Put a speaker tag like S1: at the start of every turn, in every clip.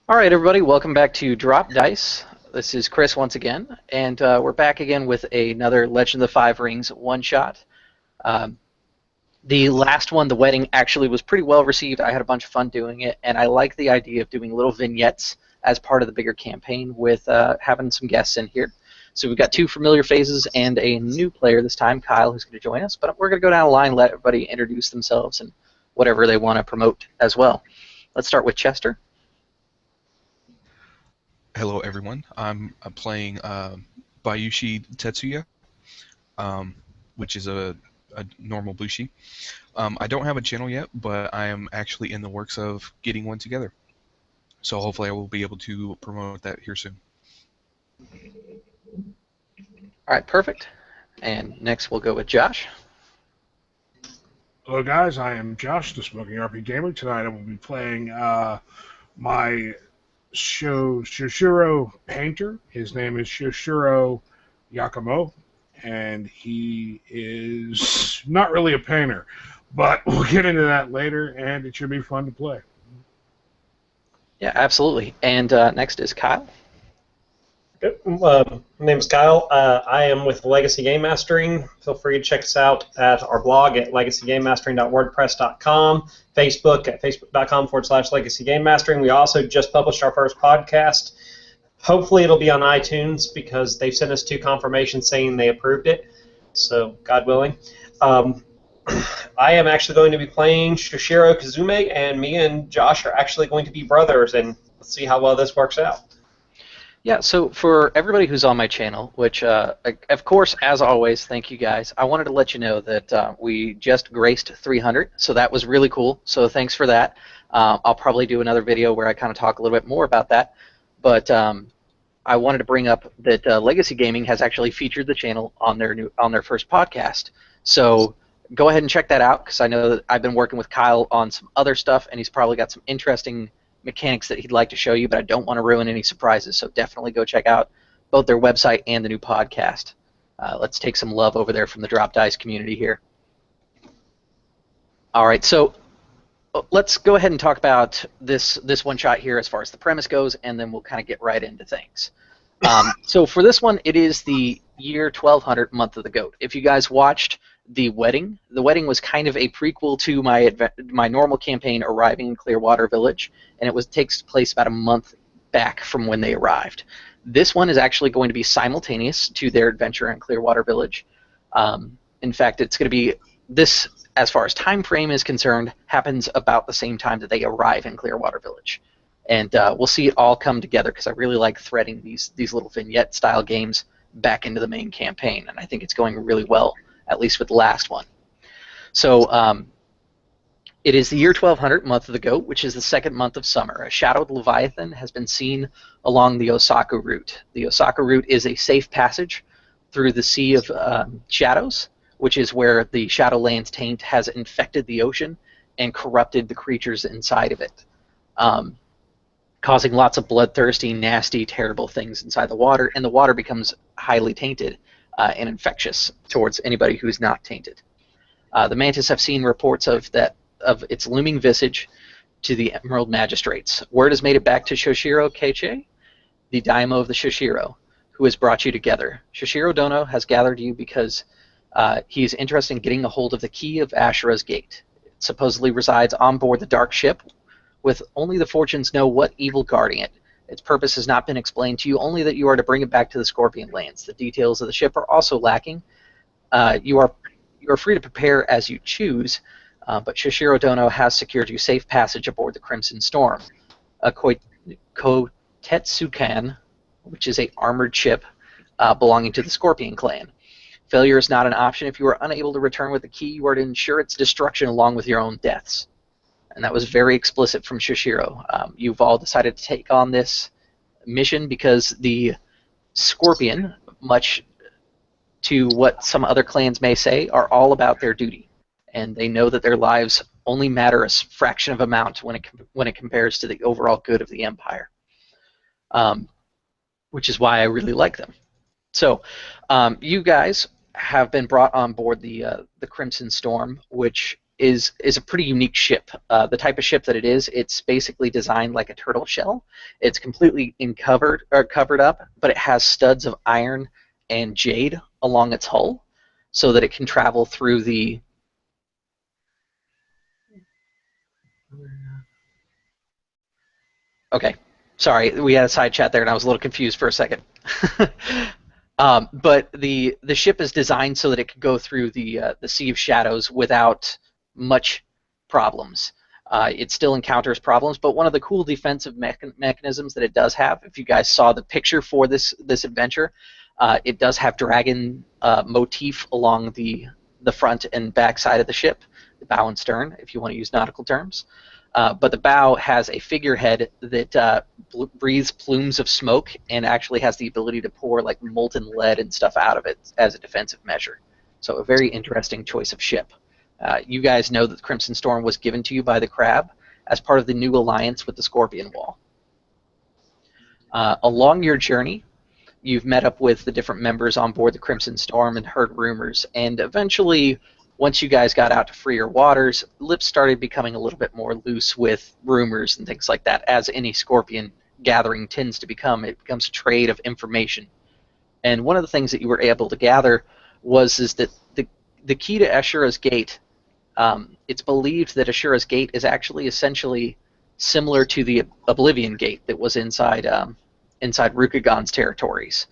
S1: All right, everybody, welcome back to Drop Dice. This is Chris once again, and we're back again with another Legend of the Five Rings one-shot. The last one, The Wedding, actually was pretty well received. I had a bunch of fun doing it, and I like the idea of doing little vignettes as part of the bigger campaign with having some guests in here. So we've got two familiar faces and a new player this time, Kyle, who's going to join us. But we're going to go down the line and let everybody introduce themselves and whatever they want to promote as well. Let's start with Chester.
S2: Hello, everyone. I'm playing Bayushi Tetsuya, which is a normal bushi. I don't have a channel yet, but I am actually in the works of getting one together. So hopefully I will be able to promote that here soon.
S1: All right, perfect. And next we'll go with Josh.
S3: Hello, guys. I am Josh, the Smoking RP Gamer. Tonight I will be playing my Shosuro painter. His name is Shosuro Yakumo, and he is not really a painter, but we'll get into that later, and it should be fun to play.
S1: Yeah, absolutely. And next is Kyle.
S4: My name is Kyle. I am with Legacy Game Mastering. Feel free to check us out at our blog at legacygamemastering.wordpress.com, Facebook at facebook.com/Legacy Game Mastering. We also just published our first podcast. Hopefully it'll be on iTunes because they've sent us 2 confirmations saying they approved it, so God willing. I am actually going to be playing Shosuro Keiichi, and me and Josh are actually going to be brothers, and let's see how well this works out.
S1: Yeah, so for everybody who's on my channel, which, of course, as always, thank you guys, I wanted to let you know that we just graced 300, so that was really cool, so thanks for that. I'll probably do another video where I kind of talk a little bit more about that, but I wanted to bring up that Legacy Gaming has actually featured the channel on their first podcast, so go ahead and check that out, because I know that I've been working with Kyle on some other stuff, and he's probably got some interesting mechanics that he'd like to show you, but I don't want to ruin any surprises, so definitely go check out both their website and the new podcast. Let's take some love over there from the Drop Dice community here. All right, so let's go ahead and talk about this one shot here as far as the premise goes, and then we'll kind of get right into things. So for this one, it is the year 1200, Month of the Goat. If you guys watched The Wedding was kind of a prequel to my normal campaign arriving in Clearwater Village, and it takes place about a month back from when they arrived. This one is actually going to be simultaneous to their adventure in Clearwater Village. In fact, it's going to be this, as far as time frame is concerned, happens about the same time that they arrive in Clearwater Village. And we'll see it all come together, because I really like threading these little vignette-style games back into the main campaign, and I think it's going really well, at least with the last one. So it is the year 1200, Month of the Goat, which is the second month of summer. A shadowed leviathan has been seen along the Osaku Route. The Osaku Route is a safe passage through the Sea of Shadows, which is where the Shadowlands taint has infected the ocean and corrupted the creatures inside of it, causing lots of bloodthirsty, nasty, terrible things inside the water, and the water becomes highly tainted and infectious towards anybody who's not tainted. The Mantis have seen reports of its looming visage to the Emerald Magistrates. Word has made it back to Shosuro Keiichi, the daimyo of the Shoshiro, who has brought you together. Shosuro-dono has gathered you because he is interested in getting a hold of the key of Asura's gate. It supposedly resides on board the dark ship, with only the fortunes know what evil guarding it. Its purpose has not been explained to you, only that you are to bring it back to the Scorpion Lands. The details of the ship are also lacking. You are free to prepare as you choose, but Shosuro-dono has secured you safe passage aboard the Crimson Storm, a koutetsukan, which is an armored ship belonging to the Scorpion Clan. Failure is not an option. If you are unable to return with the key, you are to ensure its destruction along with your own deaths. And that was very explicit from Shoshiro. You've all decided to take on this mission because the Scorpion, much to what some other clans may say, are all about their duty. And they know that their lives only matter a fraction of amount when it compares to the overall good of the Empire. Which is why I really like them. So, you guys have been brought on board the Crimson Storm, which is a pretty unique ship. The type of ship that it is, it's basically designed like a turtle shell. It's completely covered up, but it has studs of iron and jade along its hull, so that it can travel through the. Okay, sorry, we had a side chat there, and I was a little confused for a second. But the ship is designed so that it can go through the Sea of Shadows without much problems. It still encounters problems, but one of the cool defensive mechanisms that it does have, if you guys saw the picture for this adventure, it does have dragon motif along the front and back side of the ship, the bow and stern, if you want to use nautical terms. But the bow has a figurehead that breathes plumes of smoke and actually has the ability to pour like molten lead and stuff out of it as a defensive measure. So a very interesting choice of ship. You guys know that the Crimson Storm was given to you by the Crab as part of the new alliance with the Scorpion Wall. Along your journey, you've met up with the different members on board the Crimson Storm and heard rumors, and eventually, once you guys got out to freer waters, lips started becoming a little bit more loose with rumors and things like that, as any Scorpion gathering tends to become. It becomes a trade of information. And one of the things that you were able to gather was that the key to Asura's Gate, it's believed that Asura's Gate is actually essentially similar to the Oblivion Gate that was inside Rukagon's territories.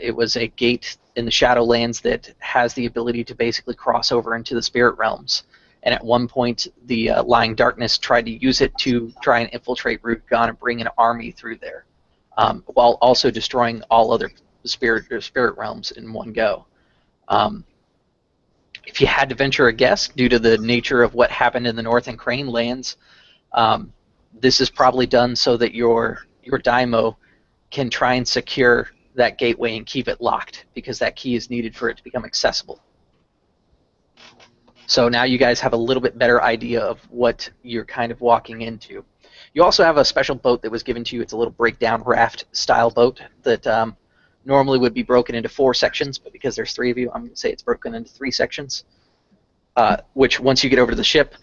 S1: It was a gate in the Shadowlands that has the ability to basically cross over into the spirit realms. And at one point, the Lying Darkness tried to use it to try and infiltrate Rukagon and bring an army through there, while also destroying all other spirit realms in one go. If you had to venture a guess, due to the nature of what happened in the North and Crane lands, this is probably done so that your daimyo can try and secure that gateway and keep it locked, because that key is needed for it to become accessible. So now you guys have a little bit better idea of what you're kind of walking into. You also have a special boat that was given to you. It's a little breakdown raft style boat that normally would be broken into 4 sections, but because there's 3 of you, I'm going to say it's broken into 3 sections, which once you get over to the ship,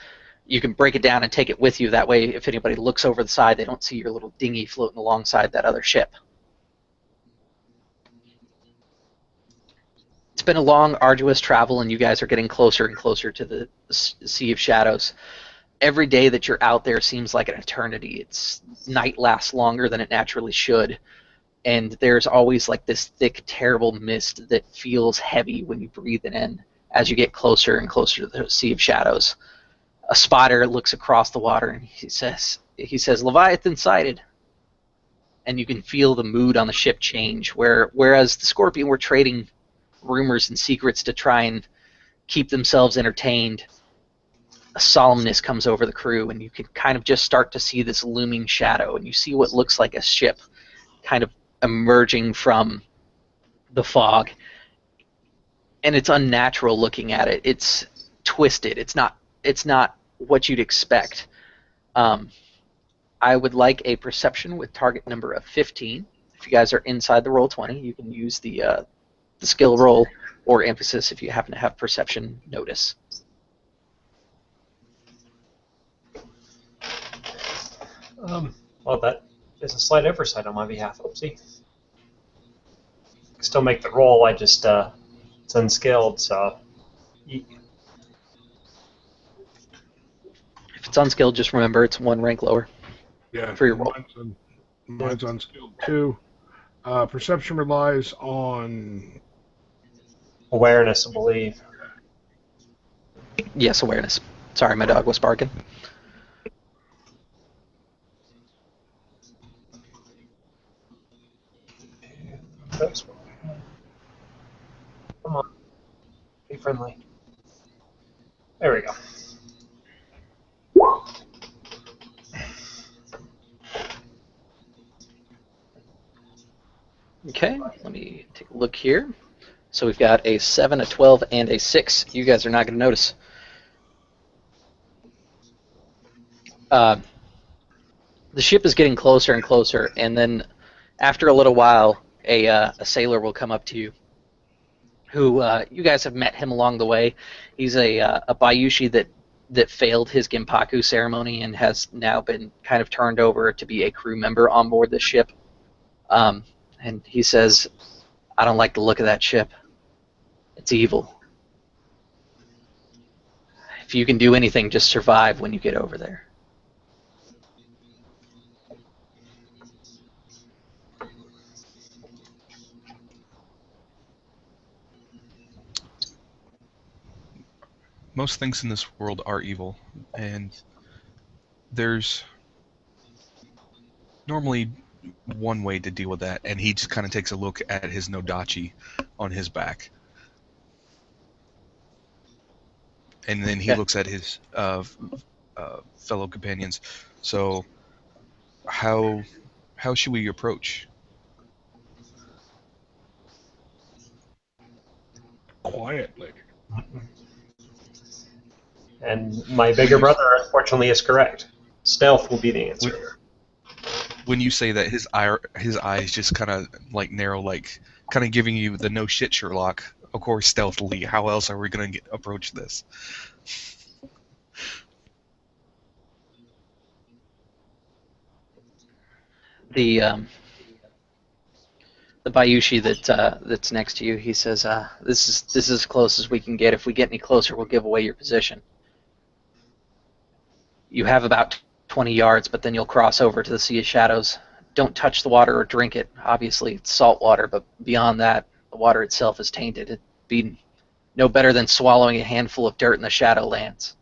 S1: you can break it down and take it with you. That way, if anybody looks over the side, they don't see your little dinghy floating alongside that other ship. It's been a long, arduous travel, and you guys are getting closer and closer to the Sea of Shadows. Every day that you're out there seems like an eternity. Night lasts longer than it naturally should, and there's always like this thick, terrible mist that feels heavy when you breathe it in as you get closer and closer to the Sea of Shadows. A spotter looks across the water and he says, "Leviathan sighted." And you can feel the mood on the ship change, whereas the Scorpion were trading rumors and secrets to try and keep themselves entertained, a solemnness comes over the crew, and you can kind of just start to see this looming shadow, and you see what looks like a ship kind of emerging from the fog. And it's unnatural looking at it. It's twisted. It's not what you'd expect. I would like a perception with target number of 15. If you guys are inside the roll 20, you can use the skill roll or emphasis if you happen to have perception notice.
S4: Well, that is a slight oversight on my behalf. Oopsie. Still make the roll. I just it's unskilled, so.
S1: If it's unskilled, just remember it's 1 rank lower.
S3: Yeah,
S1: for your roll.
S3: Mine's unskilled too. Perception relies on
S4: Awareness, I believe.
S1: Yes, awareness. Sorry, my dog was barking.
S4: Come on. Be friendly. There we go.
S1: Okay, let me take a look here. So we've got a 7, a 12, and a 6. You guys are not going to notice. The ship is getting closer and closer, and then after a little while, a sailor will come up to you, who you guys have met him along the way. He's a Bayushi that that failed his Ginpaku ceremony and has now been kind of turned over to be a crew member on board the ship. And he says, I don't like the look of that ship. It's evil. If you can do anything, just survive when you get over there.
S2: Most things in this world are evil, and there's normally one way to deal with that, and he just kind of takes a look at his Nodachi on his back. And then he looks at his fellow companions. So, how should we approach?
S3: Quietly.
S4: And my bigger brother, unfortunately, is correct. Stealth will be the answer.
S2: When you say that, his eyes just kind of like narrow, like kind of giving you the no shit Sherlock. Of course, stealthily. How else are we gonna approach this?
S1: The Bayushi that's next to you, he says, this is as close as we can get. If we get any closer, we'll give away your position. You have about 20 yards, but then you'll cross over to the Sea of Shadows. Don't touch the water or drink it. Obviously, it's salt water, but beyond that, the water itself is tainted. It'd be no better than swallowing a handful of dirt in the Shadowlands.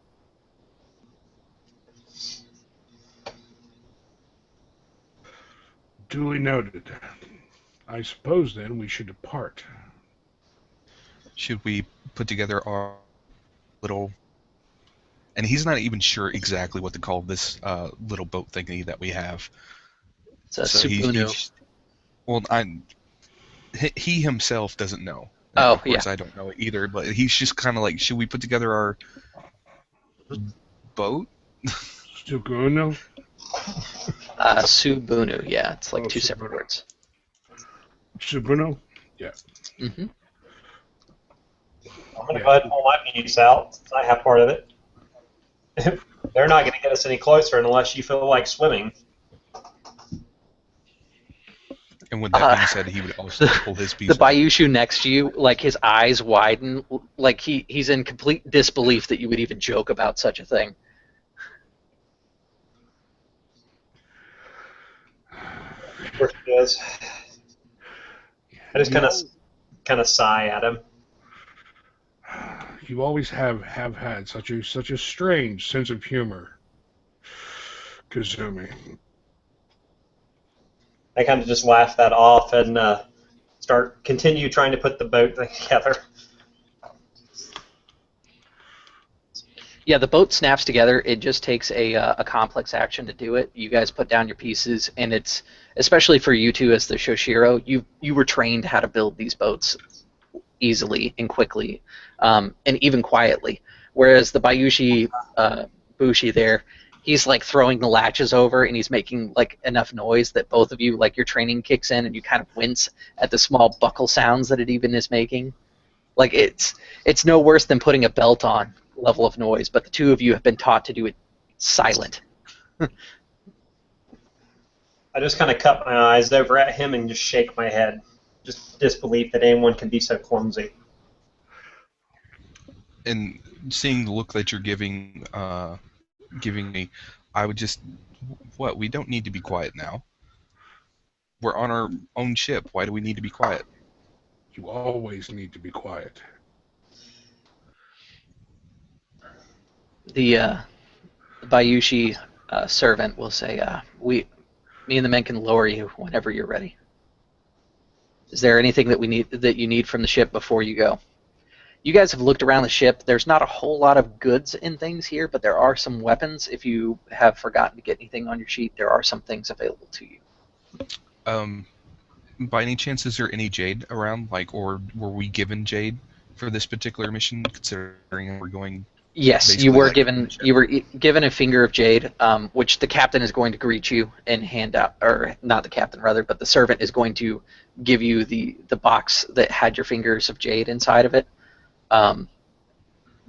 S3: Duly noted. I suppose, then, we should depart.
S2: Should we put together our little... And he's not even sure exactly what to call this little boat thingy that we have.
S1: It's a Subunu.
S2: Well, he himself doesn't know.
S1: Oh,
S2: of course, I don't know it either, but he's just kind of like, should we put together our boat?
S3: Suguno?
S1: Subunu, yeah. It's like two
S3: Subunu.
S1: separate words.
S3: Subuno? Yeah.
S1: Mm-hmm.
S4: I'm going to go ahead and pull my piece out, since I have part of it. They're not going to get us any closer unless you feel like swimming.
S2: And with that being said, he would also pull his piece
S1: The
S2: out.
S1: Bayushu next to you, like his eyes widen, like he's in complete disbelief that you would even joke about such a thing.
S4: Of course he does. I just kind of sigh at him.
S3: You always have had such a strange sense of humor, Kazumi.
S4: I kind of just laugh that off and continue trying to put the boat together.
S1: Yeah, the boat snaps together. It just takes a complex action to do it. You guys put down your pieces, and it's, especially for you two as the Shoshiro, you were trained how to build these boats easily and quickly, and even quietly. Whereas the Bayushi Bushi there, he's like throwing the latches over, and he's making like enough noise that both of you, like your training kicks in, and you kind of wince at the small buckle sounds that it even is making. Like it's no worse than putting a belt on level of noise, but the two of you have been taught to do it silent.
S4: I just kind of cut my eyes over at him and just shake my head. Just disbelief that anyone can be so clumsy.
S2: And seeing the look that you're giving me, I would just... What? We don't need to be quiet now. We're on our own ship. Why do we need to be quiet?
S3: You always need to be quiet.
S1: The Bayushi servant will say, me and the men can lower you whenever you're ready. Is there anything that you need from the ship before you go? You guys have looked around the ship. There's not a whole lot of goods and things here, but there are some weapons. If you have forgotten to get anything on your sheet, there are some things available to you.
S2: By any chance, is there any jade around? Like, or were we given jade for this particular mission, considering we're going...
S1: Yes, you were given a finger of jade, which the captain is going to greet you and hand out, or not the captain rather, but the servant is going to give you the box that had your fingers of jade inside of it.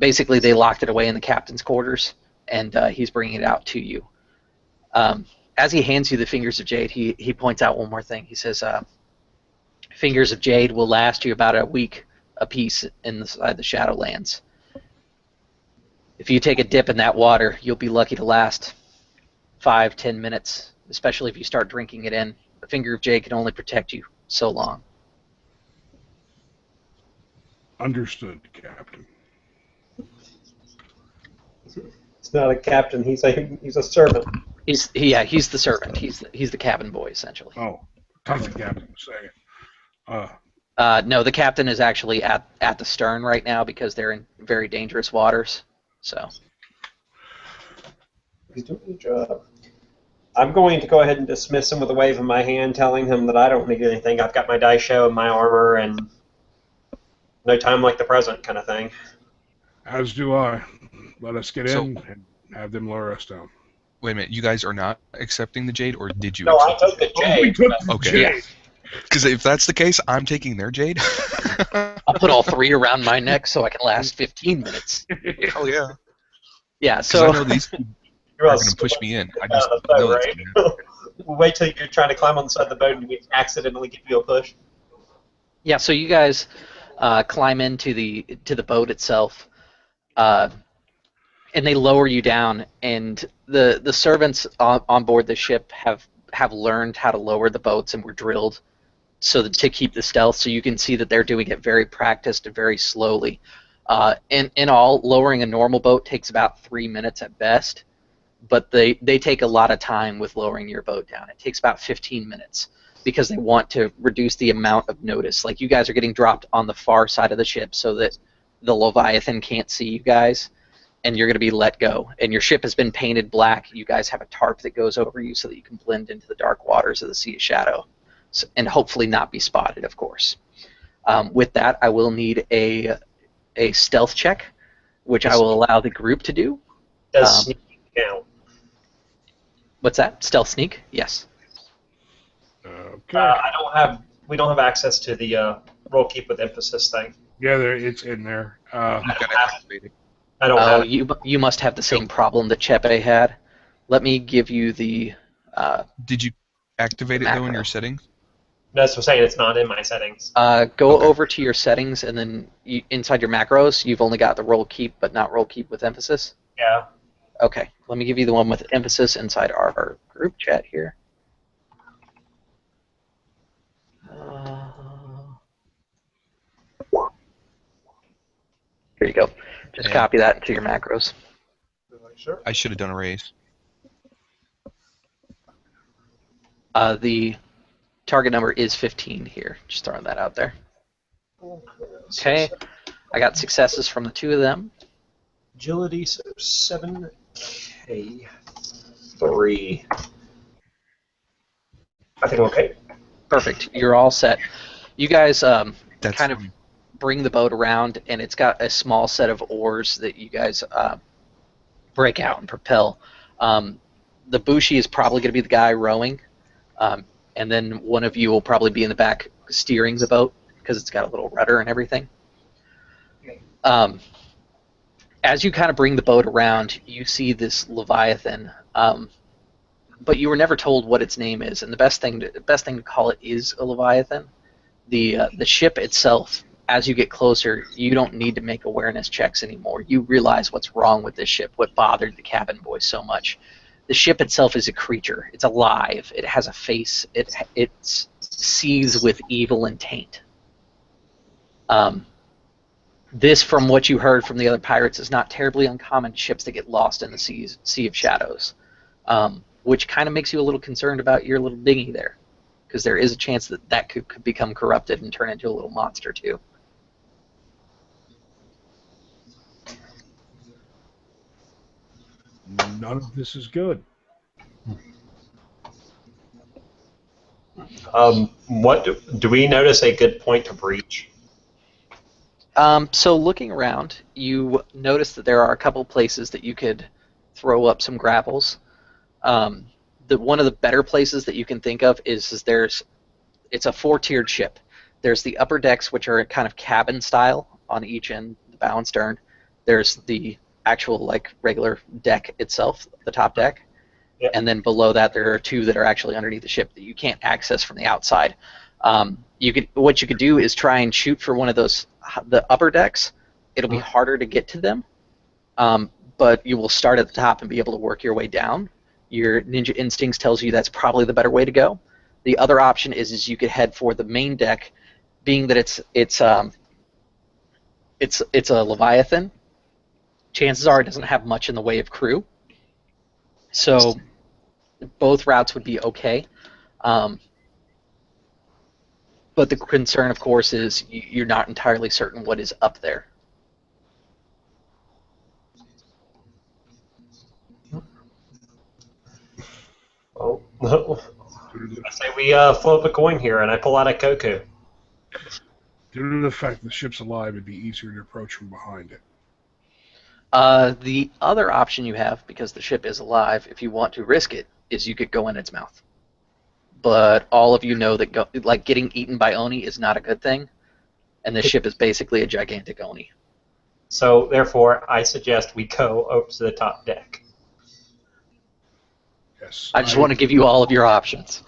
S1: basically, they locked it away in the captain's quarters, and he's bringing it out to you. As he hands you the Fingers of Jade, he points out one more thing. He says, Fingers of Jade will last you about a week apiece inside the Shadowlands. If you take a dip in that water, you'll be lucky to last 5-10 minutes, especially if you start drinking it in. The Finger of Jade can only protect you so long.
S3: Understood, Captain.
S4: He's not a captain. He's a servant.
S1: He's the servant. He's the cabin boy, essentially.
S3: Oh, I thought the captain was saying.
S1: No, the captain is actually at the stern right now because they're in very dangerous waters. So.
S4: He's doing his job. I'm going to go ahead and dismiss him with a wave of my hand, telling him that I don't need anything. I've got my daimyo and my armor, and no time like the present kind of thing.
S3: As do I. Let us get in and have them lower us down.
S2: Wait a minute, you guys are not accepting the jade, or did you?
S4: No, I
S2: accept
S4: took the
S3: Oh, we
S4: jade.
S3: took the
S2: Okay.
S3: jade.
S2: Because if that's the case, I'm taking their jade.
S1: I'll put all 3 around my neck so I can last 15 minutes.
S2: Oh yeah.
S1: Yeah,
S2: 'Cause
S1: so
S2: I know these people
S4: You're
S2: are
S4: all
S2: going to push me in. I
S4: out
S2: just
S4: of the boat,
S2: know that's
S4: right?
S2: going to happen.
S4: Wait till you're trying to climb on the side of the boat and we accidentally give you a push.
S1: yeah, so you guys climb into the boat itself, and they lower you down. And the servants on board the ship have learned how to lower the boats and were drilled so that, to keep the stealth. So you can see that they're doing it very practiced and very slowly. In all, lowering a normal boat takes about 3 minutes at best, but they take a lot of time with lowering your boat down. It takes about 15 minutes because they want to reduce the amount of notice. Like, you guys are getting dropped on the far side of the ship so that the Leviathan can't see you guys, and you're going to be let go. And your ship has been painted black. You guys have a tarp that goes over you so that you can blend into the dark waters of the Sea of Shadow, and hopefully not be spotted, of course. With that, I will need a stealth check, which I will allow the group to do.
S4: Does sneaking count?
S1: What's that? Stealth sneak? Yes.
S3: Okay.
S4: We don't have access to the roll keep with emphasis thing.
S3: Yeah, it's in there.
S2: You've got to activate it.
S4: I don't have it.
S1: You must have the same problem that Chepe had. Let me give you the
S2: Did you activate it though in
S1: macro.
S2: your settings?
S4: That's what I'm saying. It's not in my settings.
S1: Go
S2: Okay.
S1: over to your settings, and then inside your macros, you've only got the roll keep, but not roll keep with emphasis.
S4: Yeah.
S1: Okay, let me give you the one with emphasis inside our group chat here. Here you go. Just
S2: Yeah.
S1: copy that into your macros.
S4: Sure.
S2: I should have done a raise.
S1: The target number is 15 here. Just throwing that out there. Okay, I got successes from the 2 of them.
S4: Agility, so 7K. 3. I think I'm okay.
S1: Perfect. You're all set. You guys
S2: That's
S1: kind of bring the boat around, and it's got a small set of oars that you guys break out and propel. The bushi is probably going to be the guy rowing, and then one of you will probably be in the back steering the boat because it's got a little rudder and everything. As you kind of bring the boat around, you see this leviathan, but you were never told what its name is, and the best thing to call it is a leviathan. The ship itself, as you get closer, you don't need to make awareness checks anymore. You realize what's wrong with this ship, what bothered the cabin boy so much. The ship itself is a creature. It's alive. It has a face. It sees with evil and taint. This, from what you heard from the other pirates, is not terribly uncommon ships that get lost in the Sea of Shadows, which kind of makes you a little concerned about your little dinghy there, because there is a chance that could become corrupted and turn into a little monster too.
S3: None of this is good.
S4: What do we notice a good point to breach?
S1: So looking around, you notice that there are a couple places that you could throw up some grapples. One of the better places that you can think of is it's a 4-tiered ship. There's the upper decks, which are kind of cabin style on each end, the bow and stern. there's the actual like regular deck itself, the top deck,
S4: Yep.
S1: and then below that there are two that are actually underneath the ship that you can't access from the outside. What you could do is try and shoot for one of those, the upper decks. It'll be harder to get to them, but you will start at the top and be able to work your way down. Your ninja instincts tells you that's probably the better way to go. The other option is you could head for the main deck, being that it's a leviathan. Chances are it doesn't have much in the way of crew, so both routes would be okay. But the concern, of course, is you're not entirely certain what is up there.
S4: Oh, I say we flip a coin here, and I pull out a Koku.
S3: Due to the fact the ship's alive, it'd be easier to approach from behind it.
S1: The other option you have, because the ship is alive, if you want to risk it, is you could go in its mouth. But all of you know that like getting eaten by Oni is not a good thing, and this ship is basically a gigantic Oni.
S4: So therefore, I suggest we go over to the top deck.
S3: Yes.
S1: I just want to give you all of your options.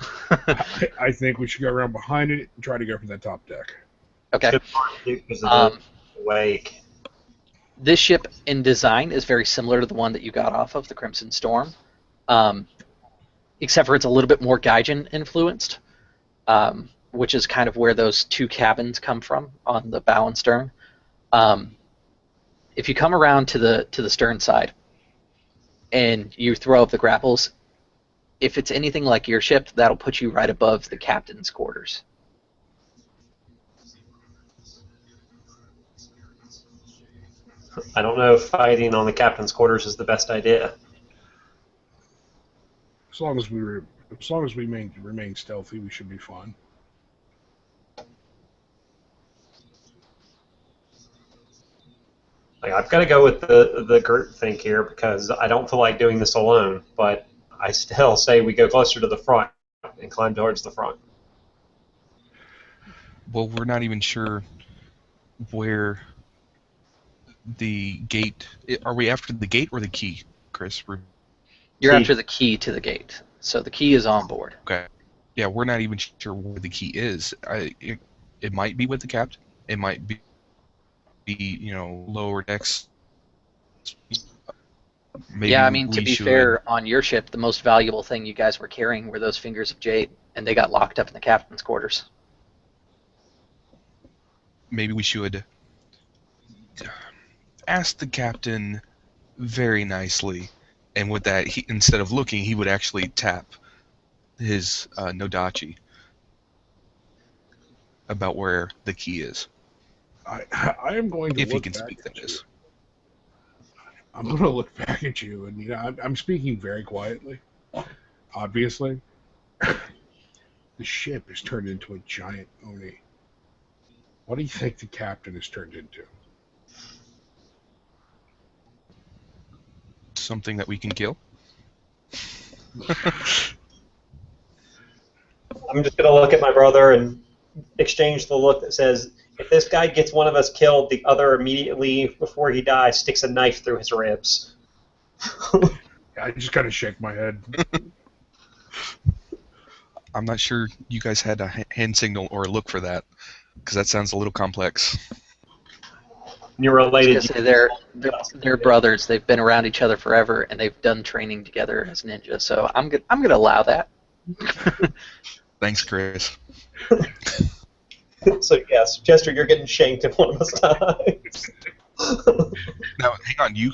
S3: I think we should go around behind it and try to go for that top deck.
S1: Okay.
S4: Because of the wake.
S1: This ship in design is very similar to the one that you got off of, the Crimson Storm, except for it's a little bit more Gaijin influenced, which is kind of where those two cabins come from on the bow and stern. If you come around to the stern side and you throw up the grapples, if it's anything like your ship, that'll put you right above the captain's quarters.
S4: I don't know if fighting on the captain's quarters is the best idea.
S3: As long as we remain stealthy, we should be fine.
S4: Like, I've got to go with the group think here because I don't feel like doing this alone, but I still say we go closer to the front and climb towards the front.
S2: Well, we're not even sure where the gate... Are we after the gate or the key, Chris?
S1: You're
S4: Key.
S1: after the key to the gate, so the key is on board.
S2: Okay. Yeah, we're not even sure where the key is. It might be with the captain. It might be lower decks. Maybe
S1: yeah, I mean, to
S2: we
S1: be
S2: should...
S1: fair, on your ship, the most valuable thing you guys were carrying were those fingers of jade, and they got locked up in the captain's quarters.
S2: Maybe we should ask the captain very nicely, and with that, instead of looking, he would actually tap his Nodachi about where the key is.
S3: I am going to
S2: If he
S3: look
S2: can
S3: back
S2: speak,
S3: at
S2: that
S3: you.
S2: is.
S3: I'm going to look back at you, and I'm speaking very quietly. Obviously, the ship is turned into a giant Oni. What do you think the captain is turned into?
S2: Something that we can kill.
S4: I'm just going to look at my brother and exchange the look that says, if this guy gets one of us killed, the other immediately, before he dies, sticks a knife through his ribs.
S3: I just kind of shake my head.
S2: I'm not sure you guys had a hand signal or a look for that, because that sounds a little complex.
S4: You're related.
S1: Say they're brothers. They've been around each other forever, and they've done training together as ninjas. So I'm gonna allow that.
S2: Thanks, Chris.
S4: So yes, Chester, you're getting shanked if one of us dies.
S2: Now, hang on. You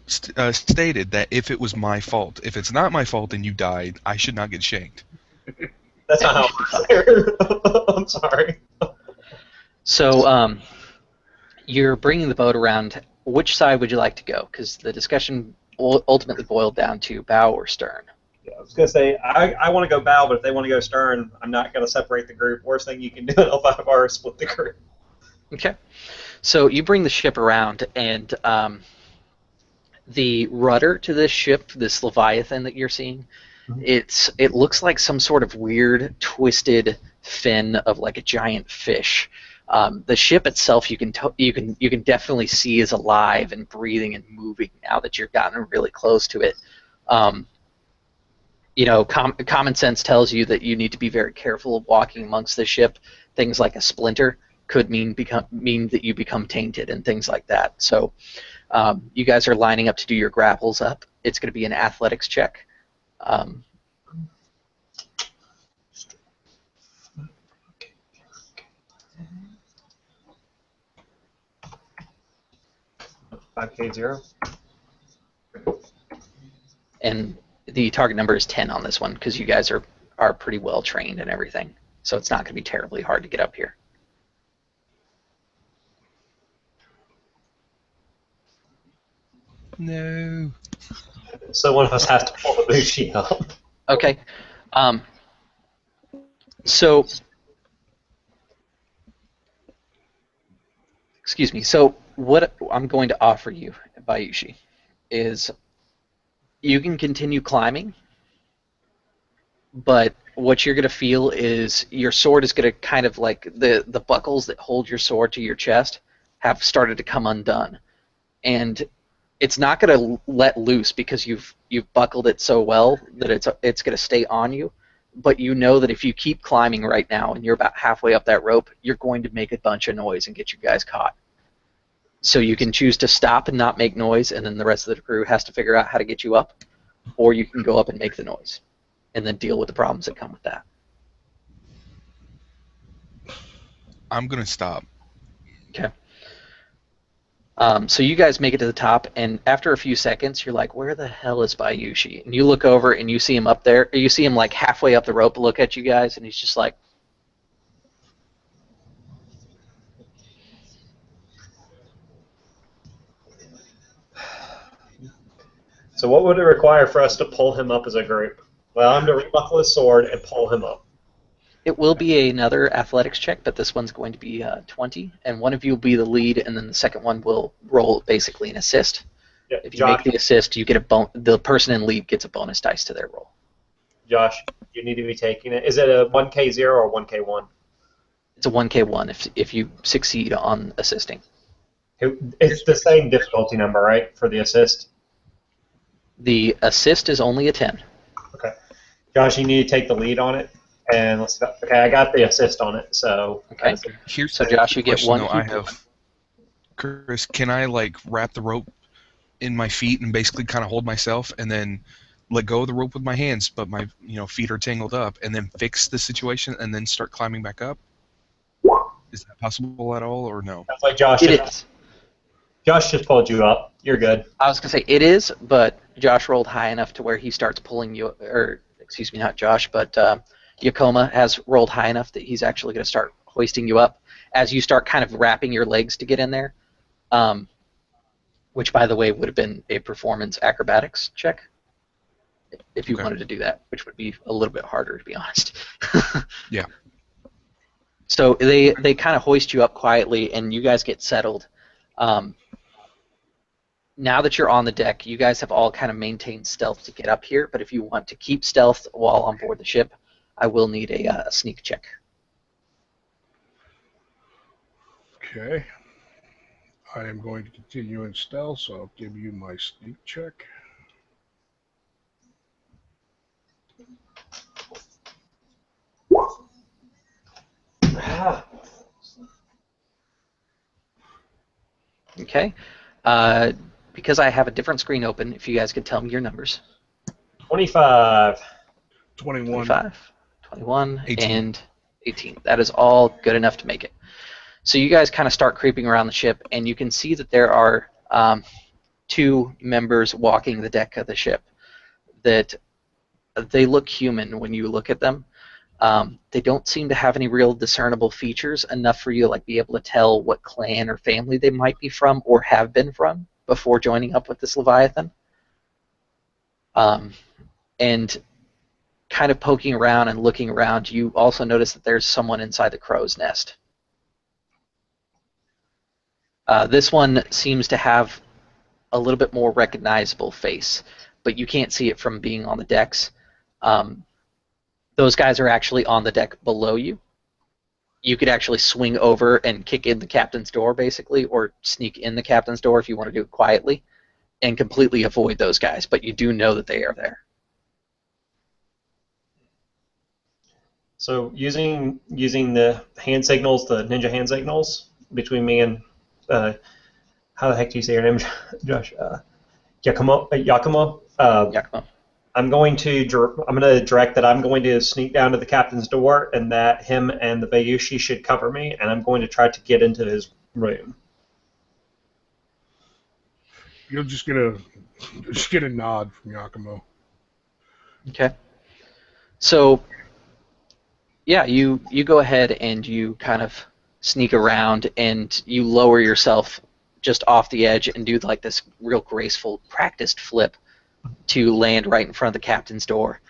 S2: stated that if it was my fault. If it's not my fault and you died, I should not get shanked.
S4: That's not how it works. I'm sorry.
S1: So you're bringing the boat around. Which side would you like to go? Because the discussion ultimately boiled down to bow or stern.
S4: Yeah, I was going to say, I want to go bow, but if they want to go stern, I'm not going to separate the group. Worst thing you can do in L5R is split the group.
S1: Okay. So you bring the ship around, and the rudder to this ship, this leviathan that you're seeing,
S4: Mm-hmm.
S1: it looks like some sort of weird, twisted fin of like a giant fish The ship itself, you can definitely see is alive and breathing and moving now that you've gotten really close to it. Common sense tells you that you need to be very careful of walking amongst the ship. Things like a splinter could mean that you become tainted and things like that. So you guys are lining up to do your grapples up. It's going to be an athletics check.
S4: 5K0.
S1: And the target number is 10 on this one because you guys are pretty well trained and everything. So it's not going to be terribly hard to get up here.
S2: No.
S4: So one of us has to pull the bushi up.
S1: Okay. So, excuse me. So what I'm going to offer you, Bayushi, is you can continue climbing, but what you're going to feel is your sword is going to kind of like the buckles that hold your sword to your chest have started to come undone. And it's not going to let loose because you've buckled it so well that it's going to stay on you. But you know that if you keep climbing right now and you're about halfway up that rope, you're going to make a bunch of noise and get you guys caught. So you can choose to stop and not make noise, and then the rest of the crew has to figure out how to get you up, or you can go up and make the noise and then deal with the problems that come with that.
S2: I'm going to stop.
S1: Okay. So you guys make it to the top, and after a few seconds, you're like, where the hell is Bayushi? And you look over, and you see him up there. You see him like halfway up the rope look at you guys, and he's just like,
S4: So what would it require for us to pull him up as a group? Well, I'm to rebuckle his sword and pull him up.
S1: it will be another athletics check, but this one's going to be 20, and one of you will be the lead, and then the second one will roll basically an assist.
S4: Yeah,
S1: If you make the assist, you get the person in lead gets a bonus dice to their roll.
S4: Josh, you need to be taking it. Is it a 1K0 or 1K1?
S1: It's a 1K1 if you succeed on assisting.
S4: It's the same difficulty number, right, for the assist?
S1: The assist is only a 10.
S4: Okay. Josh, you need to take the lead on it. And let's go. Okay, I got the assist on it, so...
S1: Okay.
S2: Here's
S1: So Josh, you get
S2: question,
S1: one.
S2: though, I have. Chris, can I like wrap the rope in my feet and basically kind of hold myself and then let go of the rope with my hands, but my feet are tangled up, and then fix the situation and then start climbing back up? Is that possible at all, or no?
S4: That's like Josh. Josh just pulled you up. You're good.
S1: I was going to say it is, but Josh rolled high enough to where he starts pulling you, or excuse me, not Josh, but Yakoma has rolled high enough that he's actually going to start hoisting you up as you start kind of wrapping your legs to get in there, which, by the way, would have been a performance acrobatics check if you wanted to do that, which would be a little bit harder, to be honest.
S2: Yeah.
S1: So they kind of hoist you up quietly, and you guys get settled. Now that you're on the deck, you guys have all kind of maintained stealth to get up here, but if you want to keep stealth while on board the ship, I will need a sneak check.
S3: Okay. I am going to continue in stealth, so I'll give you my sneak check.
S1: Okay. Because I have a different screen open, if you guys could tell me your numbers.
S4: 25.
S3: 21.
S1: 25, 21,
S2: 18.
S1: and 18. That is all good enough to make it. So you guys kind of start creeping around the ship, and you can see that there are two members walking the deck of the ship. That they look human when you look at them. They don't seem to have any real discernible features, enough for you to be able to tell what clan or family they might be from or have been from before joining up with this leviathan. And kind of poking around and looking around, you also notice that there's someone inside the crow's nest. This one seems to have a little bit more recognizable face, but you can't see it from being on the decks. Those guys are actually on the deck below you. you could actually swing over and kick in the captain's door, basically, or sneak in the captain's door if you want to do it quietly, and completely avoid those guys. But you do know that they are there.
S4: So using the hand signals, the ninja hand signals between me and how the heck do you say your name, Josh? Yakumo.
S1: Yakumo.
S4: I'm going to direct that I'm going to sneak down to the captain's door, and that him and the Bayushi should cover me, and I'm going to try to get into his room.
S3: You'll just get a nod from Yakumo.
S1: Okay. So, yeah, you go ahead and you kind of sneak around and you lower yourself just off the edge and do like this real graceful practiced flip to land right in front of the captain's door.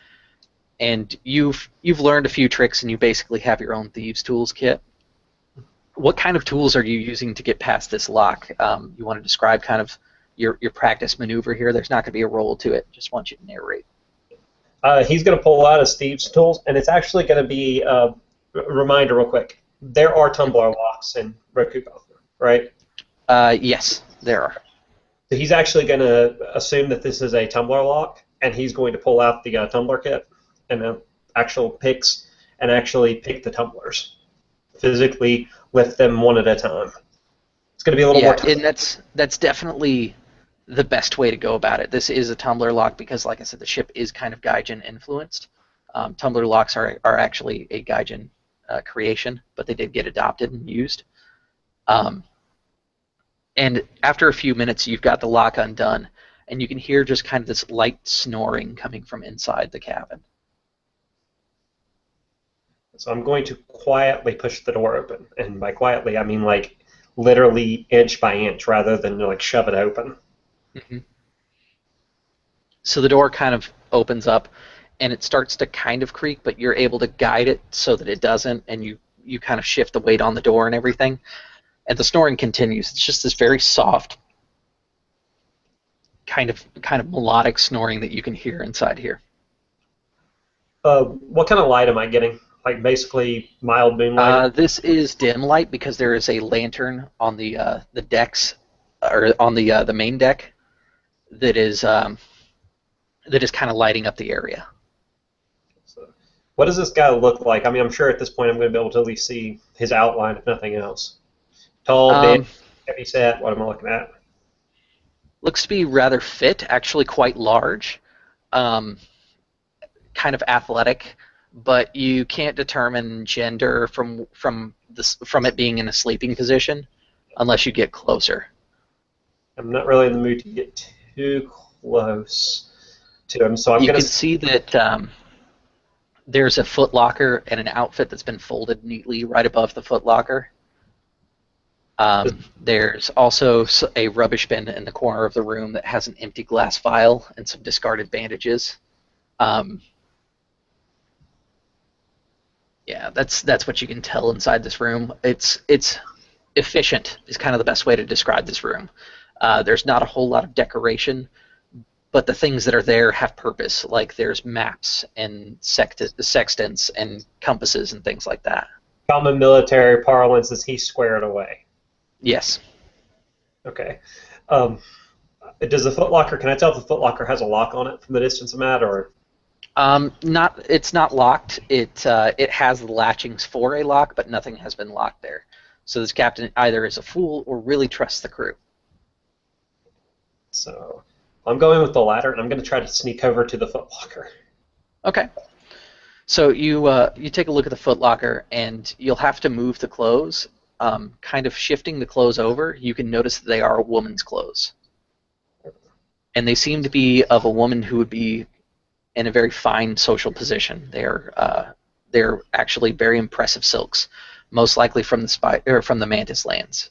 S1: And you've learned a few tricks and you basically have your own thieves' tools kit. What kind of tools are you using to get past this lock? You want to describe kind of your practice maneuver here? There's not going to be a roll to it. Just want you to narrate.
S4: He's going to pull out his thieves' tools, and it's actually going to be a reminder real quick. There are tumbler locks in Rokugo, right?
S1: Yes, there are.
S4: So he's actually going to assume that this is a tumbler lock, and he's going to pull out the tumbler kit and actual picks and actually pick the tumblers. Physically lift them one at a time. It's going to be a little more time.
S1: And that's definitely the best way to go about it. This is a tumbler lock because, like I said, the ship is kind of Gaijin influenced. Tumbler locks are actually a Gaijin creation, but they did get adopted and used. And after a few minutes, you've got the lock undone, and you can hear just kind of this light snoring coming from inside the cabin.
S4: So I'm going to quietly push the door open, and by quietly I mean like literally inch by inch rather than like shove it open.
S1: Mm-hmm. So the door kind of opens up, and it starts to kind of creak, but you're able to guide it so that it doesn't, and you kind of shift the weight on the door and everything. And the snoring continues. It's just this very soft, kind of melodic snoring that you can hear inside here.
S4: What kind of light am I getting? Like basically mild moonlight?
S1: This is dim light because there is a lantern on the decks, or on the main deck, that is kind of lighting up the area.
S4: So, what does this guy look like? I mean, I'm sure at this point I'm going to be able to at least see his outline, if nothing else. Tall, big, heavy set. What am I looking at?
S1: Looks to be rather fit, actually quite large, kind of athletic, but you can't determine gender from it being in a sleeping position unless you get closer.
S4: I'm not really in the mood to get too close to him, so I'm going to...
S1: You can see that there's a footlocker and an outfit that's been folded neatly right above the footlocker. There's also a rubbish bin in the corner of the room that has an empty glass vial and some discarded bandages. Yeah, that's what you can tell inside this room. It's efficient is kind of the best way to describe this room. There's not a whole lot of decoration, but the things that are there have purpose. Like there's maps and sextants and compasses and things like that.
S4: Common military parlance is he's squared away.
S1: Yes.
S4: Okay. Does the footlocker? Can I tell if the footlocker has a lock on it from the distance I'm at, or?
S1: It's not locked. It has the latchings for a lock, but nothing has been locked there. So this captain either is a fool or really trusts the crew.
S4: So I'm going with the latter, and I'm going to try to sneak over to the footlocker.
S1: Okay. So you take a look at the footlocker, and you'll have to move the clothes. Kind of shifting the clothes over, you can notice that they are a woman's clothes. And they seem to be of a woman who would be in a very fine social position. They're actually very impressive silks, most likely from the Mantis lands.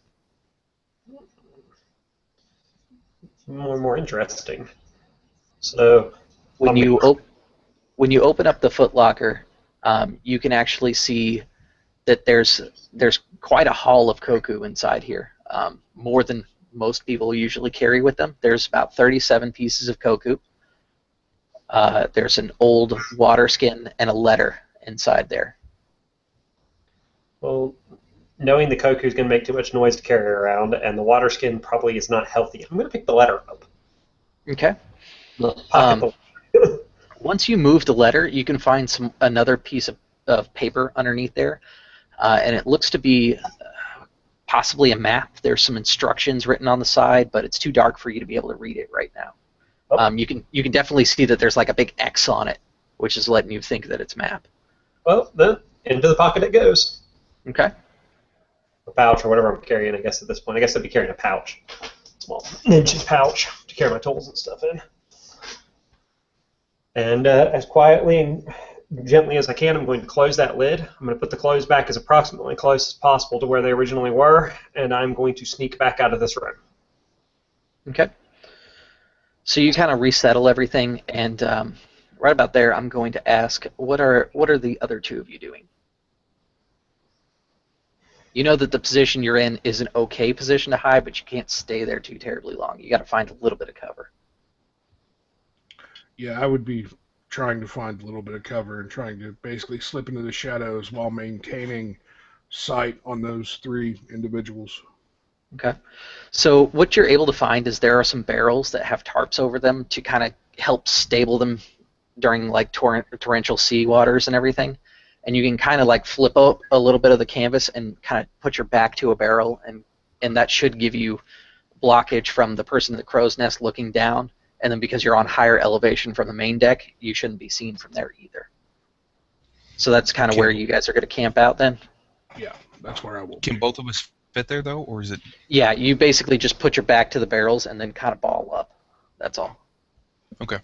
S4: More interesting. So
S1: when you open up the footlocker, you can actually see that there's quite a haul of koku inside here, more than most people usually carry with them. There's about 37 pieces of koku. There's an old water skin and a letter inside there.
S4: Well, knowing the Koku's going to make too much noise to carry around, and the water skin probably is not healthy, I'm going to pick the letter up.
S1: Okay.
S4: Pocket the
S1: Once you move the letter, you can find another piece of paper underneath there, and it looks to be possibly a map. There's some instructions written on the side, but it's too dark for you to be able to read it right now.
S4: Oh.
S1: You can definitely see that there's like a big X on it, which is letting you think that it's a map.
S4: Well, then into the pocket it goes.
S1: Okay.
S4: A pouch or whatever I'm carrying, I guess at this point. I guess I'd be carrying a pouch. Small ninja pouch to carry my tools and stuff in. And as quietly and gently as I can, I'm going to close that lid. I'm going to put the clothes back as approximately close as possible to where they originally were, and I'm going to sneak back out of this room.
S1: Okay. So you kind of resettle everything, and right about there, I'm going to ask, what are the other two of you doing? You know that the position you're in is an okay position to hide, but you can't stay there too terribly long. You got to find a little bit of cover.
S3: Yeah, I would be trying to find a little bit of cover and trying to basically slip into the shadows while maintaining sight on those three individuals.
S1: Okay. So what you're able to find is there are some barrels that have tarps over them to kind of help stable them during like torrential sea waters and everything. And you can kind of like flip up a little bit of the canvas and kind of put your back to a barrel, and that should give you blockage from the person in the crow's nest looking down. And then because you're on higher elevation from the main deck, you shouldn't be seen from there either. So that's kind of where you guys are going to camp out then?
S3: Yeah, that's where I will
S2: Can
S3: be.
S2: both of us fit there, though, or is it...
S1: Yeah, you basically just put your back to the barrels and then kind of ball up. That's all.
S2: Okay.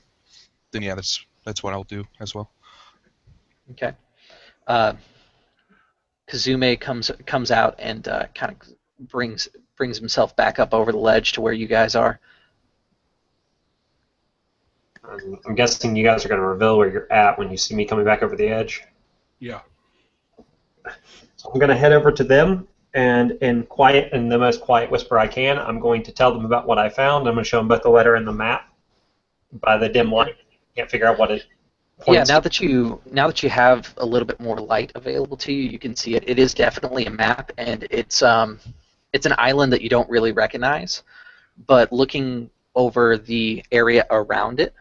S2: Then, yeah, that's what I'll do as well.
S1: Okay. Kazume comes out and kind of brings himself back up over the ledge to where you guys are.
S4: I'm guessing you guys are going to reveal where you're at when you see me coming back over the edge.
S3: Yeah.
S4: So I'm going to head over to them, and in the most quiet whisper I can, I'm going to tell them about what I found. I'm going to show them both the letter and the map by the dim light. Can't figure out what it points
S1: Yeah,
S4: to.
S1: now that you have a little bit more light available to you, you can see it. It is definitely a map, and it's an island that you don't really recognize. But looking over the area around it,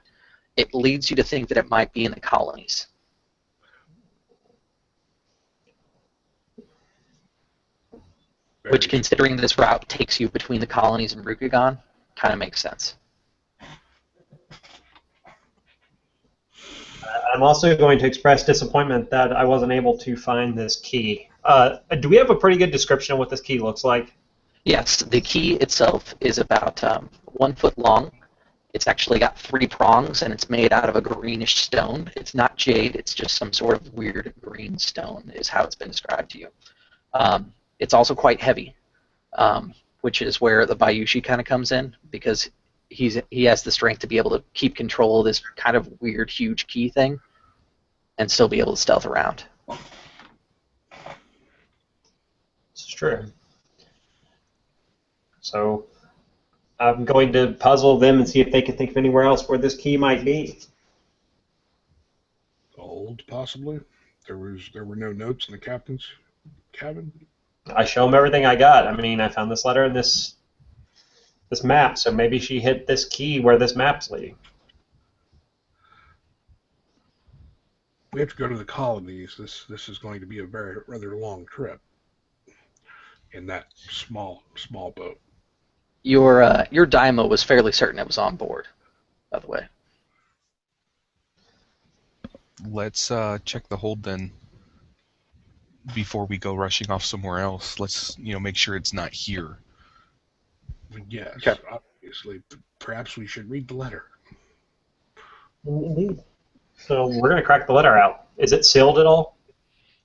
S1: it leads you to think that it might be in the colonies. Which, considering this route takes you between the colonies and Rukugan, kind of makes sense.
S4: I'm also going to express disappointment that I wasn't able to find this key. Do we have a pretty good description of what this key looks like?
S1: Yes, the key itself is about 1 foot long. It's actually got 3 prongs, and it's made out of a greenish stone. It's not jade, it's just some sort of weird green stone is how it's been described to you. It's also quite heavy, which is where the Bayushi kind of comes in, because he has the strength to be able to keep control of this kind of weird, huge key thing and still be able to stealth around.
S4: This is true. So I'm going to puzzle them and see if they can think of anywhere else where this key might be.
S3: Old, possibly. There were no notes in the captain's cabin.
S4: I show them everything I got. I mean, I found this letter and this map, so maybe she hit this key where this map's leading.
S3: We have to go to the colonies. This is going to be a rather long trip in that small boat.
S1: Your daimyo was fairly certain it was on board, by the way.
S2: Let's check the hold then before we go rushing off somewhere else. Let's make sure it's not here.
S3: Yes,
S1: okay.
S3: Obviously. Perhaps we should read the letter.
S4: Indeed. So we're going to crack the letter out. Is it sealed at all?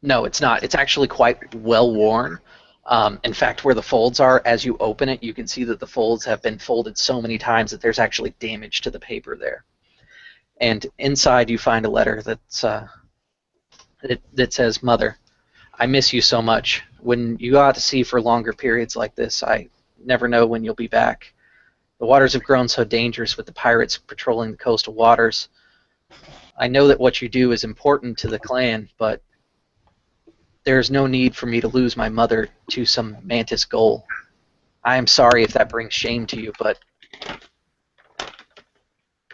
S1: No, it's not. It's actually quite well worn. In fact, where the folds are, as you open it, you can see that the folds have been folded so many times that there's actually damage to the paper there. And inside you find a letter that says, "Mother, I miss you so much. When you go out to sea for longer periods like this, I never know when you'll be back. The waters have grown so dangerous with the pirates patrolling the coastal waters. I know that what you do is important to the clan, but There's no need for me to lose my mother to some Mantis goal. I am sorry if that brings shame to you, but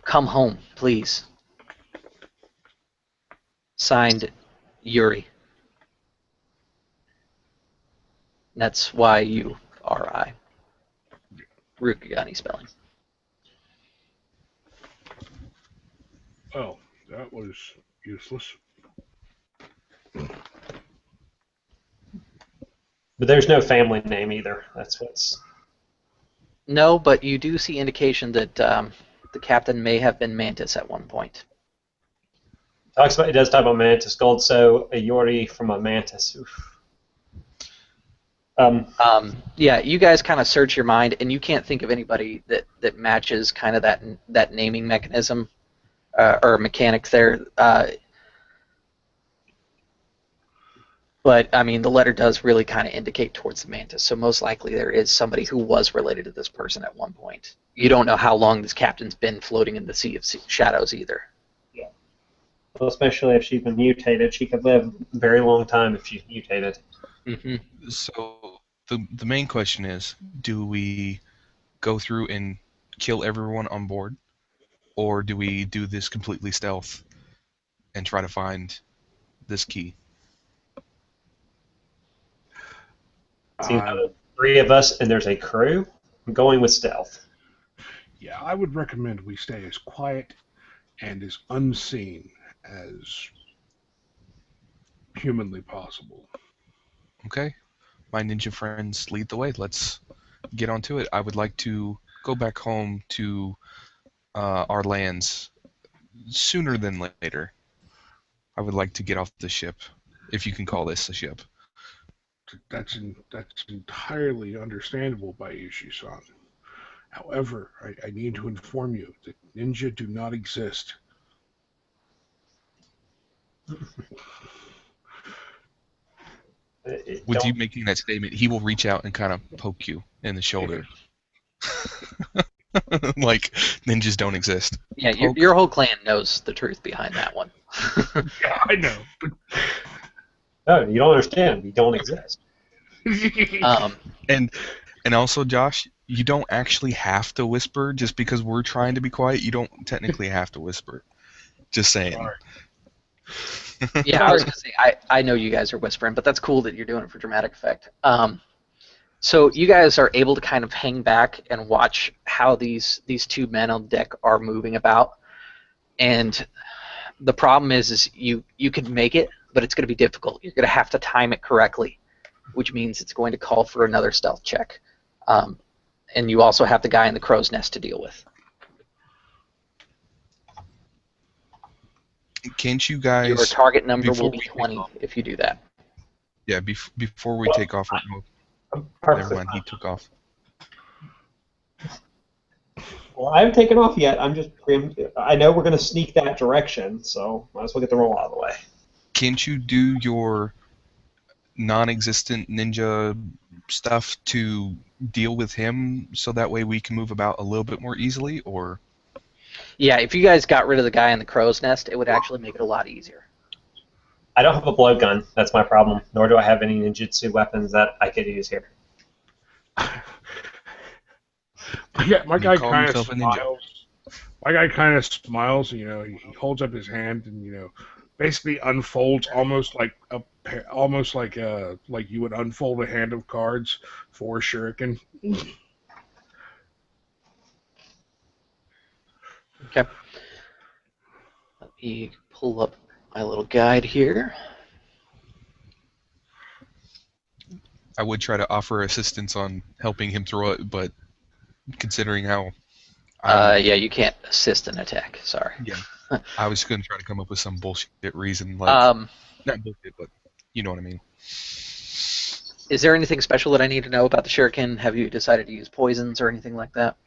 S1: come home, please. Signed, Yuri. That's Y-U-R-I. Rukagani spelling.
S3: Oh, that was useless.
S4: But there's no family name either. That's what's.
S1: No, but you do see indication that the captain may have been Mantis at one point.
S4: It does talk about Mantis Gold, so a Yori from a Mantis. Oof.
S1: Yeah, you guys kind of search your mind, and you can't think of anybody that matches kind of that naming mechanism or mechanic there. But, I mean, the letter does really kind of indicate towards the Mantis, so most likely there is somebody who was related to this person at one point. You don't know how long this captain's been floating in the Sea of Shadows either.
S4: Yeah. Well, especially if she's been mutated. She could live a very long time if she's mutated.
S1: Mm-hmm.
S2: So the main question is, do we go through and kill everyone on board, or do we do this completely stealth and try to find this key?
S4: Seems out of 3 of us and there's a crew. I'm going with stealth.
S3: Yeah, I would recommend we stay as quiet and as unseen as humanly possible.
S2: Okay, my ninja friends lead the way. Let's get onto it. I would like to go back home to our lands sooner than later. I would like to get off the ship, if you can call this a ship.
S3: That's entirely understandable by Yushi-san. However, I need to inform you that ninja do not exist.
S2: With you making that statement, he will reach out and kind of poke you in the shoulder. Like, ninjas don't exist.
S1: Yeah, your whole clan knows the truth behind that one.
S3: Yeah, I know.
S4: No, you don't understand. We don't exist.
S2: And also, Josh, you don't actually have to whisper just because we're trying to be quiet. You don't technically have to whisper. Just saying.
S3: Sorry.
S1: Yeah, I was going to say, I know you guys are whispering, but that's cool that you're doing it for dramatic effect. So you guys are able to kind of hang back and watch how these 2 men on deck are moving about. And the problem is you could make it, but it's going to be difficult. You're going to have to time it correctly, which means it's going to call for another stealth check. And you also have the guy in the crow's nest to deal with.
S2: Can't you guys...
S1: Your target number will be 20 if you do that.
S2: Yeah, before we take off... Never mind, he took off.
S4: Well, I haven't taken off yet. I'm just... I know we're going to sneak that direction, so might as well get the roll out of the way.
S2: Can't you do your non-existent ninja stuff to deal with him so that way we can move about a little bit more easily, or...
S1: Yeah, if you guys got rid of the guy in the crow's nest, it would actually make it a lot easier.
S4: I don't have a blowgun. That's my problem. Nor do I have any ninjutsu weapons that I could use here.
S3: Yeah, my guy kind of smiles. My guy kind of smiles. You know, he holds up his hand and basically unfolds almost like you would unfold a hand of cards for a shuriken.
S1: Okay. Let me pull up my little guide here.
S2: I would try to offer assistance on helping him through it, but considering how...
S1: yeah, you can't assist an attack. Sorry.
S2: Yeah. I was going to try to come up with some bullshit reason, like... not bullshit, but you know what I mean.
S1: Is there anything special that I need to know about the shuriken? Have you decided to use poisons or anything like that?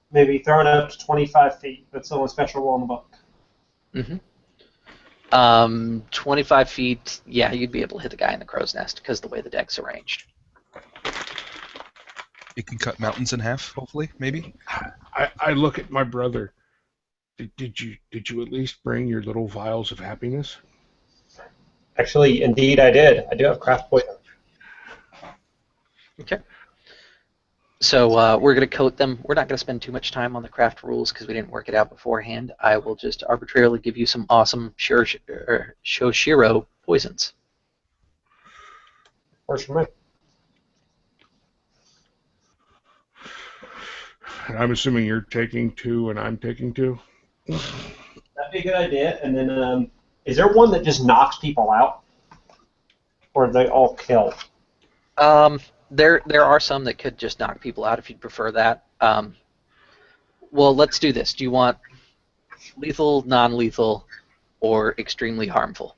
S4: Maybe throwing up to 25 feet. That's the only special rule in the book.
S1: Mm-hmm. 25 feet, yeah, you'd be able to hit the guy in the crow's nest because of the way the deck's arranged.
S2: It can cut mountains in half, hopefully, maybe?
S3: I look at my brother. Did you at least bring your little vials of happiness?
S4: Actually, indeed, I did. I do have craft poison.
S1: Okay. So we're going to coat them. We're not going to spend too much time on the craft rules because we didn't work it out beforehand. I will just arbitrarily give you some awesome Shoshiro poisons.
S4: Works for me.
S3: And I'm assuming you're taking 2 and I'm taking 2?
S4: That'd be a good idea. And then, is there one that just knocks people out? Or are they all kill?
S1: There are some that could just knock people out if you'd prefer that. Well, let's do this. Do you want lethal, non-lethal, or extremely harmful?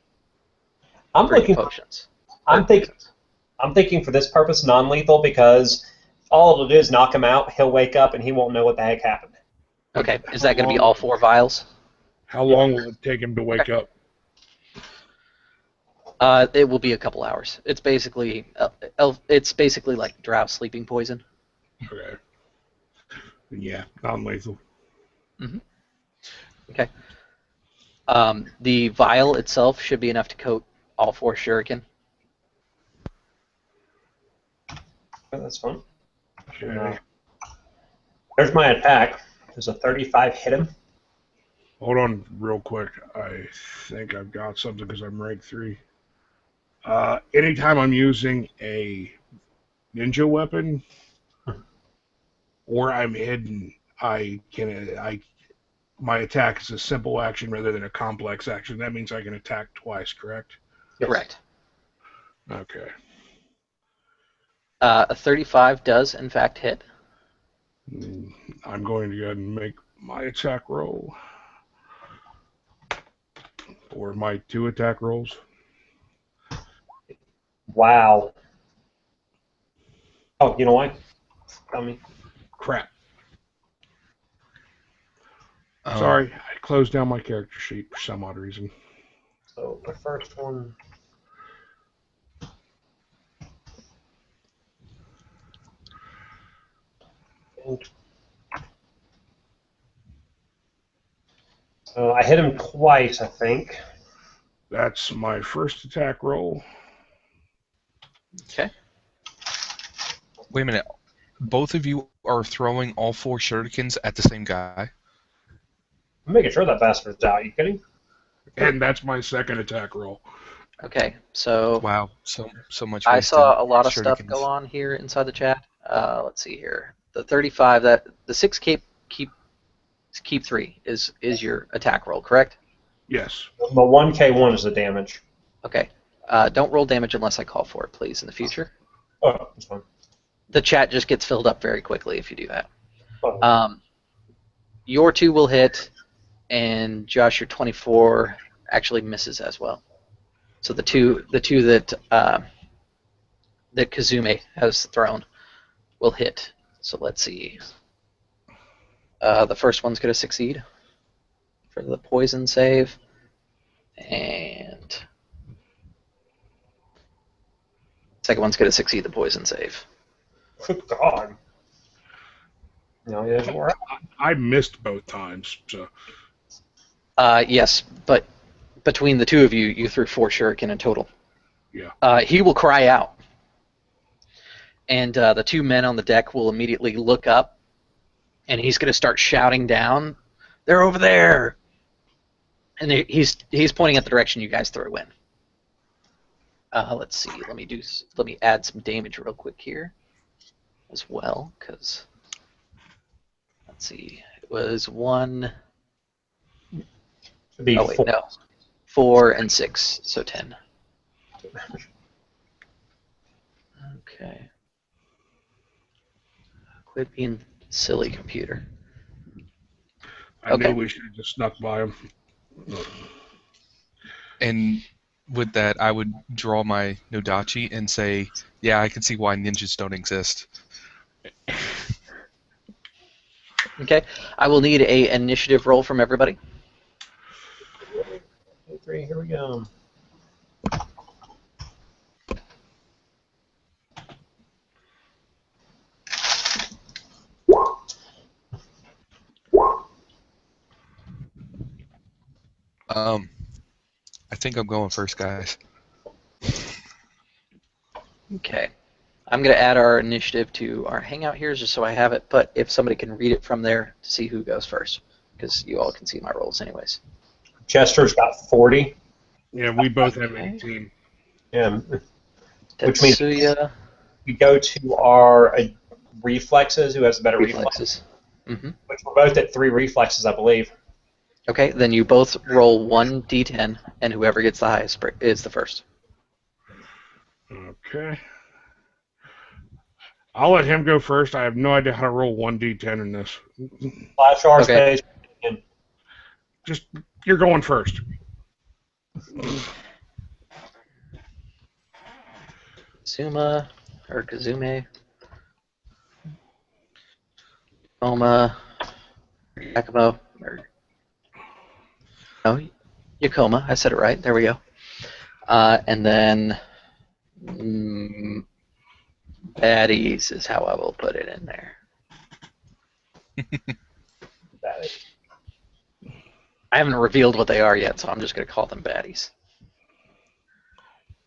S4: I'm
S1: for your
S4: looking.
S1: potions.
S4: I'm thinking for this purpose non-lethal because all it'll do is knock him out. He'll wake up and he won't know what the heck happened.
S1: Okay. Is that going to be all 4 vials?
S3: How long will it take him to wake up?
S1: It will be a couple hours. It's basically like drow sleeping poison.
S3: Okay. Yeah, non-lethal.
S1: Mm-hmm. Okay. The vial itself should be enough to coat all 4 shuriken.
S4: Oh, that's fun.
S3: Okay.
S4: There's my attack. Does a 35 hit him?
S3: Hold on real quick. I think I've got something because I'm rank 3. Anytime I'm using a ninja weapon or I'm hidden, my attack is a simple action rather than a complex action. That means I can attack twice, correct?
S4: Yes.
S1: Correct.
S3: Okay.
S1: A 35 does, in fact, hit.
S3: I'm going to go ahead and make my attack roll. Or my 2 attack rolls.
S4: Wow. Oh, you know what? Tell me.
S3: Crap. Sorry, I closed down my character sheet for some odd reason.
S4: So the first one. I hit him twice, I think.
S3: That's my first attack roll.
S1: Okay.
S2: Wait a minute. Both of you are throwing all 4 shurikens at the same guy?
S4: I'm making sure that bastard's out. Are you kidding?
S3: And that's my second attack roll.
S1: Okay. So
S2: Wow, so much.
S1: I
S2: wasted
S1: saw a lot of stuff
S2: shurikens.
S1: go on here inside the chat. Let's see here. The 35, the 6 keep 3 is your attack roll, correct?
S3: Yes.
S4: The 1K1 is the damage.
S1: Okay. Don't roll damage unless I call for it, please, in the future.
S4: Oh, that's fine.
S1: The chat just gets filled up very quickly if you do that.
S4: Oh.
S1: Your 2 will hit, and Josh, your 24 actually misses as well. So the two that Kazume has thrown will hit. So let's see. The first one's going to succeed for the poison save, and second one's going to succeed the poison save.
S4: Good God. No, it doesn't work.
S3: I missed both times, so.
S1: Yes, but between the 2 of you, you threw 4 shuriken in total.
S3: Yeah.
S1: He will cry out, and the 2 men on the deck will immediately look up, and he's going to start shouting down, "They're over there!" And he's pointing at the direction you guys threw in. Let's see. Let me add some damage real quick here, as well, because let's see. It was 1.
S4: It'd be
S1: Oh wait,
S4: 4.
S1: no. 4 and 6, so 10. Okay. Quit being silly, computer.
S3: I knew we should have just snuck by him.
S2: And with that, I would draw my Nodachi and say, yeah, I can see why ninjas don't exist.
S1: Okay. I will need a initiative roll from everybody.
S4: 2, 3, here we go.
S2: I think I'm going first, guys.
S1: Okay. I'm going to add our initiative to our hangout here just so I have it, but if somebody can read it from there to see who goes first, because you all can see my rolls anyways.
S4: Chester's got 40.
S3: Yeah, we both have
S1: Okay.
S3: 18.
S4: Which means
S1: Tetsuya,
S4: we go to our reflexes. Who has the better reflexes?
S1: Mm-hmm.
S4: Which we're both at 3 reflexes, I believe.
S1: Okay, then you both roll 1d10, and whoever gets the highest is the first.
S3: Okay. I'll let him go first. I have no idea how to roll 1d10 in this.
S4: Flash R
S1: Okay.
S4: space.
S3: Just, you're going first.
S1: Kazume, Oma, Yakumo, Yakoma. I said it right. There we go. And then baddies is how I will put it in there. I haven't revealed what they are yet, so I'm just going to call them baddies.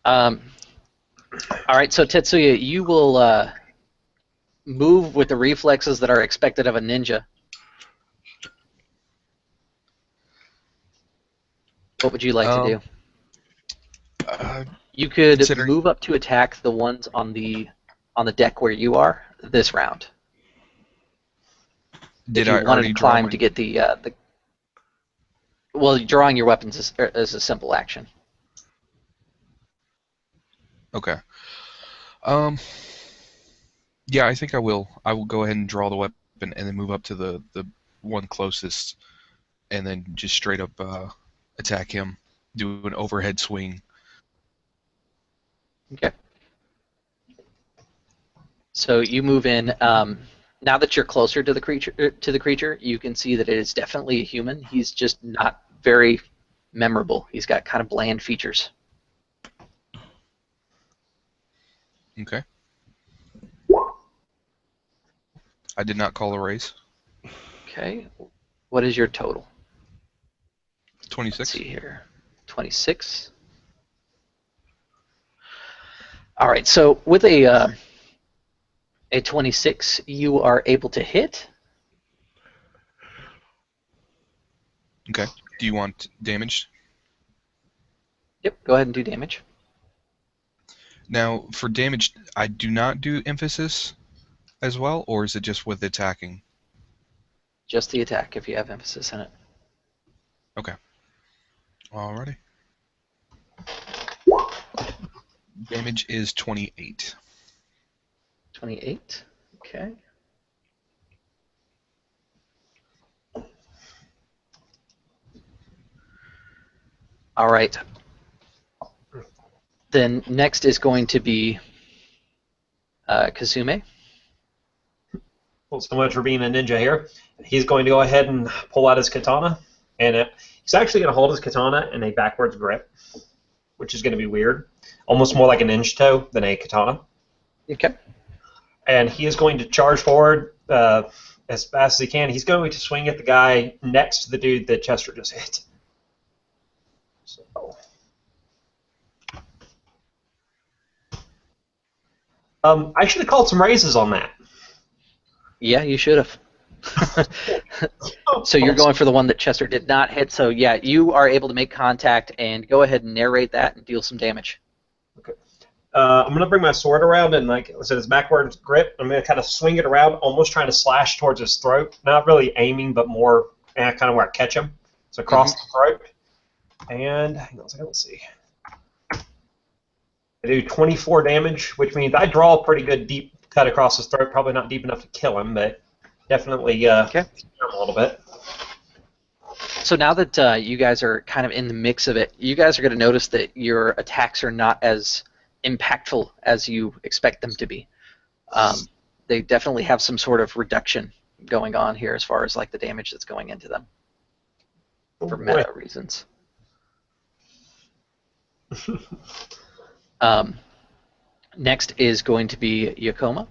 S1: All right, so Tetsuya, you will move with the reflexes that are expected of a ninja. What would you like to do? You could move up to attack the ones on the deck where you are this round.
S2: Did
S1: if you
S2: I
S1: wanted
S2: already
S1: to climb
S2: draw
S1: to get the well, drawing your weapons is a simple action.
S2: Okay. Yeah, I think I will. I will go ahead and draw the weapon and then move up to the one closest, and then just straight up attack him. Do an overhead swing.
S1: Okay. So you move in. Now that you're closer to the creature, you can see that it is definitely a human. He's just not very memorable. He's got kind of bland features.
S2: Okay. I did not call a raise.
S1: Okay. What is your total?
S2: 26.
S1: Let's see here. 26. All right. So with a 26, you are able to hit.
S2: Okay. Do you want damage?
S1: Yep. Go ahead and do damage.
S2: Now, for damage, I do not do emphasis as well, or is it just with attacking?
S1: Just the attack if you have emphasis in it.
S2: Okay. Alrighty. Damage is 28.
S1: 28. Okay. All right. Then next is going to be Kazume.
S4: Well, so much for being a ninja here. He's going to go ahead and pull out his katana, and he's actually going to hold his katana in a backwards grip, which is going to be weird. Almost more like a ninja toe than a katana.
S1: Okay.
S4: And he is going to charge forward as fast as he can. He's going to swing at the guy next to the dude that Chester just hit. So. I should have called some raises on that.
S1: Yeah, you should have. So you're going for the one that Chester did not hit. So yeah, you are able to make contact and go ahead and narrate that and deal some damage.
S4: Okay. I'm going to bring my sword around and, like I said, his backwards grip. I'm going to kind of swing it around, almost trying to slash towards his throat. Not really aiming, but more kind of where I catch him. So across the throat. And hang on a second, let's see. I do 24 damage, which means I draw a pretty good deep cut across his throat. Probably not deep enough to kill him, but definitely him a little bit.
S1: So now that you guys are kind of in the mix of it, you guys are going to notice that your attacks are not as impactful as you expect them to be. They definitely have some sort of reduction going on here as far as like the damage that's going into them for meta reasons. Next is going to be Yakoma.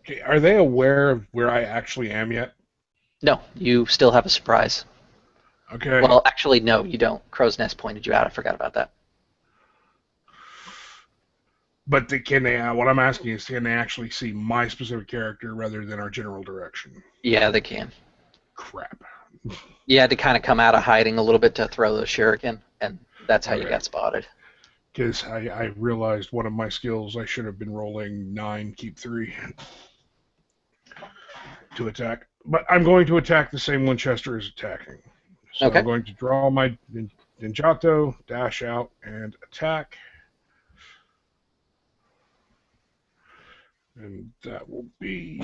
S3: Okay, are they aware of where I actually am yet?
S1: No, you still have a surprise.
S3: Okay.
S1: Well, actually, no, you don't. Crow's Nest pointed you out. I forgot about that.
S3: But can they? What I'm asking is, can they actually see my specific character rather than our general direction?
S1: Yeah, they can.
S3: Crap.
S1: You had to kind of come out of hiding a little bit to throw the shuriken, and that's how you got spotted.
S3: Because I realized one of my skills, I should have been rolling 9, keep 3 to attack. But I'm going to attack the same one Chester is attacking. So
S1: Okay.
S3: I'm going to draw my Ninjato, dash out, and attack. And that will be...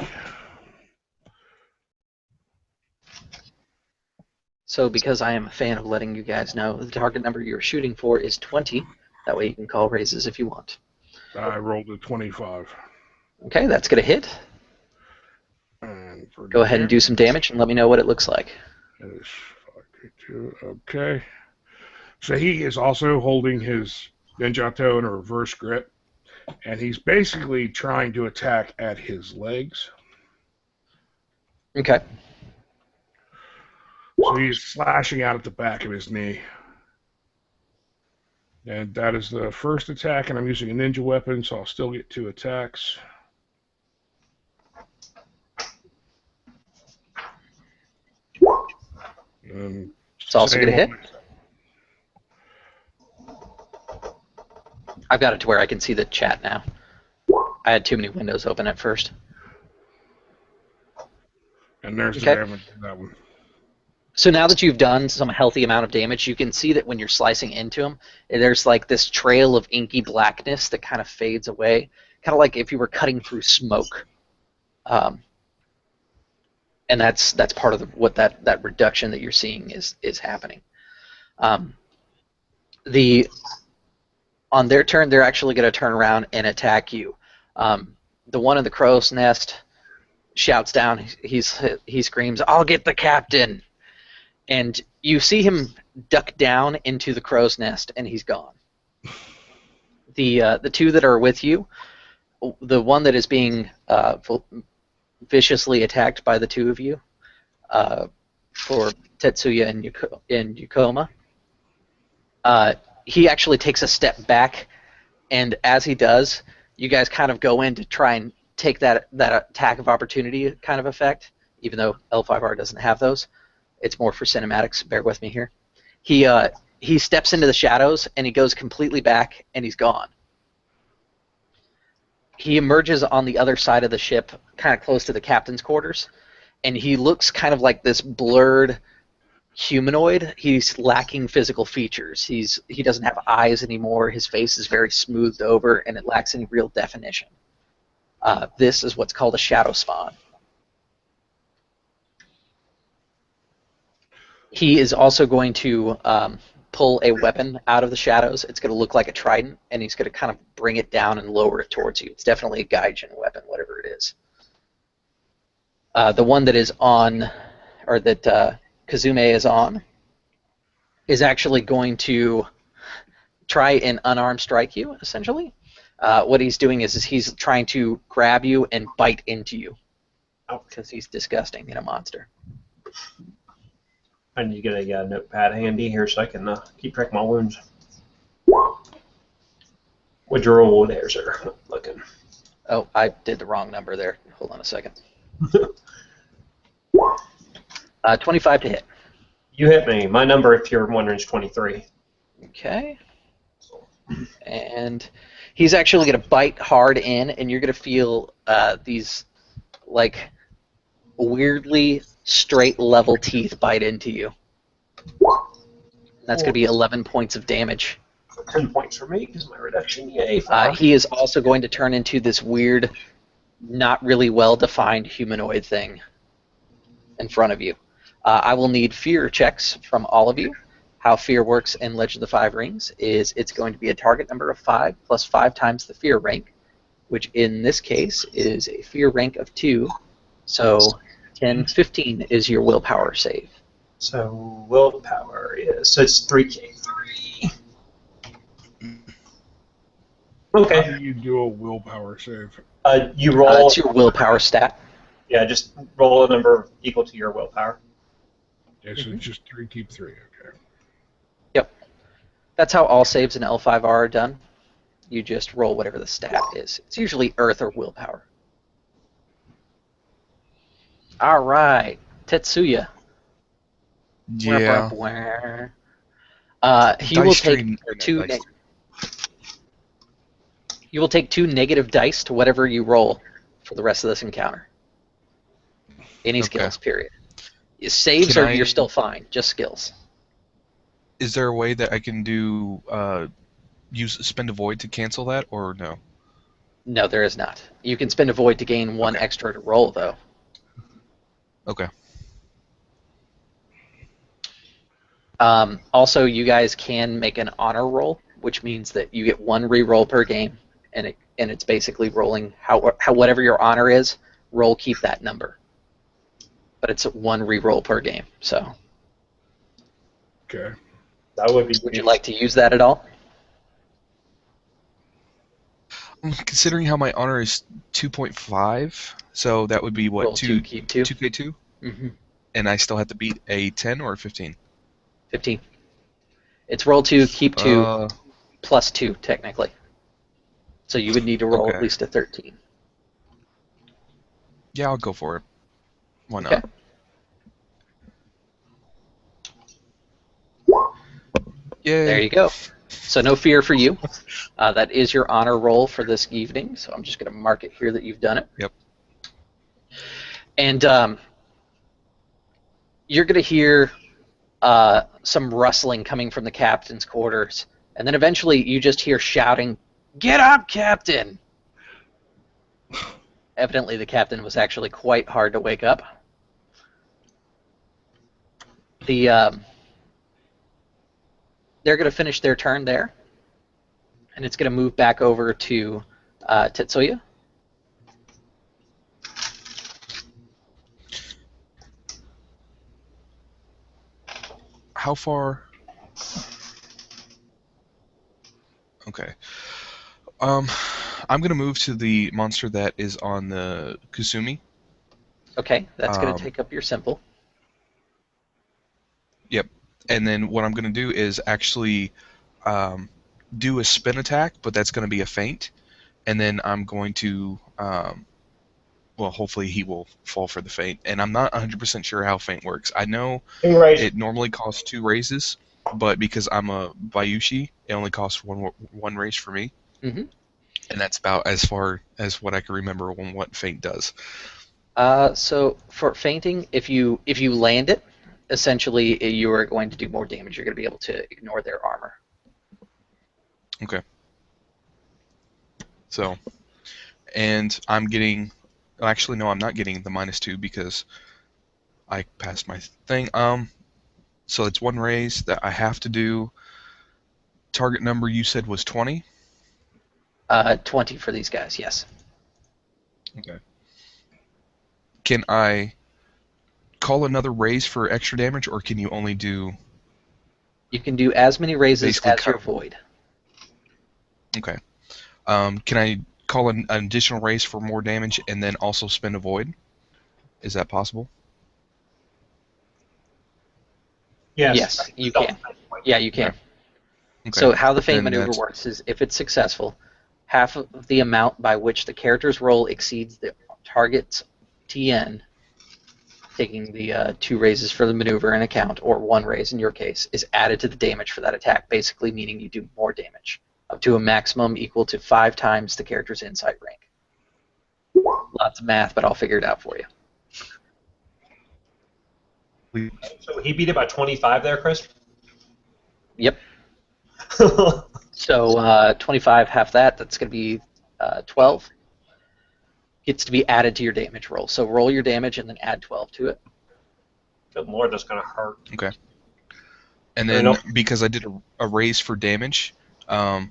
S1: So because I am a fan of letting you guys know, the target number you're shooting for is 20. That way you can call raises if you want.
S3: I rolled a 25.
S1: Okay, that's going to hit.
S3: And for
S1: Go ahead and do some damage and let me know what it looks like.
S3: That is 5, 2, okay. So he is also holding his Ninjato in a reverse grip, and he's basically trying to attack at his legs.
S1: Okay.
S3: So he's slashing out at the back of his knee. And that is the first attack, and I'm using a ninja weapon, so I'll still get 2 attacks. And
S1: it's also going to hit. I've got it to where I can see the chat now. I had too many windows open at first.
S3: And there's the damage to that one.
S1: So now that you've done some healthy amount of damage, you can see that when you're slicing into him, there's like this trail of inky blackness that kind of fades away, kind of like if you were cutting through smoke. And that's part of what that reduction that you're seeing is happening. On their turn, they're actually going to turn around and attack you. The one in the crow's nest shouts down. He screams, "I'll get the captain!" And you see him duck down into the crow's nest, and he's gone. The 2 that are with you, the one that is being viciously attacked by the 2 of you, for Tetsuya and Yukoma, he actually takes a step back, and as he does, you guys kind of go in to try and take that attack of opportunity kind of effect, even though L5R doesn't have those. It's more for cinematics. Bear with me here. He steps into the shadows, and he goes completely back, and he's gone. He emerges on the other side of the ship, kind of close to the captain's quarters, and he looks kind of like this blurred humanoid. He's lacking physical features. He doesn't have eyes anymore. His face is very smoothed over, and it lacks any real definition. This is what's called a shadow spawn. He is also going to pull a weapon out of the shadows. It's going to look like a trident, and he's going to kind of bring it down and lower it towards you. It's definitely a Gaijin weapon, whatever it is. The one that is on, or that Kazume is on, is actually going to try and unarmed strike you, essentially. What he's doing is he's trying to grab you and bite into you, because he's disgusting and a monster.
S4: I need to get a notepad handy here so I can keep track of my wounds. What'd you roll there, sir? Looking.
S1: Oh, I did the wrong number there. Hold on a second. 25 to hit.
S4: You hit me. My number, if you're wondering, is 23.
S1: Okay. And he's actually going to bite hard in, and you're going to feel these, like, weirdly straight level teeth bite into you. That's going to be 11 points of damage.
S4: 10 points for me because my reduction, yay.
S1: He is also going to turn into this weird, not really well-defined humanoid thing in front of you. I will need fear checks from all of you. How fear works in Legend of the Five Rings is it's going to be a target number of 5 plus 5 times the fear rank, which in this case is a fear rank of 2. So 10, 15 is your willpower save.
S4: So willpower is, so it's 3K3. Okay.
S3: How do you do a willpower save?
S4: You roll.
S1: It's your willpower stat.
S4: Yeah, just roll a number equal to your willpower.
S3: Yeah, so it's just 3, keep 3, okay.
S1: Yep. That's how all saves in L5R are done. You just roll whatever the stat is. It's usually Earth or Willpower. All right, Tetsuya.
S2: Yeah.
S1: He will
S2: Dice
S1: take
S2: tree or no,
S1: two.
S2: dice.
S1: You will take 2 negative dice to whatever you roll for the rest of this encounter. Any
S2: Okay.
S1: skills, period. Saves
S2: Can
S1: or
S2: I-
S1: you're still fine. Just skills.
S2: Is there a way that I can do use spend a void to cancel that, or no?
S1: No, there is not. You can spend a void to gain 1
S2: Okay.
S1: extra to roll, though.
S2: Okay.
S1: Also, you guys can make an honor roll, which means that you get 1 re-roll per game, and it's basically rolling how whatever your honor is. Roll, keep that number. But it's 1 re-roll per game. So,
S3: Okay.
S4: That would be.
S1: would you like to use that at all?
S2: Considering how my honor is 2.5, so that would be what,
S1: Roll 2, keep 2.
S2: 2k2,
S1: Mm-hmm.
S2: and I still have to beat a 10 or a 15.
S1: 15. It's roll 2, keep 2, plus 2, technically. So you would need to roll
S2: Okay.
S1: at least a 13.
S2: Yeah, I'll go for it. Why not?
S1: Okay.
S2: Yay!
S1: There you go. So no fear for you. That is your honor roll for this evening. So I'm just going to mark it here that you've done it.
S2: Yep.
S1: And you're going to hear some rustling coming from the captain's quarters. And then eventually you just hear shouting, "Get up, Captain!" Evidently the captain was actually quite hard to wake up. They're going to finish their turn there. And it's going to move back over to Tetsuya.
S2: How far? Okay. I'm gonna move to the monster that is on the Kusumi.
S1: Okay, that's going to take up your simple.
S2: Yep. And then what I'm gonna do is actually do a spin attack, but that's gonna be a feint. And then I'm going to, well, hopefully he will fall for the feint. And I'm not 100% sure how feint works. I know it normally costs 2 raises, but because I'm a Bayushi, it only costs one raise for me.
S1: Mm-hmm.
S2: And that's about as far as what I can remember on what feint does.
S1: So for fainting, if you land it, essentially you are going to do more damage. You're going to be able to ignore their armor.
S2: Okay. So, and I'm getting, actually no, I'm not getting the -2 because I passed my thing. So it's 1 raise that I have to do. Target number you said was 20?
S1: 20 for these guys, yes.
S2: Okay. Can I call another raise for extra damage, or can you only do...
S1: You can do as many raises
S2: Basically
S1: as your
S2: cover-
S1: void.
S2: Okay. Can I call an additional raise for more damage and then also spend a void? Is that possible?
S1: Yes, you can. Yeah, you can.
S2: Okay.
S1: So how the feint
S2: Then
S1: maneuver
S2: that's-
S1: works is if it's successful, half of the amount by which the character's roll exceeds the target's TN, taking the 2 raises for the maneuver in account, or 1 raise in your case, is added to the damage for that attack, basically meaning you do more damage, up to a maximum equal to 5 times the character's insight rank. Lots of math, but I'll figure it out for you.
S4: So he beat it by 25 there, Chris?
S1: Yep. So 25, half that's going to be 12. Gets to be added to your damage roll. So roll your damage and then add 12 to it.
S4: Good lord, that's going to hurt.
S2: Okay. And then because I did a raise for damage,
S1: Yep.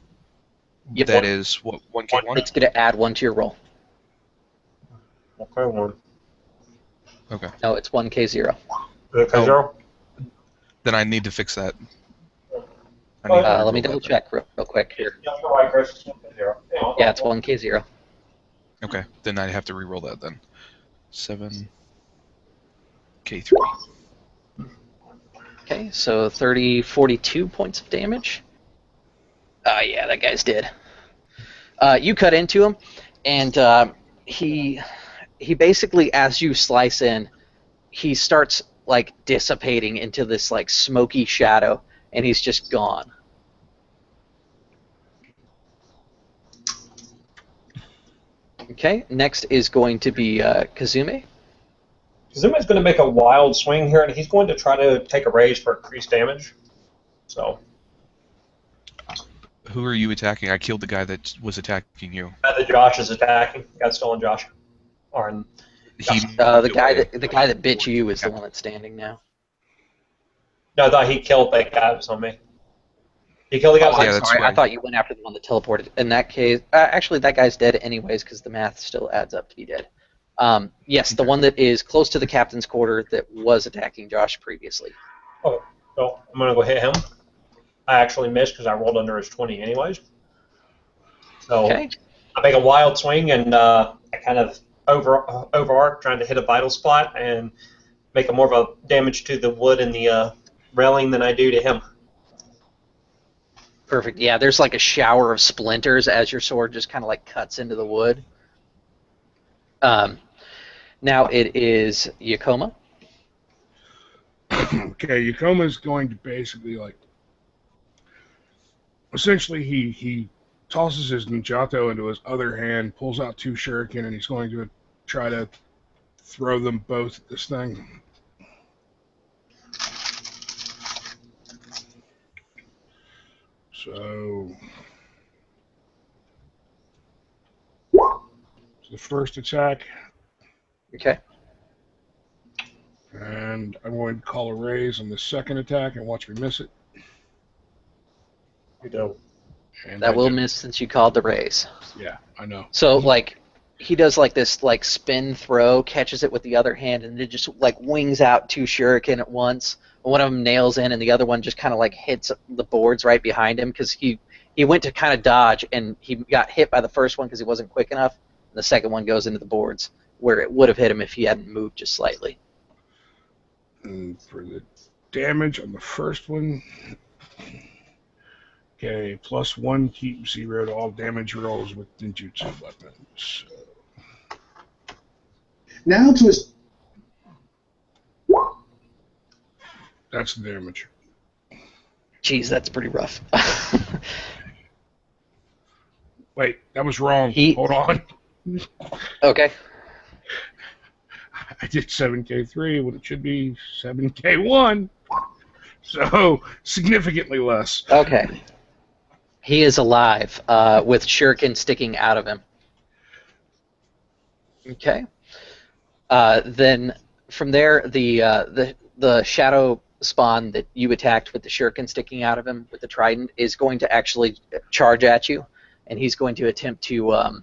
S2: that is what, 1k1?
S1: It's going to add 1 to your roll.
S4: Okay, 1.
S1: No, it's 1k0.
S4: Okay, 0?
S2: Then I need to fix that. I need to
S1: Let me
S2: reroll
S1: double
S2: that
S1: check real quick here.
S4: Yeah, you're right, Chris. 0.
S1: Yeah, it's 1k0.
S2: then. Okay, then I have to reroll that then. 7k3.
S1: Okay, so 42 points of damage. Yeah, that guy's dead. You cut into him, and he basically, as you slice in, he starts like dissipating into this like smoky shadow, and he's just gone. Okay, next is going to be Kazume.
S4: Kazuma's going to make a wild swing here, and he's going to try to take a raise for increased damage. So.
S2: Who are you attacking? I killed the guy that was attacking you.
S4: That Josh is attacking. Got stolen Josh. Or
S1: the guy that bit you is the one that's standing now.
S4: No, I thought he killed that guy that was on me. He killed the guy.
S1: I'm sorry. I thought you went after the one that teleported. In that case, actually, that guy's dead anyways because the math still adds up to be dead. Yes, the one that is close to the captain's quarter that was attacking Josh previously.
S4: Oh, so I'm gonna go hit him. I actually missed because I rolled under his 20 anyways. So
S1: okay.
S4: I make a wild swing and I kind of over arc trying to hit a vital spot and make a more of a damage to the wood and the railing than I do to him.
S1: Perfect. Yeah, there's like a shower of splinters as your sword just kind of like cuts into the wood. Now it is Yakoma.
S3: Okay, Yakoma's going to basically like. Essentially, he tosses his ninjato into his other hand, pulls out 2 shuriken, and he's going to try to throw them both at this thing. So the first attack.
S1: Okay.
S3: And I'm going to call a raise on the second attack and watch me miss it.
S4: You do.
S3: And
S1: that will miss since you called the raise.
S3: Yeah, I know.
S1: So like he does like this like spin throw, catches it with the other hand, and it just like wings out 2 shuriken at once. One of them nails in, and the other one just kind of like hits the boards right behind him because he went to kind of dodge, and he got hit by the first one because he wasn't quick enough. And the second one goes into the boards where it would have hit him if he hadn't moved just slightly.
S3: And for the damage on the first one, okay, +1 keep 0 to all damage rolls with ninjutsu weapons.
S5: Now to his.
S3: That's the damage.
S1: Jeez, that's pretty rough.
S3: Wait, that was wrong. Hold on.
S1: Okay.
S3: I did 7K3 when it should be 7K1. So, significantly less.
S1: Okay. He is alive, with shuriken sticking out of him. Okay. Then from there, the shadow spawn that you attacked with the shuriken sticking out of him with the trident is going to actually charge at you, and he's going to attempt to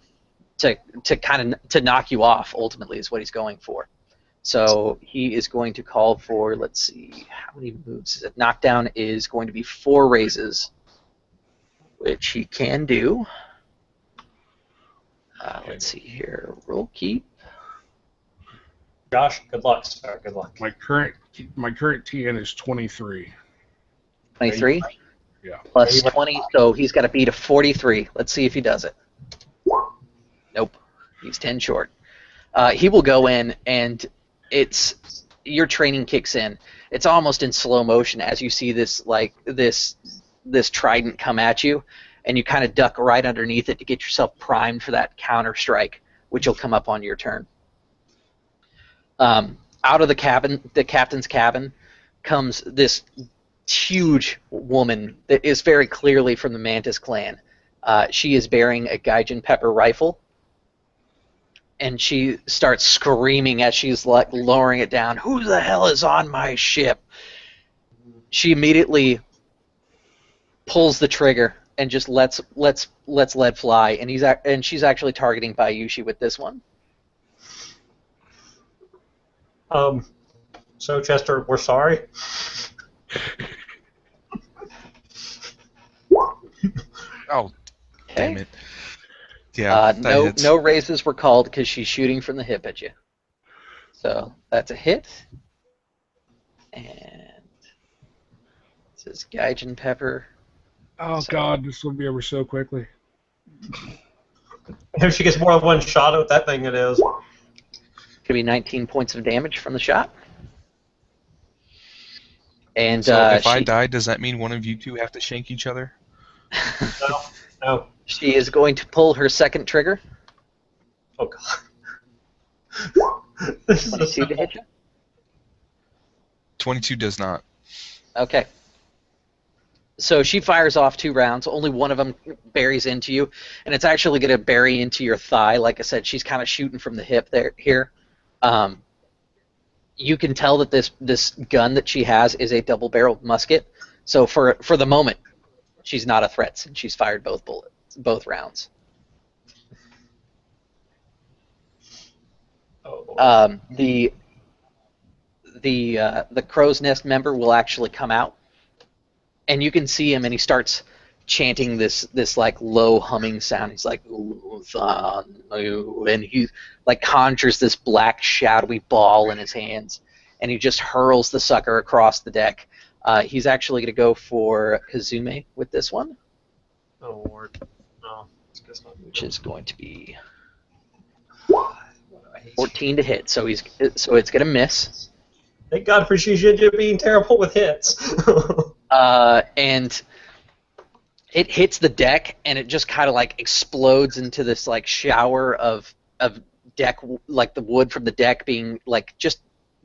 S1: knock you off. Ultimately, is what he's going for. So he is going to call for, let's see, how many moves is it? Knockdown is going to be 4 raises, which he can do. Let's see here. Roll keep.
S4: Josh, good luck, sir. Good luck.
S3: My current TN is 23.
S1: 23?
S3: Yeah.
S1: Plus 20, so he's got to beat a 43. Let's see if he does it. Nope. He's 10 short. He will go in, and your training kicks in. It's almost in slow motion as you see this trident come at you, and you kind of duck right underneath it to get yourself primed for that counter strike, which will come up on your turn. Out of the captain's cabin, comes this huge woman that is very clearly from the Mantis clan. She is bearing a Gaijin pepper rifle, and she starts screaming as she's like lowering it down. Who the hell is on my ship? She immediately pulls the trigger and just lets lead fly, and she's actually targeting Bayushi with this one.
S4: So Chester, we're sorry.
S2: Oh,
S1: Okay.
S2: damn it. Yeah,
S1: no raises were called because she's shooting from the hip at you. So that's a hit. And this is Gaijin Pepper.
S3: Oh, God, this will be over so quickly.
S4: If she gets more than one shot at that thing, it is.
S1: Could be 19 points of damage from the shot. And
S2: So if I die, does that mean one of you two have to shank each other?
S4: No. No.
S1: she is going to pull her second trigger.
S4: Oh, God. This is
S1: 22 to hit you.
S2: 22 does not.
S1: Okay. So she fires off 2 rounds. Only one of them buries into you, and it's actually going to bury into your thigh. Like I said, she's kind of shooting from the hip here. You can tell that this gun that she has is a double-barreled musket. So for the moment, she's not a threat since she's fired both rounds.
S4: Oh,
S1: The crow's nest member will actually come out, and you can see him, and he starts chanting this like low humming sound. He's like, and he like conjures this black shadowy ball in his hands, and he just hurls the sucker across the deck. He's actually going to go for Kazume with this one.
S4: Oh, Lord. No.
S1: Which is going to be
S4: What do I hate
S1: 14 to hit. So it's going to miss.
S4: Thank God for Shujinja being terrible with hits.
S1: And it hits the deck, and it just kind of like explodes into this like shower of deck, like the wood from the deck being like just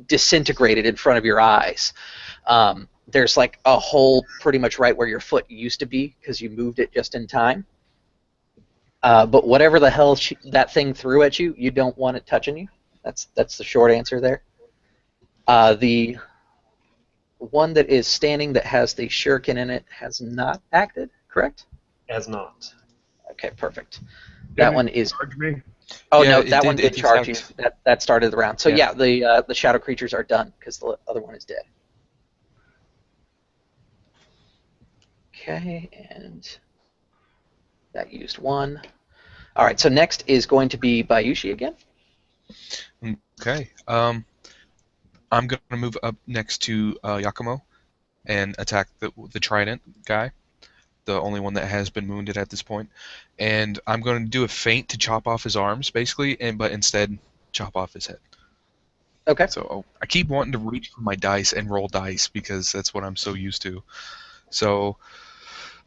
S1: disintegrated in front of your eyes. There's like a hole pretty much right where your foot used to be because you moved it just in time. But whatever the hell that thing threw at you, you don't want it touching you. That's the short answer there. The one that is standing that has the shuriken in it has not acted, correct?
S4: Has not.
S1: Okay, perfect. That one is.
S3: Charge me?
S1: Oh
S2: Yeah,
S1: no,
S2: it
S1: that
S2: did-
S1: one
S2: it
S1: did charge you.
S2: detect.
S1: That started the round. So
S2: Yeah.
S1: yeah, the shadow creatures are done because the other one is dead. Okay, and that used 1. All right, so next is going to be Bayushi again.
S2: Okay. I'm going to move up next to Yakumo and attack the trident guy, the only one that has been wounded at this point. And I'm going to do a feint to chop off his arms, basically, but instead chop off his head.
S1: Okay.
S2: So I keep wanting to reach for my dice and roll dice because that's what I'm so used to. So,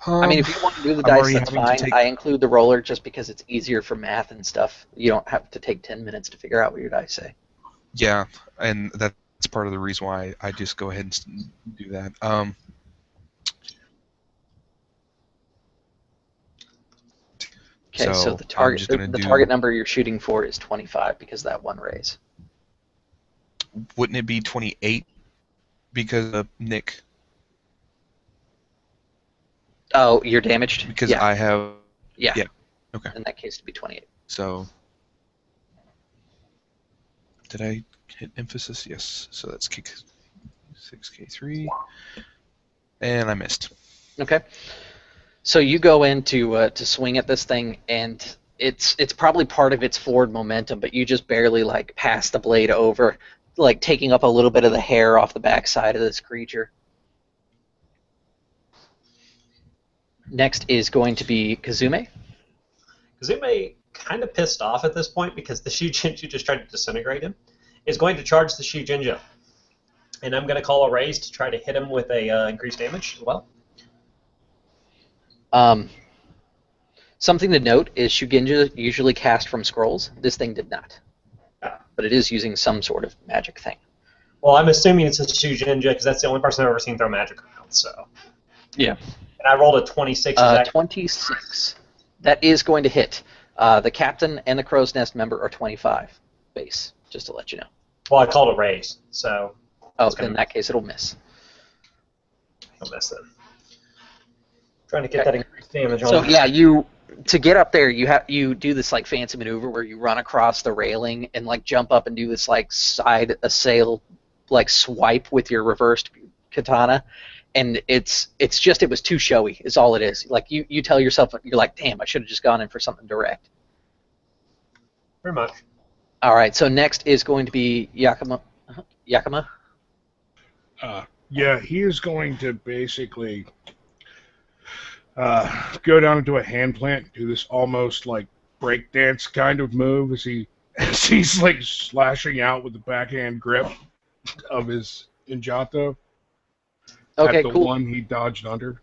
S1: I mean, if you want to do the
S2: I'm
S1: dice,
S2: already
S1: that's
S2: having to
S1: fine.
S2: take-
S1: I include the roller just because it's easier for math and stuff. You don't have to take 10 minutes to figure out what your dice say.
S2: yeah, and that's part of the reason why I just go ahead and do that.
S1: Okay, so
S2: So
S1: the
S2: I'm
S1: target
S2: just gonna
S1: the
S2: do-
S1: target number you're shooting for is 25 because of that one raise.
S2: Wouldn't it be 28 because of Nick?
S1: Oh, you're damaged?
S2: Because
S1: yeah.
S2: I have.
S1: Yeah.
S2: Yeah. Okay.
S1: In that case, it'd be 28.
S2: So. Did I hit emphasis? Yes. So that's kick 6K3. And I missed.
S1: Okay. So you go in to swing at this thing, and it's probably part of its forward momentum, but you just barely like pass the blade over, like taking up a little bit of the hair off the backside of this creature. Next is going to be Kazume.
S4: Kazume, kind of pissed off at this point because the Shujinja just tried to disintegrate him, is going to charge the Shujinja. And I'm going to call a raise to try to hit him with a increased damage as well.
S1: Something to note is Shugenja usually cast from scrolls. This thing did not.
S4: Ah.
S1: But it is using some sort of magic thing.
S4: Well, I'm assuming it's a Shujinja because that's the only person I've ever seen throw magic around. So.
S1: Yeah.
S4: And I rolled a 26.
S1: 26. That is going to hit. The captain and the crow's nest member are 25 base, just to let you know.
S4: Well, I called a raise, so.
S1: Oh, then in that case, it'll miss.
S4: I'll miss then. Trying to get that increased damage on.
S1: So yeah, to get up there, you do this like fancy maneuver where you run across the railing and like jump up and do this like side assail like swipe with your reversed katana, and it was too showy is all it is. Like you tell yourself, you're like, damn, I should have just gone in for something direct.
S4: Pretty much.
S1: All right, so next is going to be Yakima.
S3: Yeah, he is going to basically go down into a hand plant, do this almost like breakdance kind of move as he's like slashing out with the backhand grip of his Injato
S1: Okay,
S3: at the
S1: cool.
S3: one he dodged under.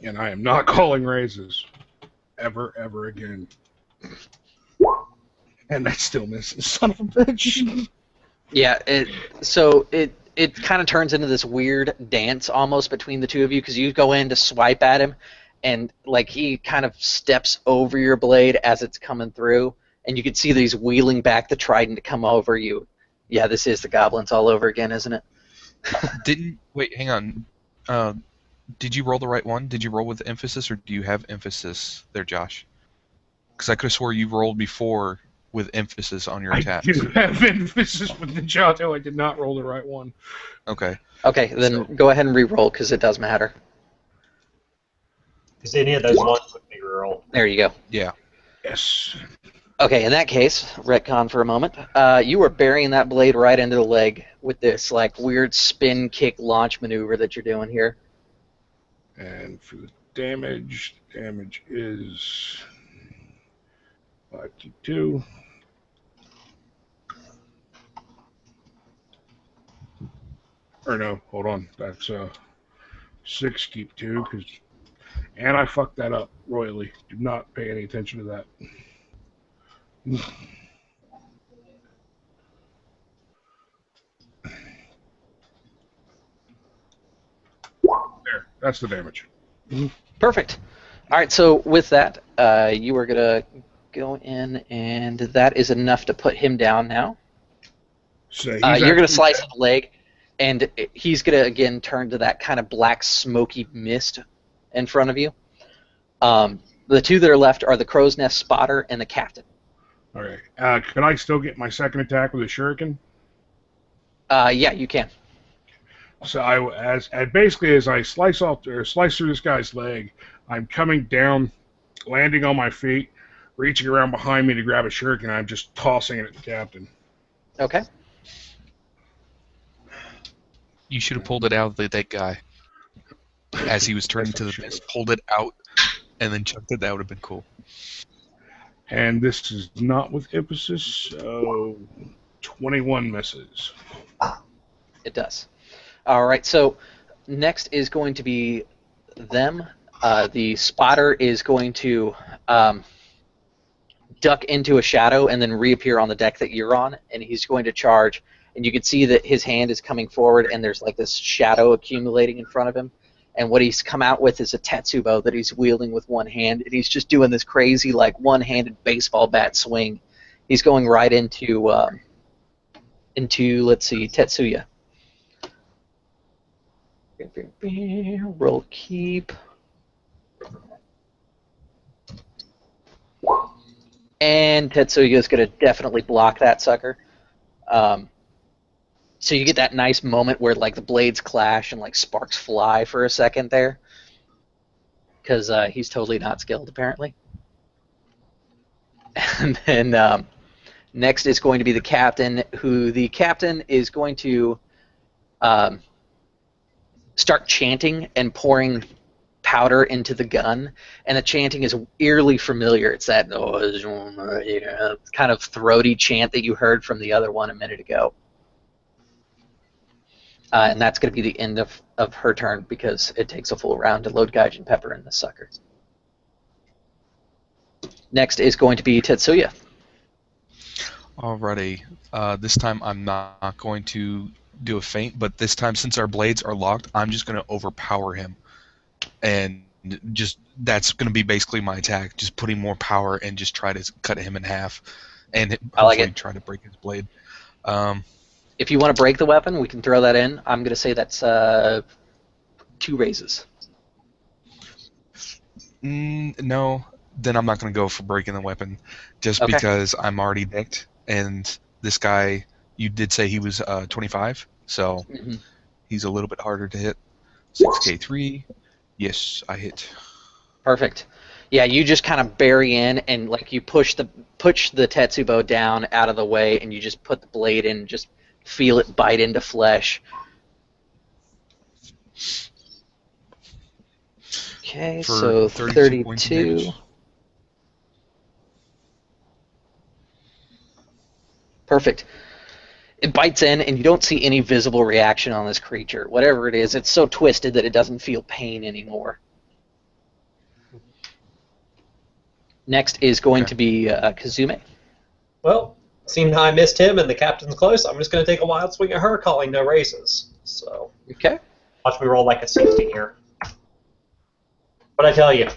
S3: And I am not calling raises ever again. And that still misses, son of a bitch.
S1: Yeah, it kind of turns into this weird dance almost between the two of you because you go in to swipe at him, and like he kind of steps over your blade as it's coming through, and you can see that he's wheeling back the trident to come over you. Yeah, this is the goblins all over again, isn't it?
S2: Wait, hang on. Did you roll the right one? Did you roll with emphasis, or do you have emphasis there, Josh? Because I could have swore you rolled before with emphasis on your attack.
S3: I do have emphasis with the Ninjato. I did not roll the right one.
S2: Okay.
S1: Okay, then go ahead and re-roll because it does matter.
S4: Because any of those ones would be reroll.
S1: There you go.
S2: Yeah.
S3: Yes.
S1: Okay, in that case, retcon for a moment. You were burying that blade right into the leg with this like weird spin kick launch maneuver that you're doing here.
S3: And for the damage is 5d2. Or no, hold on. That's 6 keep 2 and I fucked that up royally. Do not pay any attention to that. There, that's the damage.
S1: Perfect. All right, so with that, you are gonna go in, and that is enough to put him down now.
S3: So
S1: You're gonna slice the leg, and he's gonna again turn to that kind of black smoky mist in front of you. The two that are left are the crow's nest spotter and the captain.
S3: Okay. Can I still get my second attack with a shuriken?
S1: Yeah, you can.
S3: So as I slice through this guy's leg, I'm coming down, landing on my feet, reaching around behind me to grab a shuriken. I'm just tossing it at the captain.
S1: Okay.
S2: You should have pulled it out of that guy as he was turning to the mist. Pulled it out and then chucked it. That would have been cool.
S3: And this is not with emphasis, so 21 misses.
S1: It does. All right, so next is going to be them. The spotter is going to duck into a shadow and then reappear on the deck that you're on, and he's going to charge. And you can see that his hand is coming forward, and there's like this shadow accumulating in front of him. And what he's come out with is a tetsubo that he's wielding with one hand, and he's just doing this crazy like one-handed baseball bat swing. He's going right into let's see, Tetsuya. Roll keep. And Tetsuya's going to definitely block that sucker. So you get that nice moment where like the blades clash and like sparks fly for a second there. Because he's totally not skilled, apparently. And then next is going to be the captain, who the captain is going to start chanting and pouring powder into the gun, and the chanting is eerily familiar. It's that kind of throaty chant that you heard from the other one a minute ago. And that's going to be the end of her turn because it takes a full round to load Gaijin Pepper in the sucker. Next is going to be Tetsuya.
S2: Alrighty. This time I'm not going to do a feint, but this time since our blades are locked, I'm just going to overpower him. And just that's going to be basically my attack, just putting more power and just try to cut him in half and hopefully try to break his blade.
S1: If you want to break the weapon, we can throw that in. I'm going to say that's 2 raises.
S2: No, then I'm not going to go for breaking the weapon just because I'm already decked. And this guy, you did say he was 25, so he's a little bit harder to hit. 6k3. Yes, I hit.
S1: Perfect. Yeah, you just kind of bury in and like you push the Tetsubo down out of the way, and you just put the blade in, and just feel it bite into flesh. Okay,
S2: For
S1: so
S2: 32 points of
S1: 32.
S2: damage.
S1: Perfect. It bites in, and you don't see any visible reaction on this creature. Whatever it is, it's so twisted that it doesn't feel pain anymore. Next is going to be Kazume.
S4: Well, seeing how I missed him and the captain's close, I'm just going to take a wild swing at her, calling no raises. So,
S1: Okay.
S4: watch me roll like a 60 here. What I tell you?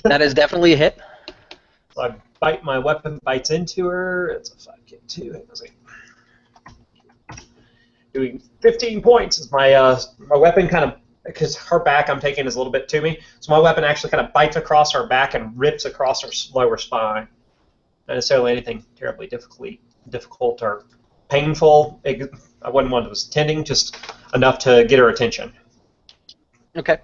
S1: That is definitely a hit.
S4: So I bite, my weapon bites into her. It's a 5k2. Let's see. Doing 15 points is my weapon kind of, because her back I'm taking is a little bit to me, so my weapon actually kind of bites across her back and rips across her lower spine. Not necessarily anything terribly difficult or painful. I wouldn't want it was tending, just enough to get her attention.
S1: Okay.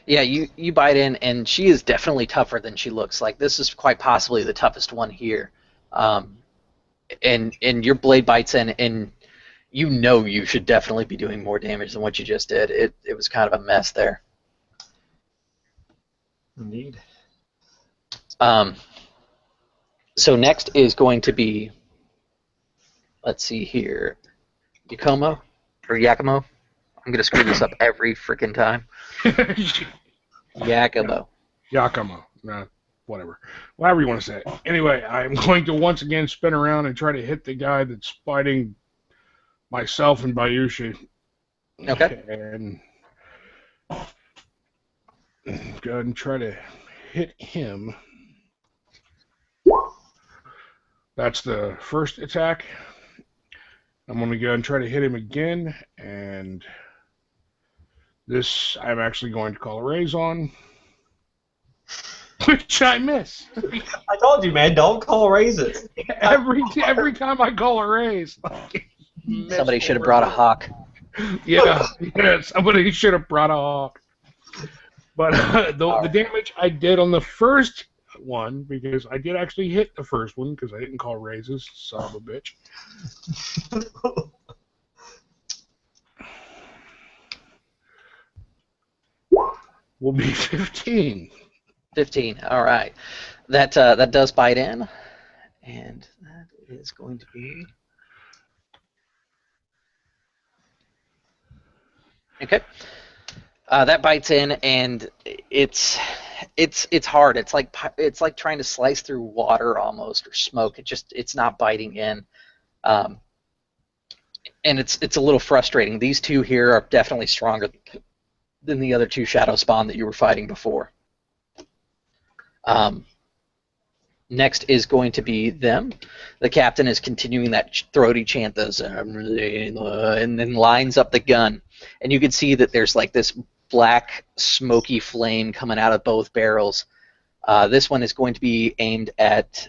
S1: Yeah, you bite in, and she is definitely tougher than she looks. Like, this is quite possibly the toughest one here. And your blade bites in, and you know you should definitely be doing more damage than what you just did. It was kind of a mess there.
S4: Indeed.
S1: So next is going to be, let's see here, Yakumo, or Yakumo. I'm going to screw this up every freaking time. Yakumo.
S3: Yakumo. Whatever. Whatever you want to say. Anyway, I'm going to once again spin around and try to hit the guy that's fighting myself and Bayushi.
S1: Okay.
S3: And go ahead and try to hit him. That's the first attack. I'm going to go and try to hit him again, and this I'm actually going to call a raise on, which I miss.
S4: I told you, man, don't call raises.
S3: every time I call a raise.
S1: Somebody should have brought a hawk.
S3: Yeah, somebody should have brought a hawk. But the damage I did on the first one, because I did actually hit the first one because I didn't call raises, son of a bitch. Will be 15.
S1: 15. All right. That does bite in, and that is going to be okay. That bites in, and it's hard. It's like trying to slice through water almost, or smoke. It's not biting in, and it's a little frustrating. These two here are definitely stronger than the other two shadow spawn that you were fighting before. Next is going to be them. The captain is continuing that throaty chant, and then lines up the gun, and you can see that there's like this black smoky flame coming out of both barrels. This one is going to be aimed at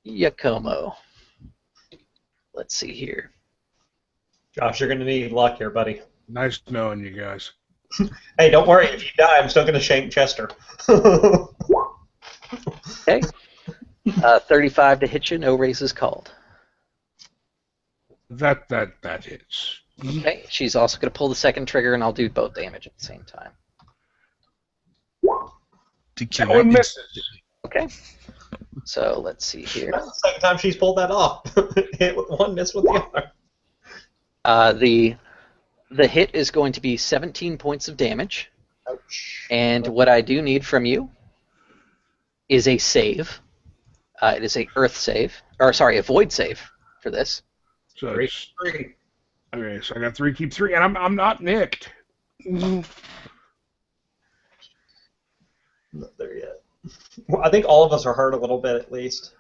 S1: Yakumo. Let's see here.
S4: Josh, you're going to need luck here, buddy.
S3: Nice knowing you guys.
S4: Hey, don't worry. If you die, I'm still going to shank Chester.
S1: Okay. 35 to hit you, no raises called.
S3: That hits.
S1: Okay, she's also going to pull the second trigger, and I'll do both damage at the same time.
S3: That one misses.
S1: Okay. So let's see here.
S4: That's the second time she's pulled that off. Hit with one, miss with the other.
S1: The hit is going to be 17 points of damage.
S4: Ouch.
S1: And what I do need from you is a save. It is a earth save, or sorry, a void save for this.
S3: So
S4: Three.
S3: okay, so I got 3, keep 3, and I'm not nicked.
S4: Not there yet. Well, I think all of us are hurt a little bit at least.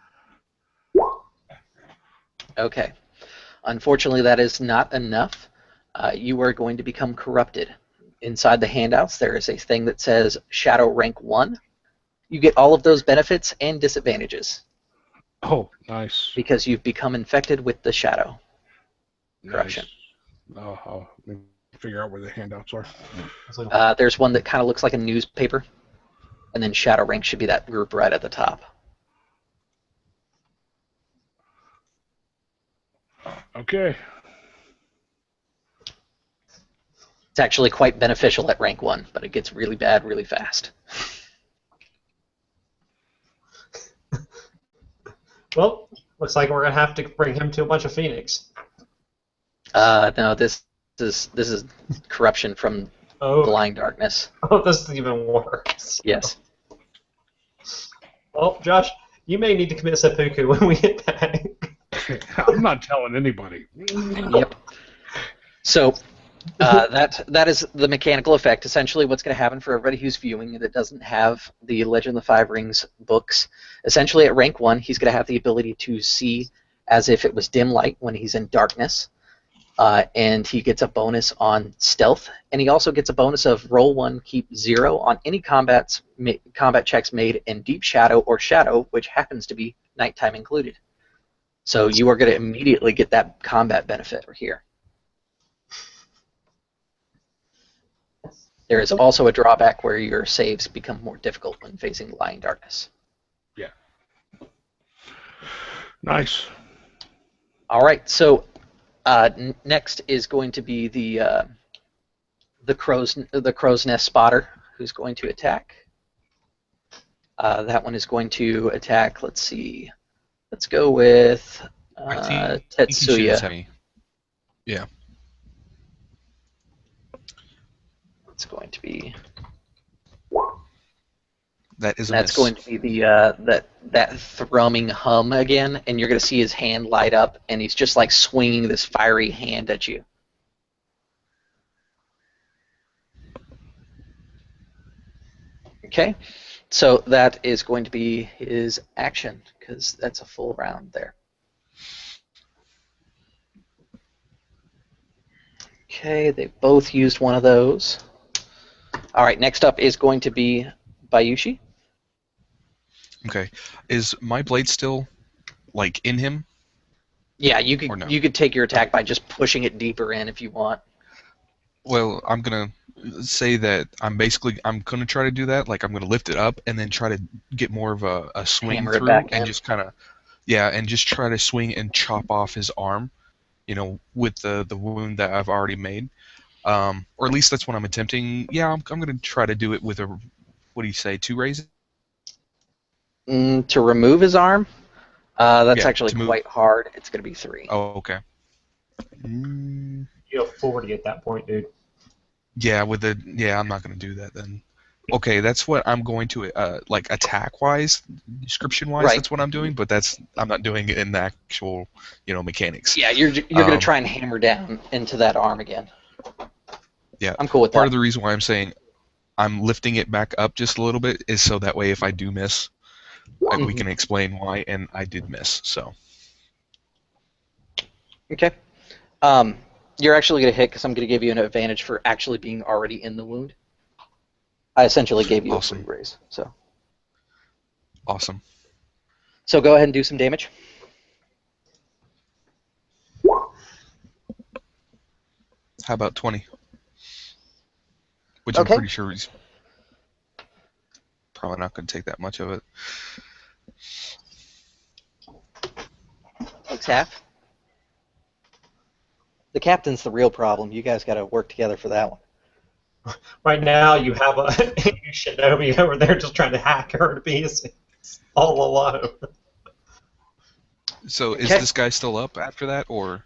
S1: Okay. Unfortunately, that is not enough. You are going to become corrupted. Inside the handouts, there is a thing that says Shadow Rank 1. You get all of those benefits and disadvantages.
S3: Oh, nice.
S1: Because you've become infected with the Shadow. Corruption.
S3: Nice. I'll figure out where the handouts are.
S1: There's one that kind of looks like a newspaper, and then Shadow Rank should be that group right at the top.
S3: Okay.
S1: It's actually quite beneficial at rank 1, but it gets really bad really fast.
S4: Well, Looks like we're gonna have to bring him to a bunch of Phoenix.
S1: No, this is corruption from the
S4: Oh,
S1: lying darkness.
S4: oh, this is even worse.
S1: Yes.
S4: Well, Josh, you may need to commit seppuku when we get back.
S3: I'm not telling anybody.
S1: Yep. So that is the mechanical effect. Essentially, what's going to happen for everybody who's viewing that doesn't have the Legend of the Five Rings books, essentially at rank 1, he's going to have the ability to see as if it was dim light when he's in darkness, and he gets a bonus on stealth, and he also gets a bonus of roll 1, keep 0 on any combat checks made in deep shadow or shadow, which happens to be nighttime included. So you are going to immediately get that combat benefit here. There is also a drawback where your saves become more difficult when facing lying darkness.
S3: Yeah. Nice.
S1: All right, so next is going to be the crow's nest spotter, who's going to attack. That one is going to attack. Let's see. Let's go with Tetsuya.
S2: Yeah.
S1: It's going to be.
S2: That is a
S1: That's
S2: miss.
S1: going to be the that thrumming hum again, and you're going to see his hand light up, and he's just like swinging this fiery hand at you. Okay, so that is going to be his action because that's a full round there. Okay, they both used one of those. All right, next up is going to be Bayushi.
S2: Okay. Is my blade still, like, in him?
S1: Yeah, you
S2: Or
S1: could
S2: no?
S1: you could take your attack by just pushing it deeper in if you want.
S2: Well, I'm gonna say that I'm gonna try to do that. Like, I'm gonna lift it up and then try to get more of a swing
S1: Hammer it
S2: through
S1: back
S2: and
S1: in.
S2: just kind of, and just try to swing and chop off his arm, with the wound that I've already made. Or at least that's what I'm attempting. Yeah, I'm gonna try to do it with a, what do you say, 2 raises?
S1: To remove his arm, that's
S2: Yeah,
S1: actually
S2: to move.
S1: quite hard. It's going to be 3.
S2: Oh, okay. Mm,
S4: You have 40 at that point, dude.
S2: yeah, I'm not gonna do that then. Okay, that's what I'm going to, like, attack-wise, description-wise,
S1: Right.
S2: that's what I'm doing, but I'm not doing it in the actual, mechanics.
S1: Yeah, you're going to try and hammer down into that arm again.
S2: Yeah.
S1: I'm cool with
S2: Part
S1: that.
S2: of the reason why I'm saying I'm lifting it back up just a little bit is so that way if I do miss, we can explain why, and I did miss, so.
S1: Okay. You're actually going to hit because I'm going to give you an advantage for actually being already in the wound. I essentially gave you
S2: Awesome.
S1: a free raise. So
S2: Awesome.
S1: go ahead and do some damage.
S2: How about 20? Which
S1: Okay.
S2: I'm pretty sure he's probably not going to take that much of it.
S1: Takes half. The captain's the real problem. You guys got to work together for that one.
S4: Right now, you have a shinobi over there just trying to hack her to pieces all alone.
S2: So is
S1: Okay.
S2: this guy still up after that, or?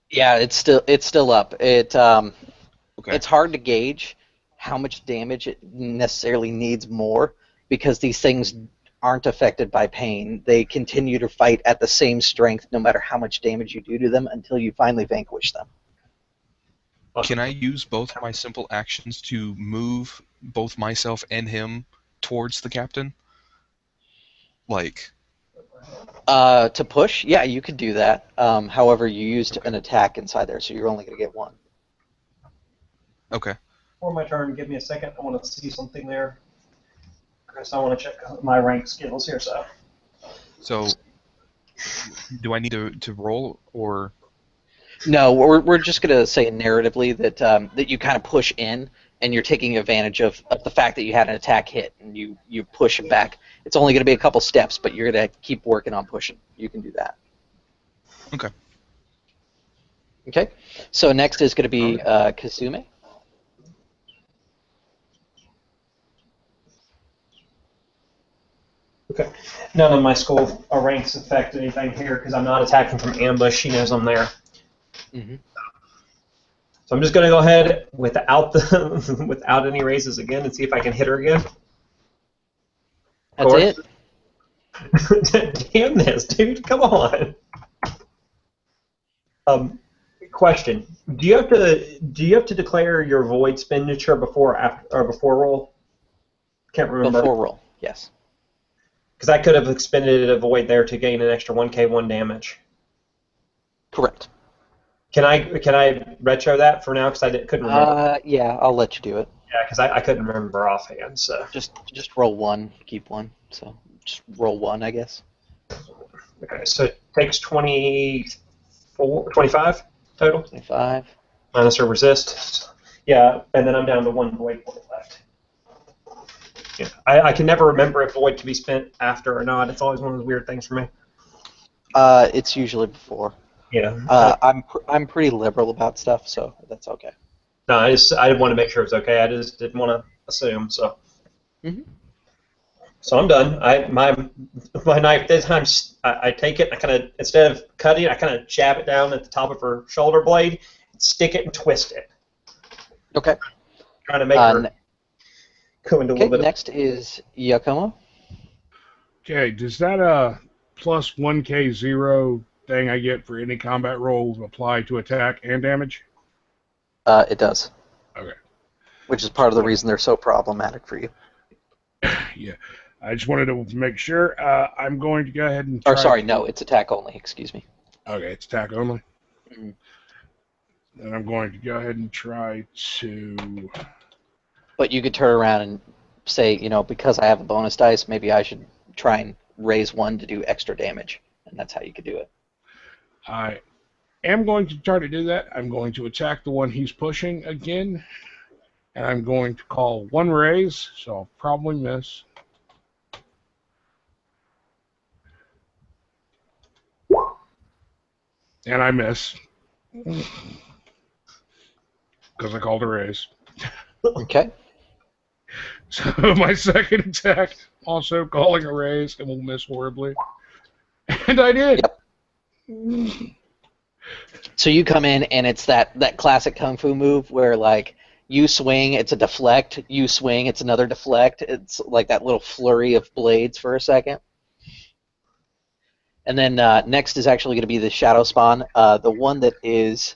S1: Yeah, it's still up.
S2: Okay.
S1: It's hard to gauge how much damage it necessarily needs more because these things aren't affected by pain. They continue to fight at the same strength no matter how much damage you do to them until you finally vanquish them.
S2: Can I use both my simple actions to move both myself and him towards the captain? Like,
S1: To push, yeah, you could do that. However, you used an attack inside there, so you're only going to get 1.
S2: okay.
S4: For my turn, give me a second. I want to see something there. Chris, I want to check my rank skills here.
S2: So, do I need to roll, or?
S1: No, we're just going to say narratively that that you kind of push in, and you're taking advantage of the fact that you had an attack hit, and you push it back. It's only going to be a couple steps, but you're going to keep working on pushing. You can do that.
S2: Okay.
S1: Okay. So next is going to be Kasume.
S4: Okay. None of my school ranks affect anything here because I'm not attacking from ambush. She knows I'm there.
S1: Mm-hmm.
S4: So I'm just going to go ahead without the without any raises again and see if I can hit her again.
S1: That's it.
S4: Damn this, dude! Come on. Question: Do you have to declare your void expenditure before before roll? Can't remember.
S1: Before roll, yes.
S4: Because I could have expended a void there to gain an extra 1k1 damage.
S1: Correct.
S4: Can I retro that for now? Because couldn't remember.
S1: Yeah, I'll let you do it.
S4: Yeah, because I couldn't remember offhand. So
S1: just roll one, keep one. So just roll one, I guess.
S4: okay, so it takes 25 total.
S1: 25.
S4: Minus her resist. Yeah, and then I'm down to one void point left. Yeah, I can never remember if void can be spent after or not. It's always one of those weird things for me.
S1: It's usually before.
S4: Yeah.
S1: I'm pretty liberal about stuff, so that's okay.
S4: No, I didn't want to make sure it was okay. I just didn't want to assume. So.
S1: Mm-hmm.
S4: So I'm done. My knife this time I take it. I kind of instead of cutting, I kind of jab it down at the top of her shoulder blade, stick it and twist it.
S1: Okay.
S4: Trying to make her go into a little bit.
S1: Next is Yakumo.
S3: Okay, does that plus 1k0 thing I get for any combat rolls apply to attack and damage?
S1: It does.
S3: Okay.
S1: Which is part of the reason they're so problematic for you.
S3: Yeah. I just wanted to make sure. I'm going to go ahead and try...
S1: Or sorry, no, it's attack only, excuse me.
S3: Okay, it's attack only?
S1: Mm-hmm.
S3: And I'm going to go ahead and try to...
S1: But you could turn around and say, because I have a bonus dice, maybe I should try and raise one to do extra damage. And that's how you could do it.
S3: I am going to try to do that. I'm going to attack the one he's pushing again. And I'm going to call one raise, so I'll probably miss. And I miss. Because I called a raise.
S1: Okay.
S3: So my second attack, also calling a raise, and will miss horribly. And I did.
S1: Yep. So you come in, and it's that classic kung fu move where, like, you swing, it's a deflect. You swing, it's another deflect. It's like that little flurry of blades for a second. And then next is actually going to be the Shadow Spawn, the one that is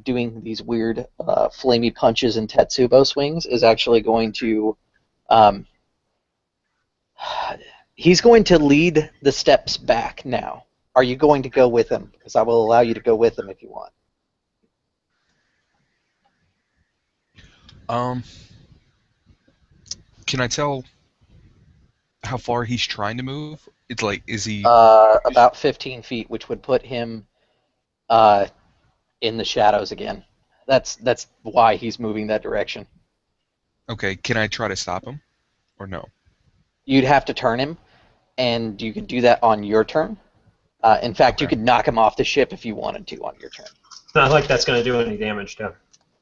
S1: doing these weird flamey punches and Tetsubo swings is actually going to... he's going to lead the steps back now. Are you going to go with him? Because I will allow you to go with him if you want.
S2: Can I tell how far he's trying to move? It's like, is he...
S1: About 15 feet, which would put him in the shadows again. That's why he's moving that direction.
S2: Okay, can I try to stop him? Or no?
S1: You'd have to turn him, and you could do that on your turn. In fact, you could knock him off the ship if you wanted to on your turn.
S4: It's not like that's going to do any damage to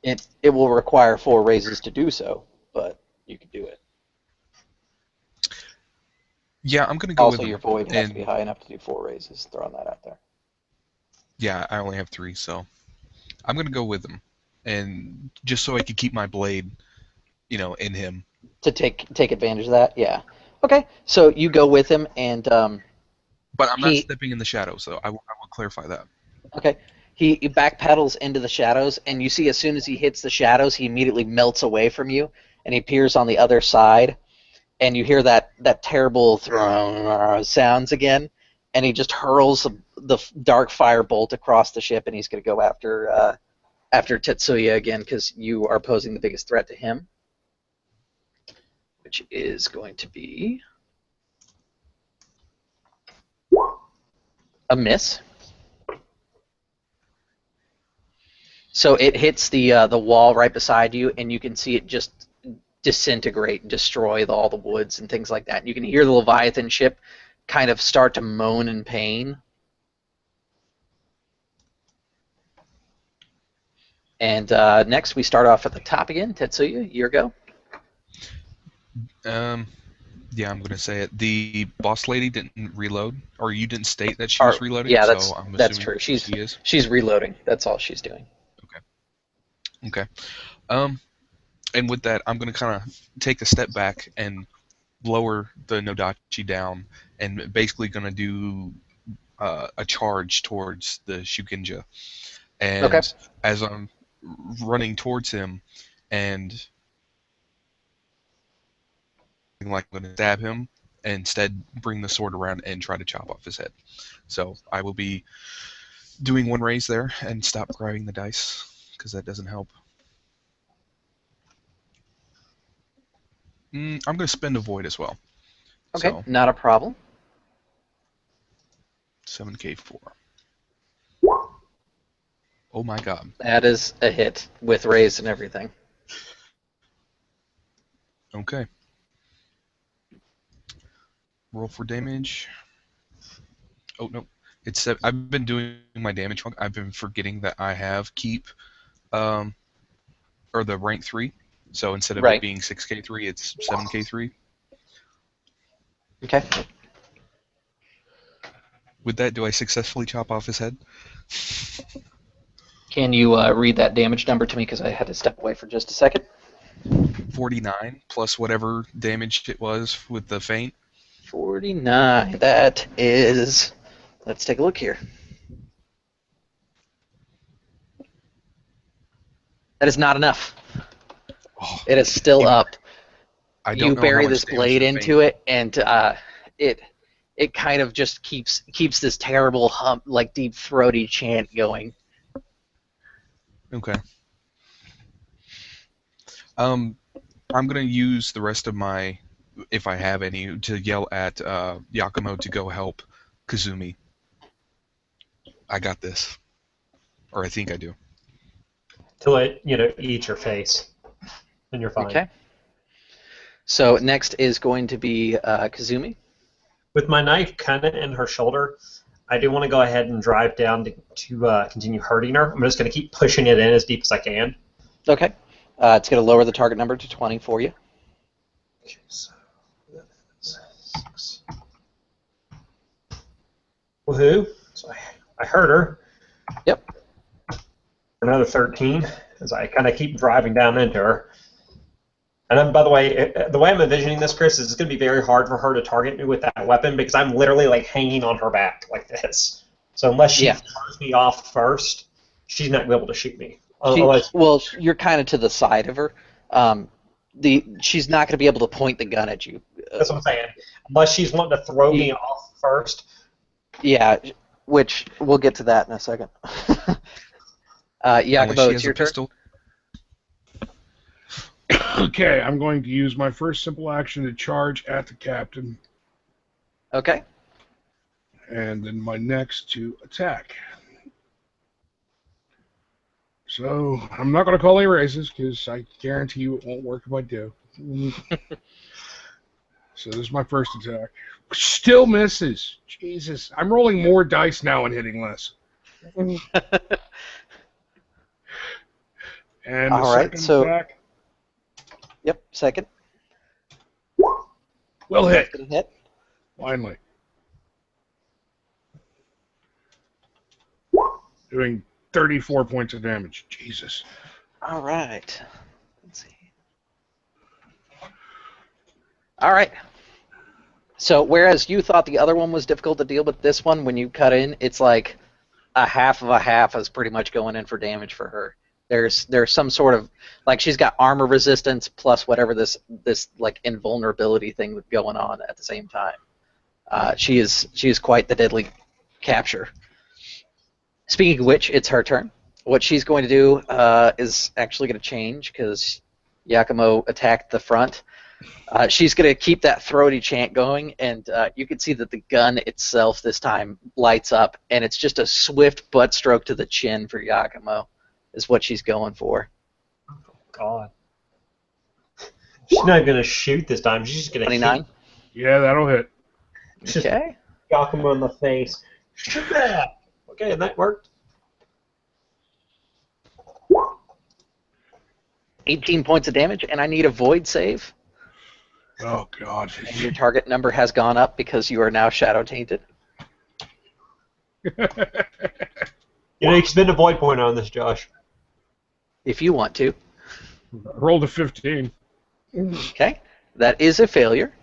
S4: him.
S1: It will require 4 raises to do so, but you could do it.
S2: Yeah, I'm going to go with him.
S1: Also, your void has to be high enough to do 4 raises. Throwing that out there.
S2: Yeah, I only have 3, so I'm going to go with him. And just so I can keep my blade, in him.
S1: To take advantage of that? Yeah. Okay, so you go with him, and...
S2: but I'm not stepping in the shadows, though. I will clarify that.
S1: Okay. He backpedals into the shadows, and you see as soon as he hits the shadows, he immediately melts away from you, and he appears on the other side, and you hear that terrible sounds again, and he just hurls the dark fire bolt across the ship, and he's going to go after Tetsuya again, because you are posing the biggest threat to him, which is going to be a miss. So it hits the wall right beside you, and you can see it just disintegrate and destroy all the woods and things like that. And you can hear the Leviathan ship kind of start to moan in pain. And next we start off at the top again. Tetsuya, your go.
S2: Yeah, I'm gonna say it. The boss lady didn't reload, or you didn't state that she
S1: Or,
S2: was reloading.
S1: yeah,
S2: So I'm
S1: that's
S2: assuming
S1: true.
S2: she is.
S1: She's reloading. That's all she's doing.
S2: Okay. And with that, I'm gonna kind of take a step back and lower the Nodachi down, and basically gonna do a charge towards the Shukenja.
S1: Okay.
S2: And as I'm running towards him, and like I'm gonna stab him, instead bring the sword around and try to chop off his head. So I will be doing one raise there and stop grabbing the dice because that doesn't help. I'm going to spend a void as well.
S1: Okay,
S2: So
S1: not a problem.
S2: 7k4. Oh my god.
S1: That is a hit with raise and everything.
S2: Okay. Roll for damage. Oh no. It's I've been doing my damage wrong. I've been forgetting that I have keep or the rank 3. So instead of it
S1: Right.
S2: being 6k3, it's 7k3.
S1: Okay.
S2: With that, do I successfully chop off his head?
S1: Can you read that damage number to me? Because I had to step away for just a second.
S2: 49 plus whatever damage it was with the feint.
S1: 49. That is... Let's take a look here. That is not enough.
S2: Oh,
S1: It is still up.
S2: I don't
S1: You
S2: know
S1: bury
S2: how much
S1: this
S2: damage
S1: blade
S2: the
S1: into it, and it kind of just keeps this terrible hump, like deep throaty chant going.
S2: Okay. I'm gonna use the rest of my, if I have any, to yell at Yakumo to go help Kazumi. I got this, or I think I do.
S4: Till it, eats your face, and you're fine.
S1: Okay. So next is going to be Kazumi.
S4: With my knife kind of in her shoulder, I do want to go ahead and drive down to continue hurting her. I'm just going to keep pushing it in as deep as I can.
S1: Okay. It's going to lower the target number to 20 for you.
S4: Okay, so that's 6. Woohoo! So I hurt her.
S1: Yep.
S4: Another 13 as I kind of keep driving down into her. And then, by the way I'm envisioning this, Chris, is it's going to be very hard for her to target me with that weapon because I'm literally like hanging on her back like this. So unless she throws me off first, she's not going to be able to shoot me.
S1: Well, you're kind of to the side of her. She's not going to be able to point the gun at you.
S4: That's what I'm saying. Unless she's wanting to throw me off first.
S1: Yeah, which we'll get to that in a second. Yakumo, it's your turn.
S2: Pistol.
S3: Okay, I'm going to use my first simple action to charge at the captain,
S1: Okay.
S3: and then my next to attack. So, I'm not going to call any races, because I guarantee you it won't work if I do. So this is my first attack. Still misses. Jesus. I'm rolling more dice now and hitting less. And
S1: All
S3: the
S1: right,
S3: second attack
S1: Yep, second.
S3: will hit.
S1: That's gonna hit.
S3: Finally. Doing 34 points of damage. Jesus.
S1: All right. Let's see. All right. So whereas you thought the other one was difficult to deal with, this one, when you cut in, it's like a half of a half is pretty much going in for damage for her. There's some sort of, like, she's got armor resistance plus whatever this like invulnerability thing going on at the same time. She is quite the deadly capture. Speaking of which, it's her turn. What she's going to do is actually going to change because Yakumo attacked the front. She's going to keep that throaty chant going, and you can see that the gun itself this time lights up, and it's just a swift butt stroke to the chin for Yakumo is what she's going for.
S4: Oh, God. She's not going to shoot this time. She's just going to
S1: 29?
S3: Yeah, that'll hit.
S1: Okay.
S4: Yakumo in the face. Shoot that! Okay, and that worked.
S1: 18 points of damage, and I need a void save.
S3: Oh God.
S1: And your target number has gone up because you are now shadow tainted.
S4: You can spend a void point on this, Josh.
S1: If you want to.
S3: Rolled a 15.
S1: Okay. That is a failure.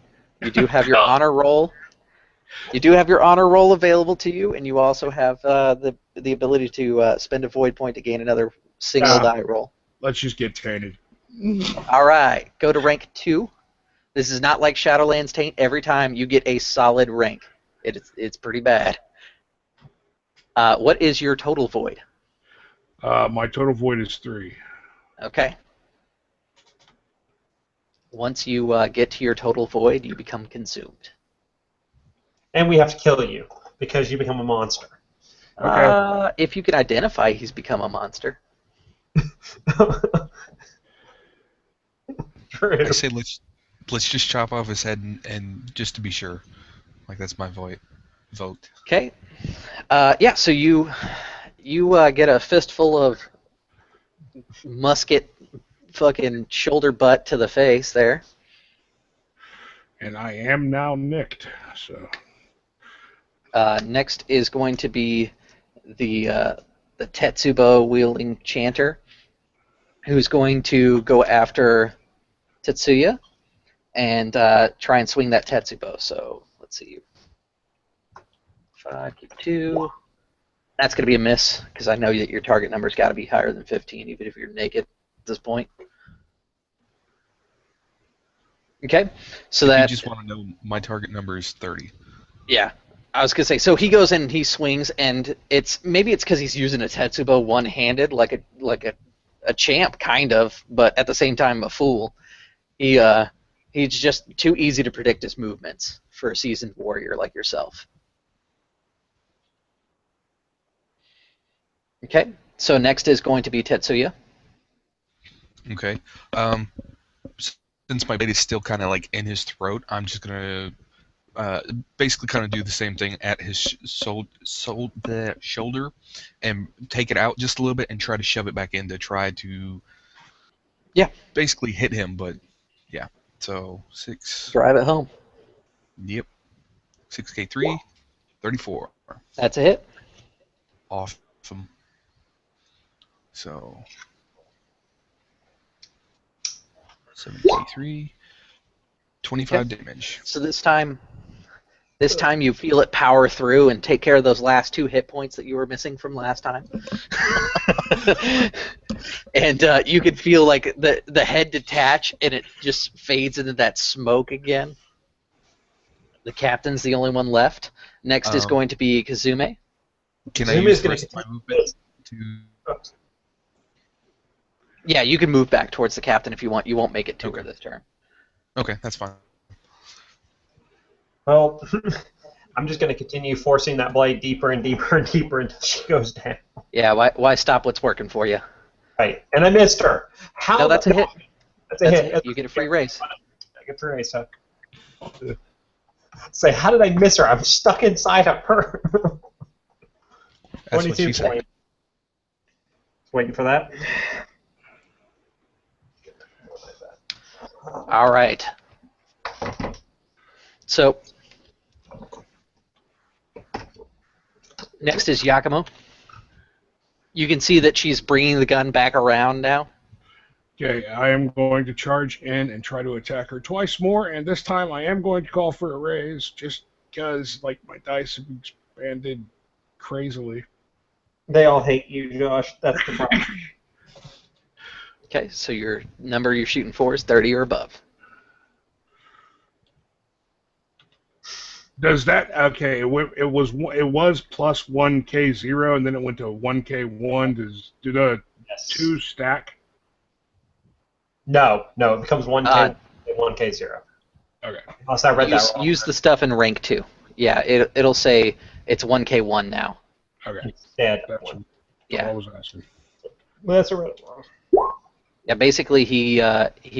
S1: You do have your honor roll. You do have your honor roll available to you, and you also have the ability to spend a void point to gain another single die roll.
S3: Let's just get tainted.
S1: All right. Go to rank 2. This is not like Shadowlands Taint. Every time you get a solid rank. It's pretty bad. What is your total void?
S3: My total void is 3.
S1: Okay. Once you get to your total void, you become consumed.
S4: And we have to kill you because you become a monster.
S3: Okay.
S1: If you can identify he's become a monster.
S4: True.
S2: I say let's just chop off his head and just to be sure. Like that's my vote.
S1: Okay. Yeah. So you get a fistful of musket, fucking shoulder butt to the face there.
S3: And I am now nicked. So.
S1: Next is going to be the Tetsubo wielding chanter, who's going to go after Tetsuya and try and swing that Tetsubo. So let's see. 5, keep 2. That's going to be a miss because I know that your target number's got to be higher than 15, even if you're naked at this point. Okay, so
S2: If
S1: that.
S2: you just want to know, my target number is 30.
S1: Yeah. I was gonna say, so he goes in and he swings, and maybe it's because he's using a Tetsubo one-handed, like a champ, kind of, but at the same time a fool. He's just too easy to predict his movements for a seasoned warrior like yourself. Okay, so next is going to be Tetsuya.
S2: Okay. Since my blade is still kind of like in his throat, I'm just gonna basically kind of do the same thing at his shoulder and take it out just a little bit and try to shove it back in to try to basically hit him, but yeah. So 6.
S1: Drive it home.
S2: Yep. 6K3, 34.
S1: That's a hit.
S2: Awesome. So 7K3, 25 damage.
S1: So this time you feel it power through and take care of those last 2 hit points that you were missing from last time. And you can feel like the head detach and it just fades into that smoke again. The captain's the only one left. Next is going to be Kazume.
S2: Can I use the rest of my movement to...
S1: Yeah, you can move back towards the captain if you want. You won't make it to her this turn.
S2: Okay, that's fine.
S4: Well, I'm just going to continue forcing that blade deeper and deeper and deeper until she goes down.
S1: Yeah, why stop what's working for you?
S4: Right, and I missed her. How?
S1: No, that's a hit.
S4: That's a hit.
S1: You get a free raise.
S4: I get a free raise. So. Say, how did I miss her? I'm stuck inside of her.
S2: That's what she said.
S4: Waiting for that.
S1: All right. So next is Yakumo. You can see that she's bringing the gun back around now.
S3: Okay, I am going to charge in and try to attack her twice more, and this time I am going to call for a raise, just because, like, my dice have expanded crazily.
S4: They all hate you, Josh. That's the problem.
S1: Okay, so your number you're shooting for is 30 or above.
S3: Does that okay? It was plus 1K0, and then it went to 1K1. Do the 2 stack?
S4: No, it becomes 1K, 1K0.
S3: Okay.
S4: Unless I read that wrong.
S1: Use the stuff in rank 2. Yeah, it'll say it's 1K1 now.
S3: Okay.
S4: Instead.
S3: That's all
S1: Yeah.
S3: I was asking.
S4: Well, that's a read it wrong.
S1: Yeah, basically he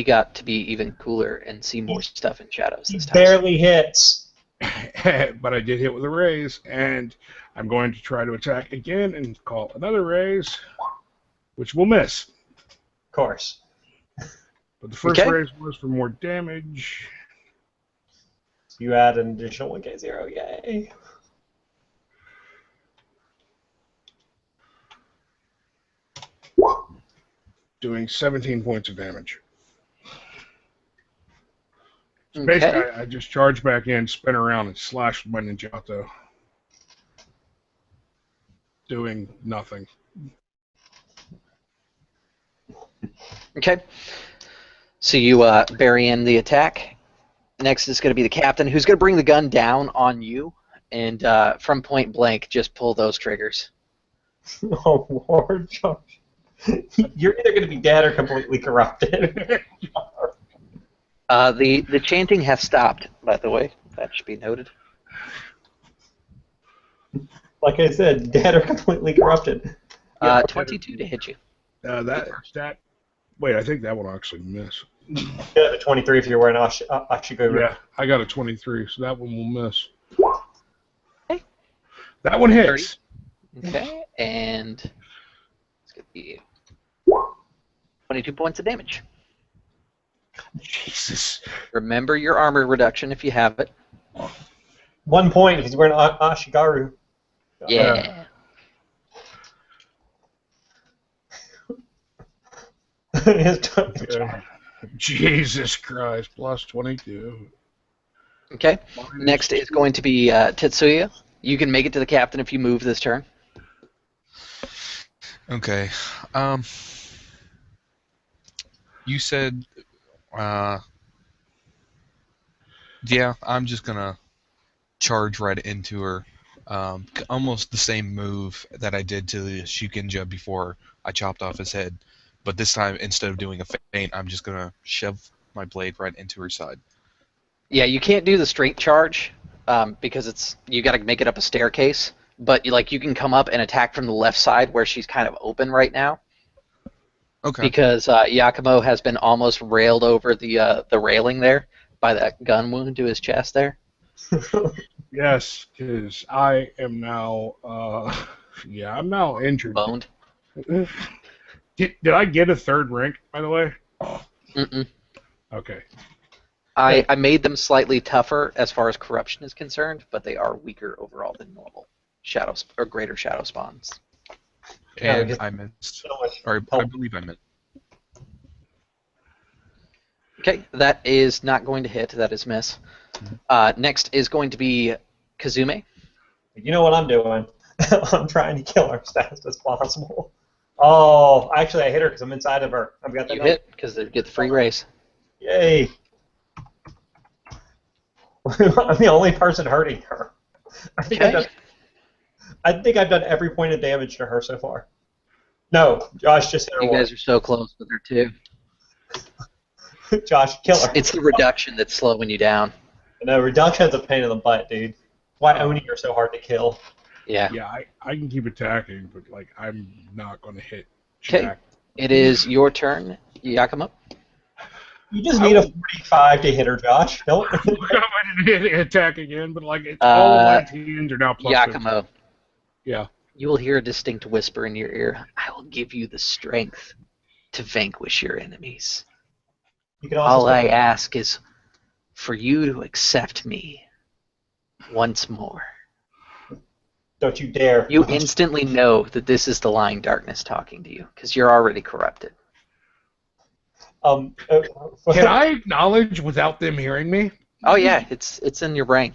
S1: got to be even cooler and see more stuff in shadows this time.
S4: Barely hits.
S3: But I did hit with a raise, and I'm going to try to attack again and call another raise, which will miss.
S4: Of course.
S3: But the first raise was for more damage.
S4: You add an additional 1k0, yay.
S3: Doing 17 points of damage. So
S1: Okay.
S3: basically, I just charge back in, spin around, and slash with my ninjato. Doing nothing.
S1: Okay. So you bury in the attack. Next is going to be the captain, who's going to bring the gun down on you, and from point blank, just pull those triggers.
S4: Oh, Lord, Josh. You're either going to be dead or completely corrupted.
S1: The chanting has stopped, by the way. That should be noted.
S4: Like I said, dead or completely corrupted.
S1: 22 to hit you.
S3: That. Wait, I think that will actually miss.
S4: You have a 23 if you're wearing Ashigoro.
S3: Yeah, I got a 23, so that one will miss.
S1: Okay.
S3: That one hits.
S1: 30. Okay, and let's get the 22 points of damage.
S3: Jesus.
S1: Remember your armor reduction if you have it.
S4: 1 point if he's wearing Ashigaru.
S1: Yeah.
S3: Jesus Christ, plus 22.
S1: Okay. Next is going to be Tetsuya. You can make it to the captain if you move this turn.
S2: Okay. You said, yeah, I'm just gonna charge right into her. Almost the same move that I did to the Shukenja before I chopped off his head. But this time, instead of doing a feint, I'm just gonna shove my blade right into her side.
S1: Yeah, you can't do the straight charge because you got to make it up a staircase. But you can come up and attack from the left side where she's kind of open right now.
S2: Okay.
S1: Because Yakumo has been almost railed over the railing there by that gun wound to his chest there.
S3: Yes, because I am now, I'm now injured.
S1: Boned.
S3: Did I get a third rank, by the way?
S1: Mm-mm.
S3: Okay.
S1: I made them slightly tougher as far as corruption is concerned, but they are weaker overall than normal shadows or greater shadow spawns.
S2: And I missed. Or I believe I missed.
S1: Okay, that is not going to hit. That is miss. Next is going to be Kazume.
S4: You know what I'm doing? I'm trying to kill her as fast as possible. Oh, actually, I hit her because I'm inside of her. I've got that.
S1: You hit because they get the free race.
S4: Yay! I'm the only person hurting her. I think I've done every point of damage to her so far. No, Josh just hit her.
S1: You guys are so close with her too.
S4: Josh, kill her.
S1: It's the reduction that's slowing you down.
S4: No, reduction's a pain in the butt, dude. Why owning her so hard to kill?
S1: Yeah.
S3: Yeah, I can keep attacking, but I'm not going to hit
S1: Okay.
S3: Jack.
S1: It is your turn, Yakumo.
S4: You just need a 45 to hit her, Josh. Don't.
S3: I'm going to attack again, but it's all of my teams are now plus 50.
S1: Yakumo.
S3: Yeah.
S1: You will hear a distinct whisper in your ear. I will give you the strength to vanquish your enemies.
S4: You can also
S1: All I ask is for you to accept me once more.
S4: Don't you dare.
S1: You instantly know that this is the lying darkness talking to you, because you're already corrupted.
S3: Can I acknowledge without them hearing me?
S1: Oh yeah, it's in your brain.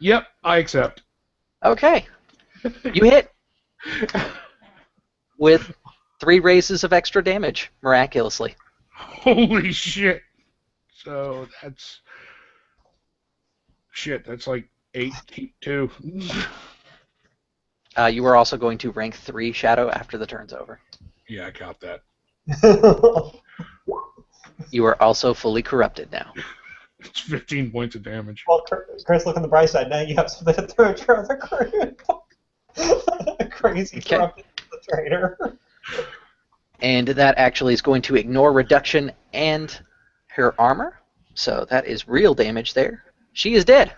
S3: Yep, I accept.
S1: Okay. You hit with 3 raises of extra damage, miraculously.
S3: Holy shit. So that's like 8-2.
S1: You are also going to rank 3 Shadow after the turn's over.
S3: Yeah, I count that.
S1: You are also fully corrupted now.
S3: It's 15 points of damage.
S4: Well, Chris, look on the bright side. Now you have something to throw at your other crew. Crazy corrupted traitor.
S1: And that actually is going to ignore reduction and her armor. So that is real damage there. She is dead.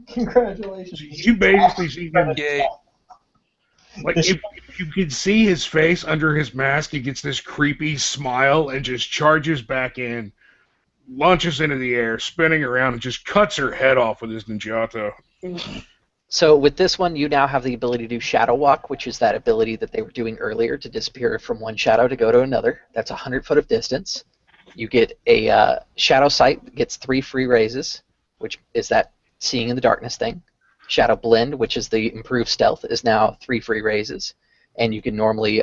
S4: Congratulations.
S3: You basically see him.
S2: Yay.
S3: If you could see his face under his mask, he gets this creepy smile and just charges back in. launches into the air, spinning around, and just cuts her head off with his ninjato.
S1: So with this one, you now have the ability to do Shadow Walk, which is that ability that they were doing earlier to disappear from one shadow to go to another. That's 100 foot of distance. You get a Shadow Sight, gets 3 free raises, which is that seeing in the darkness thing. Shadow Blend, which is the improved stealth, is now 3 free raises. And you can normally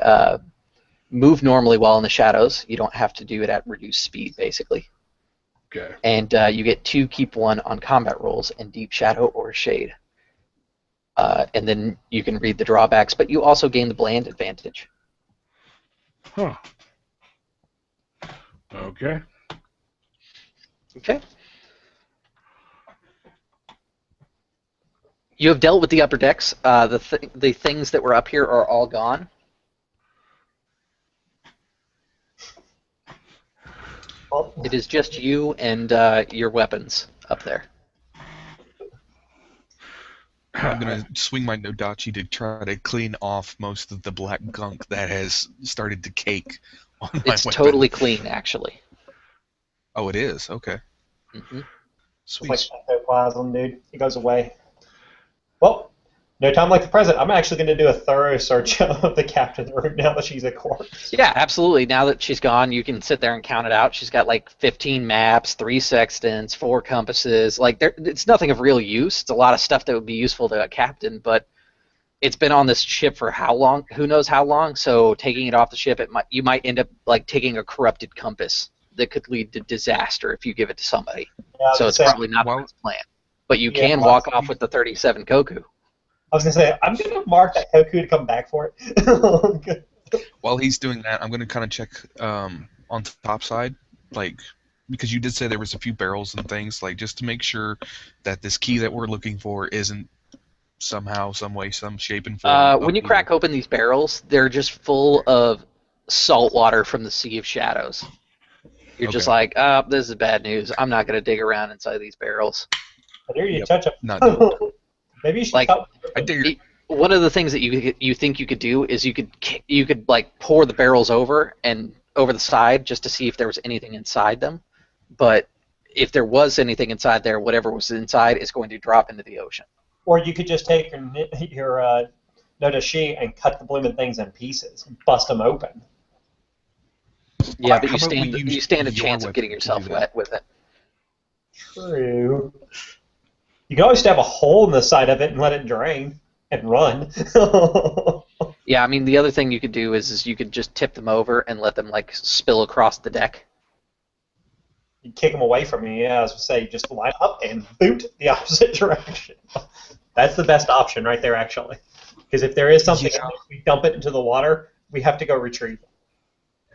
S1: move normally while in the shadows. You don't have to do it at reduced speed, basically.
S3: Okay.
S1: And you get 2 keep 1 on combat rolls in Deep Shadow or Shade. And then you can read the drawbacks, but you also gain the bland advantage.
S3: Huh. Okay.
S1: Okay. You have dealt with the upper decks. The things that were up here are all gone. It is just you and your weapons up there.
S2: I'm gonna swing my Nodachi to try to clean off most of the black gunk that has started to cake on my
S1: It's
S2: weapon.
S1: totally clean, actually.
S2: Oh, it is? Okay.
S1: Mm-hmm.
S2: Sweet.
S4: It's like ectoplasm, dude. It goes away. Well, no time like the present. I'm actually going to do a thorough search of the captain's room now that she's a corpse.
S1: Yeah, absolutely. Now that she's gone, you can sit there and count it out. She's got like 15 maps, 3 sextants, 4 compasses. Like, it's nothing of real use. It's a lot of stuff that would be useful to a captain, but it's been on this ship for how long? Who knows how long? So taking it off the ship, you might end up like taking a corrupted compass that could lead to disaster if you give it to somebody.
S4: Yeah,
S1: So it's probably not the best plan. But you can walk off with the 37 Koku.
S4: I was going to say, I'm going to mark that Koku to come back for it.
S2: While he's doing that, I'm going to kind of check on the top side, like, because you did say there was a few barrels and things, like, just to make sure that this key that we're looking for isn't somehow, some way, some shape and form.
S1: When you crack open these barrels, they're just full of salt water from the Sea of Shadows. You're just like, oh, this is bad news. I'm not going to dig around inside these barrels.
S4: I dare you touch it. Maybe you should
S1: Like,
S2: I dare.
S1: One of the things that you think you could do is you could like pour the barrels over the side just to see if there was anything inside them. But if there was anything inside there, whatever was inside is going to drop into the ocean.
S4: Or you could just take your Nodashi and cut the blooming things in pieces and bust them open.
S1: Yeah, but
S2: How about
S1: you stand a
S2: your
S1: chance of
S2: weapon
S1: getting
S2: to
S1: yourself
S2: do that?
S1: wet with it.
S4: True. You can always stab a hole in the side of it and let it drain and run.
S1: Yeah, I mean the other thing you could do is you could just tip them over and let them like spill across the deck.
S4: You kick them away from you. Yeah, I was going to say, just line up and boot the opposite direction. That's the best option right there, actually. Because if there is something,
S2: Yeah.
S4: we dump it into the water, we have to go retrieve it.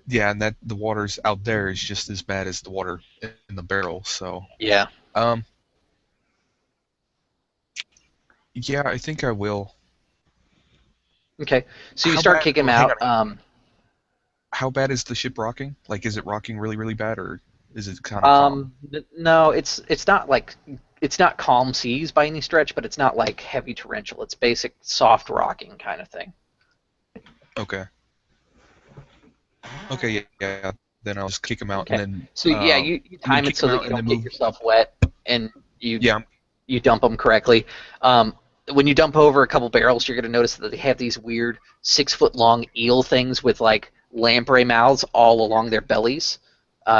S2: Yeah, and that the water's out there is just as bad as the water in the barrel. So,
S1: Yeah.
S2: Yeah, I think I will.
S1: Okay. So you
S2: How
S1: start
S2: bad-
S1: kicking
S2: hang
S1: them out.
S2: on. How bad is the ship rocking? Like, is it rocking really, really bad, or is it kind of calm?
S1: No, it's not like it's not calm seas by any stretch, but it's not like heavy torrential. It's basic soft rocking kind of thing.
S2: Okay. Okay, yeah. Then I'll just kick him out,
S1: Okay.
S2: and then.
S1: So yeah, you time it
S2: kick
S1: so
S2: them
S1: that
S2: out
S1: you
S2: and
S1: don't
S2: then
S1: get
S2: move.
S1: yourself wet, and you
S2: Yeah.
S1: dump them correctly. When you dump over a couple barrels, you're going to notice that they have these weird 6-foot-long eel things with like lamprey mouths all along their bellies.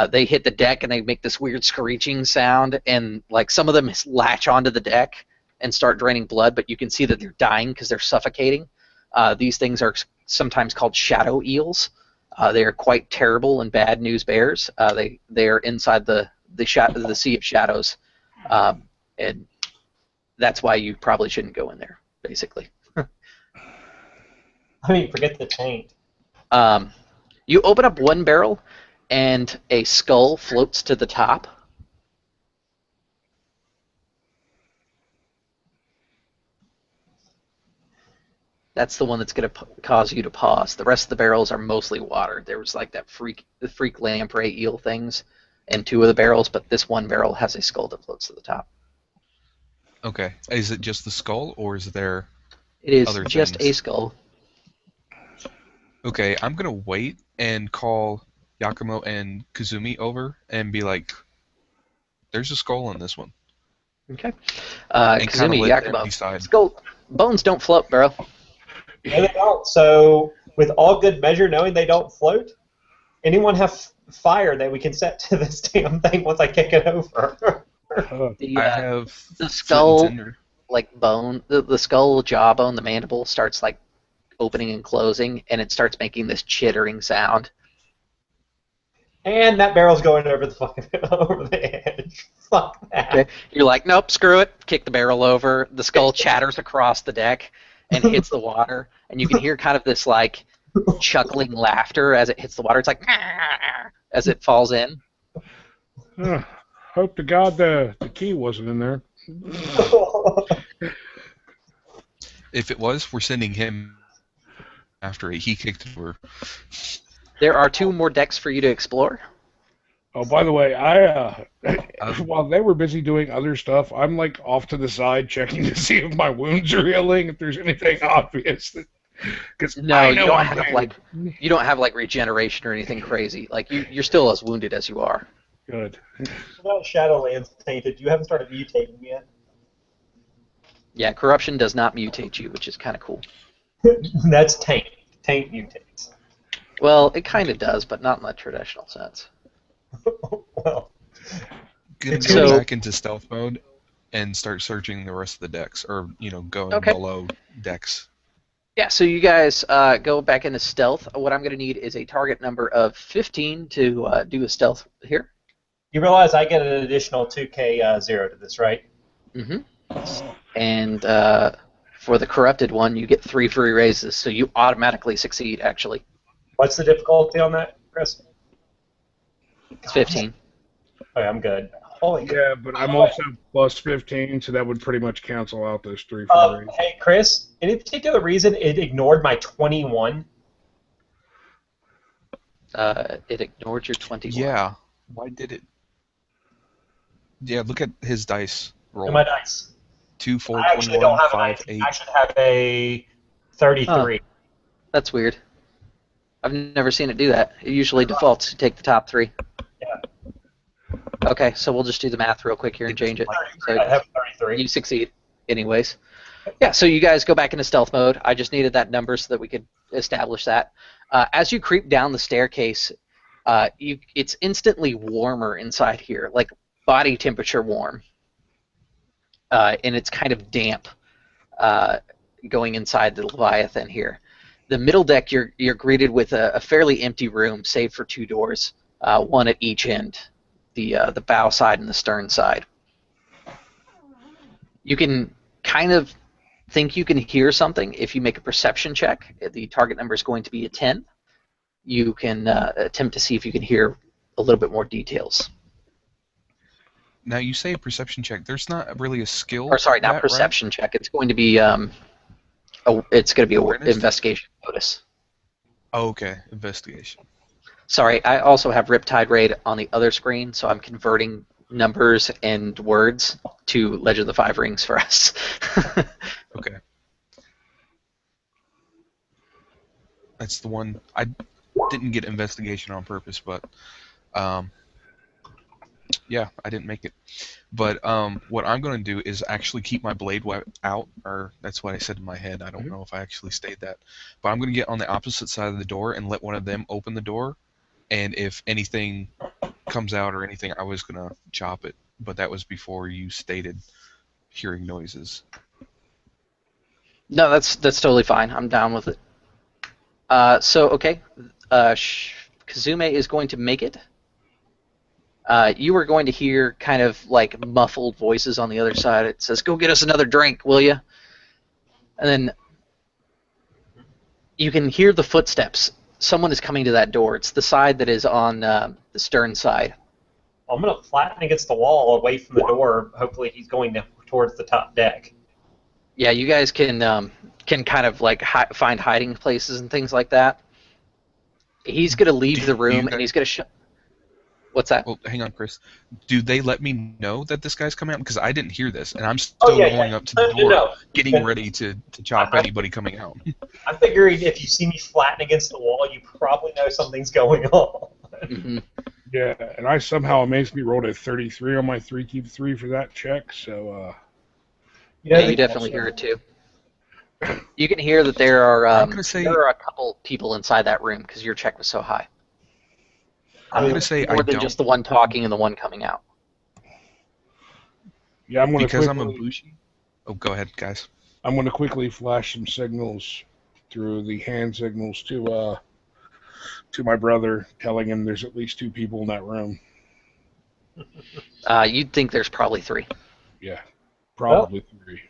S1: They hit the deck and they make this weird screeching sound, and like some of them latch onto the deck and start draining blood, but you can see that they're dying because they're suffocating. These things are sometimes called shadow eels. They are quite terrible and bad news bears. They are inside the Sea of Shadows, and that's why you probably shouldn't go in there, basically.
S4: I mean, forget the taint.
S1: You open up one barrel, and a skull floats to the top. That's the one that's going to cause you to pause. The rest of the barrels are mostly water. There was like the freak lamprey eel things in 2 of the barrels, but this one barrel has a skull that floats to the top.
S2: Okay. Is it just the skull, or is there
S1: It is
S2: other
S1: just
S2: things?
S1: a skull.
S2: Okay, I'm gonna wait and call Yakumo and Kazumi over and be like, There's a skull in this one.
S1: Okay.
S2: And kinda
S1: Kazumi,
S2: lit
S1: Yakumo.
S2: empty side.
S1: Skull bones don't float, bro.
S4: No, they don't. So, with all good measure, knowing they don't float, anyone have fire that we can set to this damn thing once I kick it over?
S1: The,
S2: I have
S1: the
S2: flint and
S1: skull,
S2: tinder.
S1: like bone, the skull jawbone, the mandible starts like opening and closing, and it starts making this chittering sound.
S4: And that barrel's going over the fucking over the edge. Fuck that.
S1: Okay. You're like, nope, screw it. Kick the barrel over. The skull chatters across the deck and hits the water, and you can hear kind of this like chuckling laughter as it hits the water. It's like as it falls in.
S3: Hope to God the key wasn't in there.
S2: If it was, we're sending him after he kicked it over.
S1: There are 2 more decks for you to explore.
S3: Oh, by the way, while they were busy doing other stuff, I'm like off to the side checking to see if my wounds are healing, if there's anything obvious.
S1: No, you don't have like regeneration or anything crazy. Like you're still as wounded as you are.
S3: Good.
S4: About Shadowlands tainted. You haven't started mutating yet.
S1: Yeah, corruption does not mutate you, which is kind of cool.
S4: That's taint. Taint mutates.
S1: Well, it kind of does, but not in the traditional sense.
S4: Well,
S2: Gonna
S1: So-
S2: go back into stealth mode and start searching the rest of the decks, or going
S1: Okay.
S2: below decks.
S1: Yeah, so you guys go back into stealth. What I'm going to need is a target number of 15 to do a stealth here.
S4: you realize I get an additional 2k 0 to this, right?
S1: Mm-hmm. And for the corrupted one, you get 3 free raises, so you automatically succeed, actually.
S4: What's the difficulty on that, Chris?
S1: It's 15.
S4: Okay, I'm good. Holy crap.
S3: Yeah, but I'm also plus 15, so that would pretty much cancel out those 3 for raise.
S4: Hey, Chris, any particular reason it ignored my 21?
S1: It ignored your 21.
S2: Yeah. Why did it? Yeah, look at his dice roll.
S4: In my dice.
S2: 2, 4,
S4: I actually
S2: 21,
S4: don't have
S2: 5,
S4: an
S2: 8.
S4: 19. I should have a 33.
S1: That's weird. I've never seen it do that. It usually defaults to take the top 3.
S4: Yeah.
S1: Okay, so we'll just do the math real quick here and change it. So
S4: I have 33.
S1: you succeed anyways. Yeah, so you guys go back into stealth mode. I just needed that number so that we could establish that. As you creep down the staircase, it's instantly warmer inside here, like body temperature warm. And it's kind of damp going inside the Leviathan here. The middle deck, you're greeted with a fairly empty room, save for 2 doors, one at each end, the bow side and the stern side. You can kind of think you can hear something if you make a perception check. The target number is going to be a 10. You can attempt to see if you can hear a little bit more details.
S2: Now you say a perception check. There's not really a skill.
S1: Or sorry, not
S2: that,
S1: perception check. It's going to be it's going to be an
S2: Awareness?
S1: investigation bonus.
S2: Right? Oh, okay, investigation.
S1: Sorry, I also have Riptide Raid on the other screen, so I'm converting numbers and words to Legend of the Five Rings for us.
S2: Okay. That's the one. I didn't get investigation on purpose, but yeah, I didn't make it. But what I'm going to do is actually keep my blade out, or that's what I said in my head. I don't know if I actually stayed that. But I'm going to get on the opposite side of the door and let one of them open the door. And if anything comes out or anything, I was going to chop it. But that was before you stated hearing noises.
S1: No, that's totally fine. I'm down with it. So, okay. Kazume is going to make it. You are going to hear kind of like muffled voices on the other side. It says, "Go get us another drink, will you?" And then you can hear the footsteps. Someone is coming to that door. It's the side that is on the stern side.
S4: I'm going to flatten against the wall away from the door. Hopefully he's going towards the top deck.
S1: Yeah, you guys can kind of like find hiding places and things like that. He's going to leave the room and he's going to What's that?
S2: Well, hang on, Chris. Do they let me know that this guy's coming out? Because I didn't hear this, and I'm still going up to the door, getting ready to chop anybody coming out.
S4: I'm figuring if you see me flatten against the wall, you probably know something's going on.
S1: Mm-hmm.
S3: Yeah, and I somehow amazingly rolled a 33 on my 3 keep 3 for that check, so
S1: Yeah, you definitely hear it too. You can hear that there are a couple people inside that room because your check was so high.
S2: I'm gonna say
S1: more than just the one talking and the one coming out.
S3: Yeah, I'm gonna
S2: because
S3: quickly,
S2: I'm a bushi. Oh, go ahead, guys.
S3: I'm gonna quickly flash some signals through the hand signals to my brother, telling him there's at least 2 people in that room.
S1: You'd think there's probably 3.
S3: Yeah, probably 3.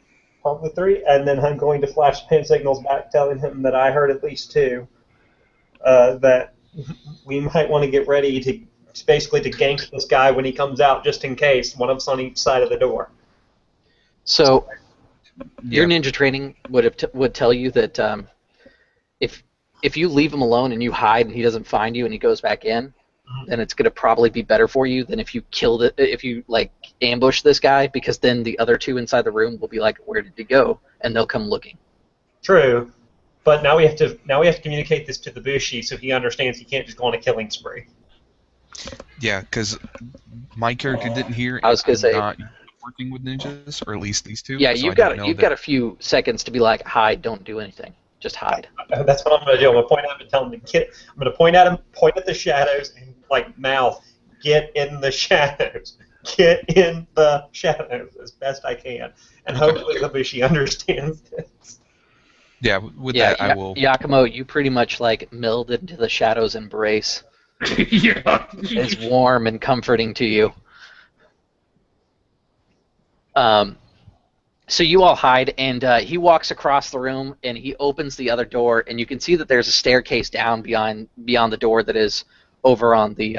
S4: Probably 3, and then I'm going to flash hand signals back telling him that I heard at least 2. That we might want to get ready to basically to gank this guy when he comes out, just in case. One of us on each side of the door.
S1: So, your ninja training would tell you that if you leave him alone and you hide and he doesn't find you and he goes back in, then it's going to probably be better for you than if you ambush this guy, because then the other 2 inside the room will be like, where did he go? And they'll come looking.
S4: True, but now we have to communicate this to the Bushi so he understands he can't just go on a killing spree.
S2: Yeah, because my character didn't hear.
S1: I was going to say,
S2: not working with ninjas, or at least these 2.
S1: Yeah,
S2: so
S1: you've got a few seconds to be like, hide, don't do anything, just hide.
S4: That's what I'm going to do. I'm going to point at him and tell him to get. I'm going to point at him, point at the shadows, and like mouth, get in the shadows, get in the shadows as best I can, and hopefully the Bushi understands this.
S2: Yeah, that I will.
S1: Yakumo, you pretty much like meld into the shadow's embrace.
S3: Yeah,
S1: It's warm and comforting to you. So you all hide, and he walks across the room, and he opens the other door, and you can see that there's a staircase down beyond the door that is over on the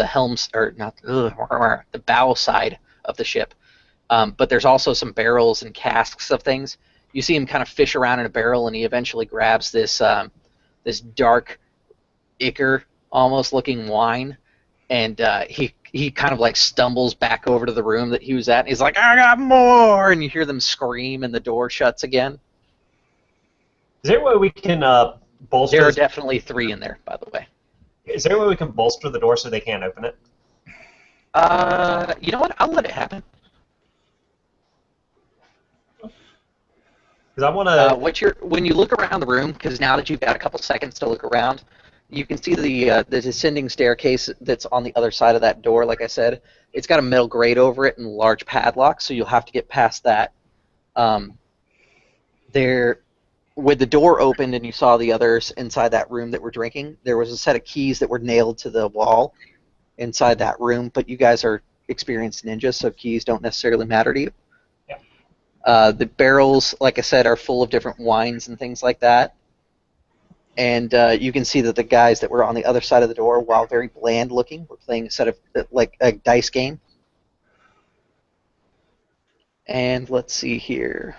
S1: helms, or not the bow side of the ship. But there's also some barrels and casks of things. You see him kind of fish around in a barrel, and he eventually grabs this dark ichor almost looking wine, and he kind of like stumbles back over to the room that he was at, and he's like, I got more, and you hear them scream, and the door shuts again.
S4: Is there a way we can bolster?
S1: There are definitely 3 in there, by the way.
S4: Is there a way we can bolster the door so they can't open it?
S1: You know what? I'll let it happen.
S4: Because I want to.
S1: When you look around the room, because now that you've got a couple seconds to look around, you can see the descending staircase that's on the other side of that door. Like I said, it's got a metal grate over it and a large padlock, so you'll have to get past that. There, with the door opened and you saw the others inside that room that were drinking, there was a set of keys that were nailed to the wall inside that room, but you guys are experienced ninjas, so keys don't necessarily matter to you.
S4: Yeah.
S1: The barrels, like I said, are full of different wines and things like that. And you can see that the guys that were on the other side of the door, while very bland looking, were playing a set of like a dice game. And let's see here.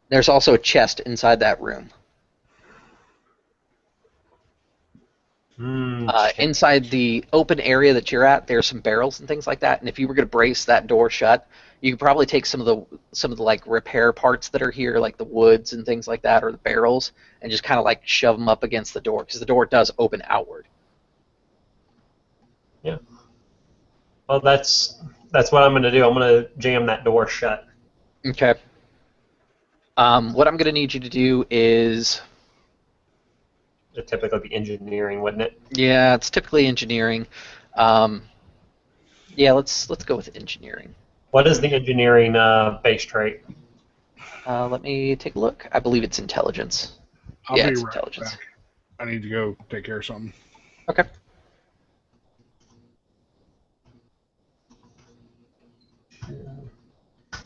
S1: There's also a chest inside that room. Inside the open area that you're at, there's some barrels and things like that. And if you were going to brace that door shut, you could probably take some of the like repair parts that are here, like the woods and things like that, or the barrels, and just kind of like shove them up against the door, because the door does open outward.
S4: Yeah. Well, that's what I'm going to do. I'm going to jam that door shut.
S1: Okay. What I'm going to need you to do is.
S4: It'd typically be engineering, wouldn't it?
S1: Yeah, it's typically engineering. Yeah, let's go with engineering.
S4: What is the engineering base trait?
S1: Let me take a look. I believe it's intelligence.
S3: I'll
S1: Yeah,
S3: be
S1: it's
S3: right
S1: intelligence.
S3: back. I need to go take care of something.
S1: Okay.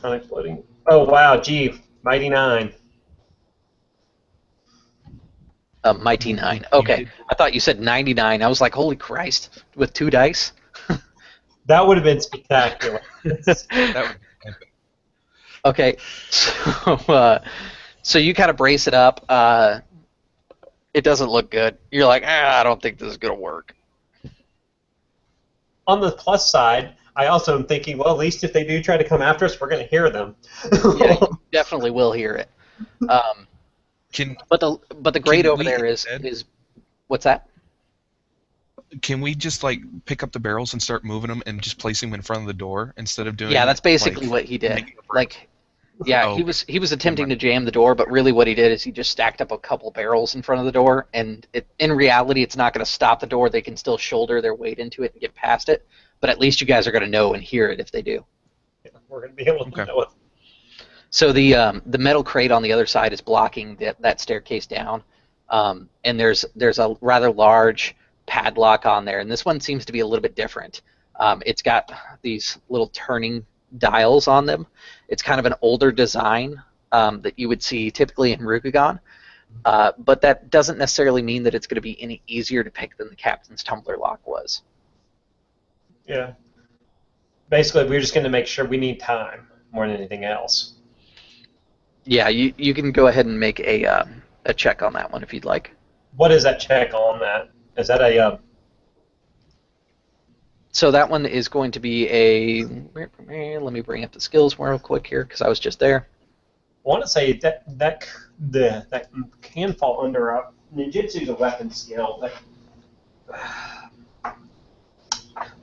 S4: Unexploding. Oh wow, gee, mighty 9.
S1: Mighty 9. Okay. I thought you said 99. I was like, holy Christ, with 2 dice?
S4: That would have been spectacular.
S2: That would be epic.
S1: Okay. So you kind of brace it up. It doesn't look good. You're like, I don't think this is going to work.
S4: On the plus side, I also am thinking, well, at least if they do try to come after us, we're going to hear them.
S1: Yeah, you definitely will hear it. But the grade over there is what's that?
S2: can we just like pick up the barrels and start moving them and just place them in front of the door instead of doing?
S1: Yeah, that's
S2: it,
S1: basically
S2: like,
S1: what he did.
S2: making a break?
S1: Like, yeah,
S2: Oh, okay.
S1: he was attempting to jam the door, but really what he did is he just stacked up a couple barrels in front of the door, and in reality, it's not going to stop the door. They can still shoulder their weight into it and get past it, but at least you guys are going to know and hear it if they do.
S4: Yeah, we're going to be able to
S2: Okay.
S4: know it.
S1: So the metal crate on the other side is blocking that staircase down, and there's a rather large padlock on there, and this one seems to be a little bit different. It's got these little turning dials on them. It's kind of an older design that you would see typically in Rukugan, but that doesn't necessarily mean that it's going to be any easier to pick than the Captain's Tumbler lock was.
S4: Yeah. Basically, we're just going to make sure we need time more than anything else.
S1: Yeah, you can go ahead and make a check on that one if you'd like.
S4: What is that check on that? Is that a...
S1: So that one is going to be a... Let me bring up the skills real quick here, because I was just there.
S4: I want to say that can fall under a... Ninjutsu is a weapon skill.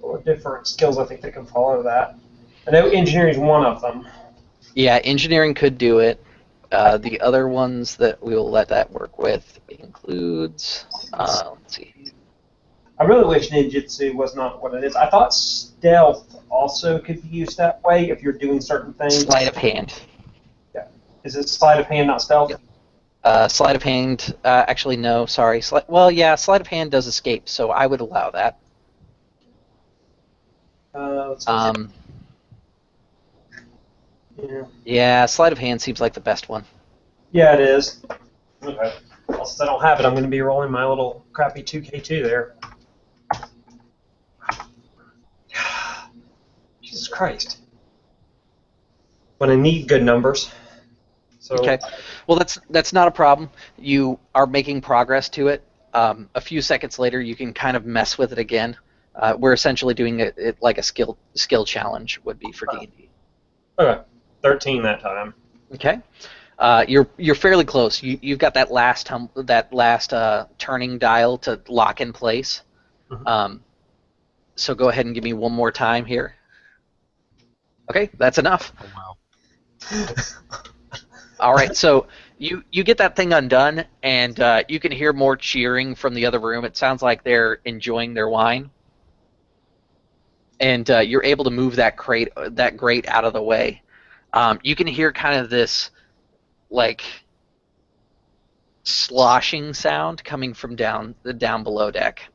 S4: What different skills I think that can fall under that? I know engineering is one of them.
S1: Yeah, engineering could do it. The other ones that we will let that work with includes... let's see.
S4: I really wish ninjutsu was not what it is. I thought stealth also could be used that way if you're doing certain things.
S1: Sleight of hand.
S4: Yeah. Is it sleight of hand, not stealth?
S1: Yeah. Sleight of hand, actually no, sorry. Well, yeah, sleight of hand does escape, so I would allow that.
S4: Let's see.
S1: Yeah, sleight of hand seems like the best one.
S4: Yeah, it is. Okay. Well, since I don't have it, I'm going to be rolling my little crappy 2K2 there. Jesus Christ. When I need good numbers. So,
S1: Okay. Well, that's not a problem. You are making progress to it. A few seconds later, you can kind of mess with it again. We're essentially doing it like a skill challenge would be for D&D.
S4: Okay. 13 that time.
S1: Okay. You're fairly close. You've got that last turning dial to lock in place.
S4: Mm-hmm.
S1: So go ahead and give me one more time here. Okay, that's enough.
S2: Oh, wow.
S1: All right, so you get that thing undone, and you can hear more cheering from the other room. It sounds like they're enjoying their wine, and you're able to move that grate out of the way. You can hear kind of this like sloshing sound coming from down below deck.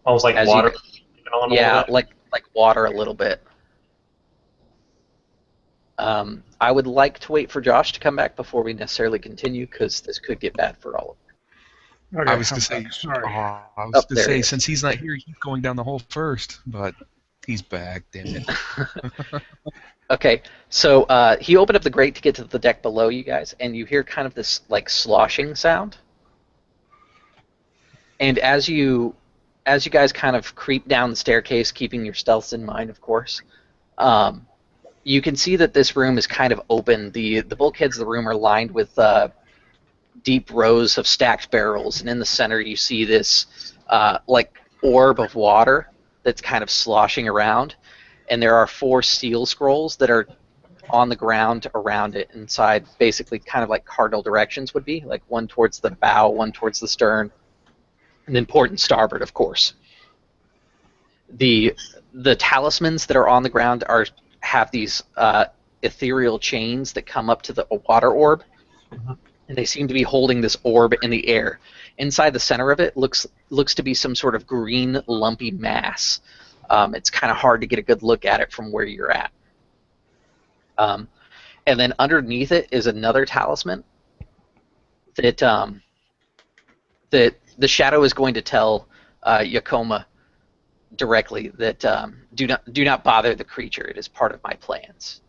S4: Almost like
S1: As
S4: water.
S1: Yeah, like water a little bit. I would like to wait for Josh to come back before we necessarily continue, because this could get bad for all of them.
S3: Okay,
S2: I was
S3: I'm
S2: to say,
S3: back. Sorry.
S1: There he is.
S2: since he's not here, he's going down the hole first, but he's back. Damn it.
S1: Okay, so he opened up the grate to get to the deck below you guys, and you hear kind of this like sloshing sound. And as you guys kind of creep down the staircase, keeping your stealths in mind, of course, you can see that this room is kind of open. The bulkheads of the room are lined with deep rows of stacked barrels, and in the center you see this like orb of water that's kind of sloshing around, and there are 4 steel scrolls that are on the ground around it inside, basically kind of like cardinal directions would be, like one towards the bow, one towards the stern, and then port and starboard, of course. The talismans that are on the ground have these ethereal chains that come up to the water orb, and they seem to be holding this orb in the air. Inside the center of it looks to be some sort of green lumpy mass. It's kind of hard to get a good look at it from where you're at. And then underneath it is another talisman that the shadow is going to tell Yakoma directly that do not bother the creature. It is part of my plans.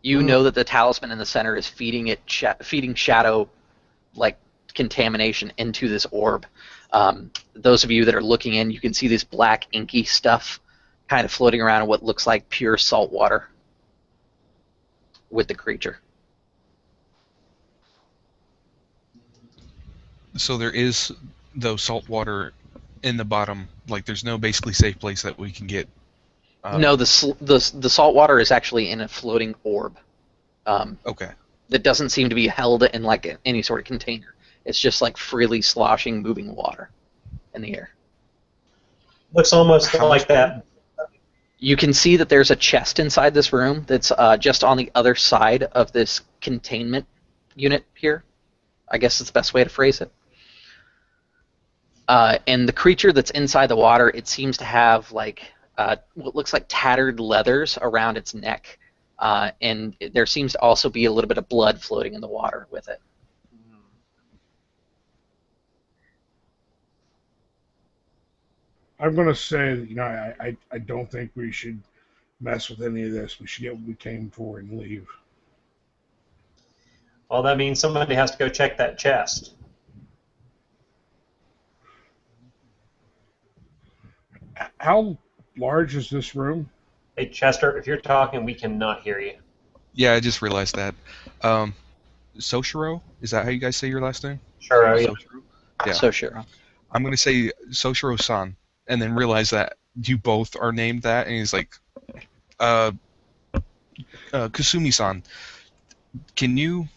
S1: You know that the talisman in the center is feeding shadow like contamination into this orb. Those of you that are looking in, you can see this black inky stuff kind of floating around in what looks like pure salt water with the creature.
S2: So there is, though, salt water in the bottom. Like, there's no basically safe place that we can get.
S1: No, the salt water is actually in a floating orb.
S2: Okay.
S1: That doesn't seem to be held in like any sort of container. It's just like freely sloshing, moving water in the air.
S4: Looks almost
S2: How
S4: like
S2: much
S4: that.
S1: You can see that there's a chest inside this room that's just on the other side of this containment unit here. I guess it's the best way to phrase it. And the creature that's inside the water, it seems to have like what looks like tattered leathers around its neck. And there seems to also be a little bit of blood floating in the water with it.
S3: I'm gonna say, I don't think we should mess with any of this. We should get what we came for and leave.
S4: Well, that means somebody has to go check that chest.
S3: How large is this room?
S4: Hey, Chester, if you're talking, we cannot hear you.
S2: Yeah, I just realized that. Shosuro? Is that how you guys say your last name?
S4: Sure. Yeah.
S2: Shosuro? Yeah.
S1: So sure.
S2: I'm going to say Shosuro-san, and then realize that you both are named that, and he's like, Kasumi-san, can you...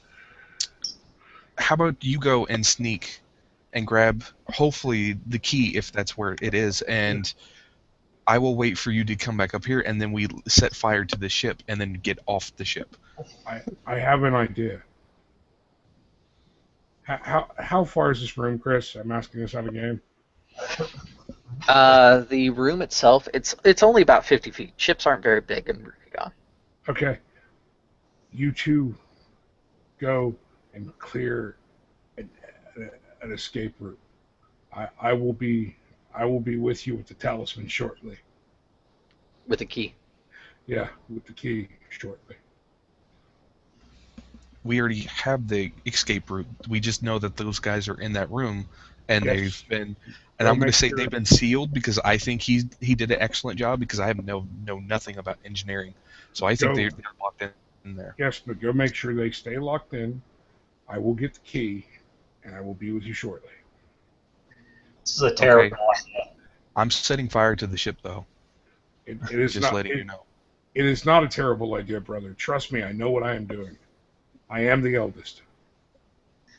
S2: How about you go and sneak and grab, hopefully, the key, if that's where it is, and I will wait for you to come back up here, and then we set fire to the ship, and then get off the ship.
S3: I have an idea. How far is this room, Chris? I'm asking this out of game.
S1: The room itself, it's only about 50 feet. Ships aren't very big in Rikugan.
S3: Okay. You two go and clear an escape route. I will be with you with the talisman shortly.
S1: With a key.
S3: Yeah, with the key shortly.
S2: We already have the escape route. We just know that those guys are in that room, and
S3: Yes.
S2: they've been. And
S3: Well,
S2: I'm going to
S3: make
S2: say
S3: sure-
S2: they've been sealed because I think he did an excellent job because I have know nothing about engineering, so I think
S3: Go.
S2: they're locked in there.
S3: Yes, but go make sure they stay locked in. I will get the key, and I will be with you shortly.
S4: This is a terrible idea.
S2: I'm setting fire to the ship though.
S3: It is
S2: Just
S3: not.
S2: letting you know.
S3: It is not a terrible idea, brother. Trust me, I know what I am doing. I am the eldest.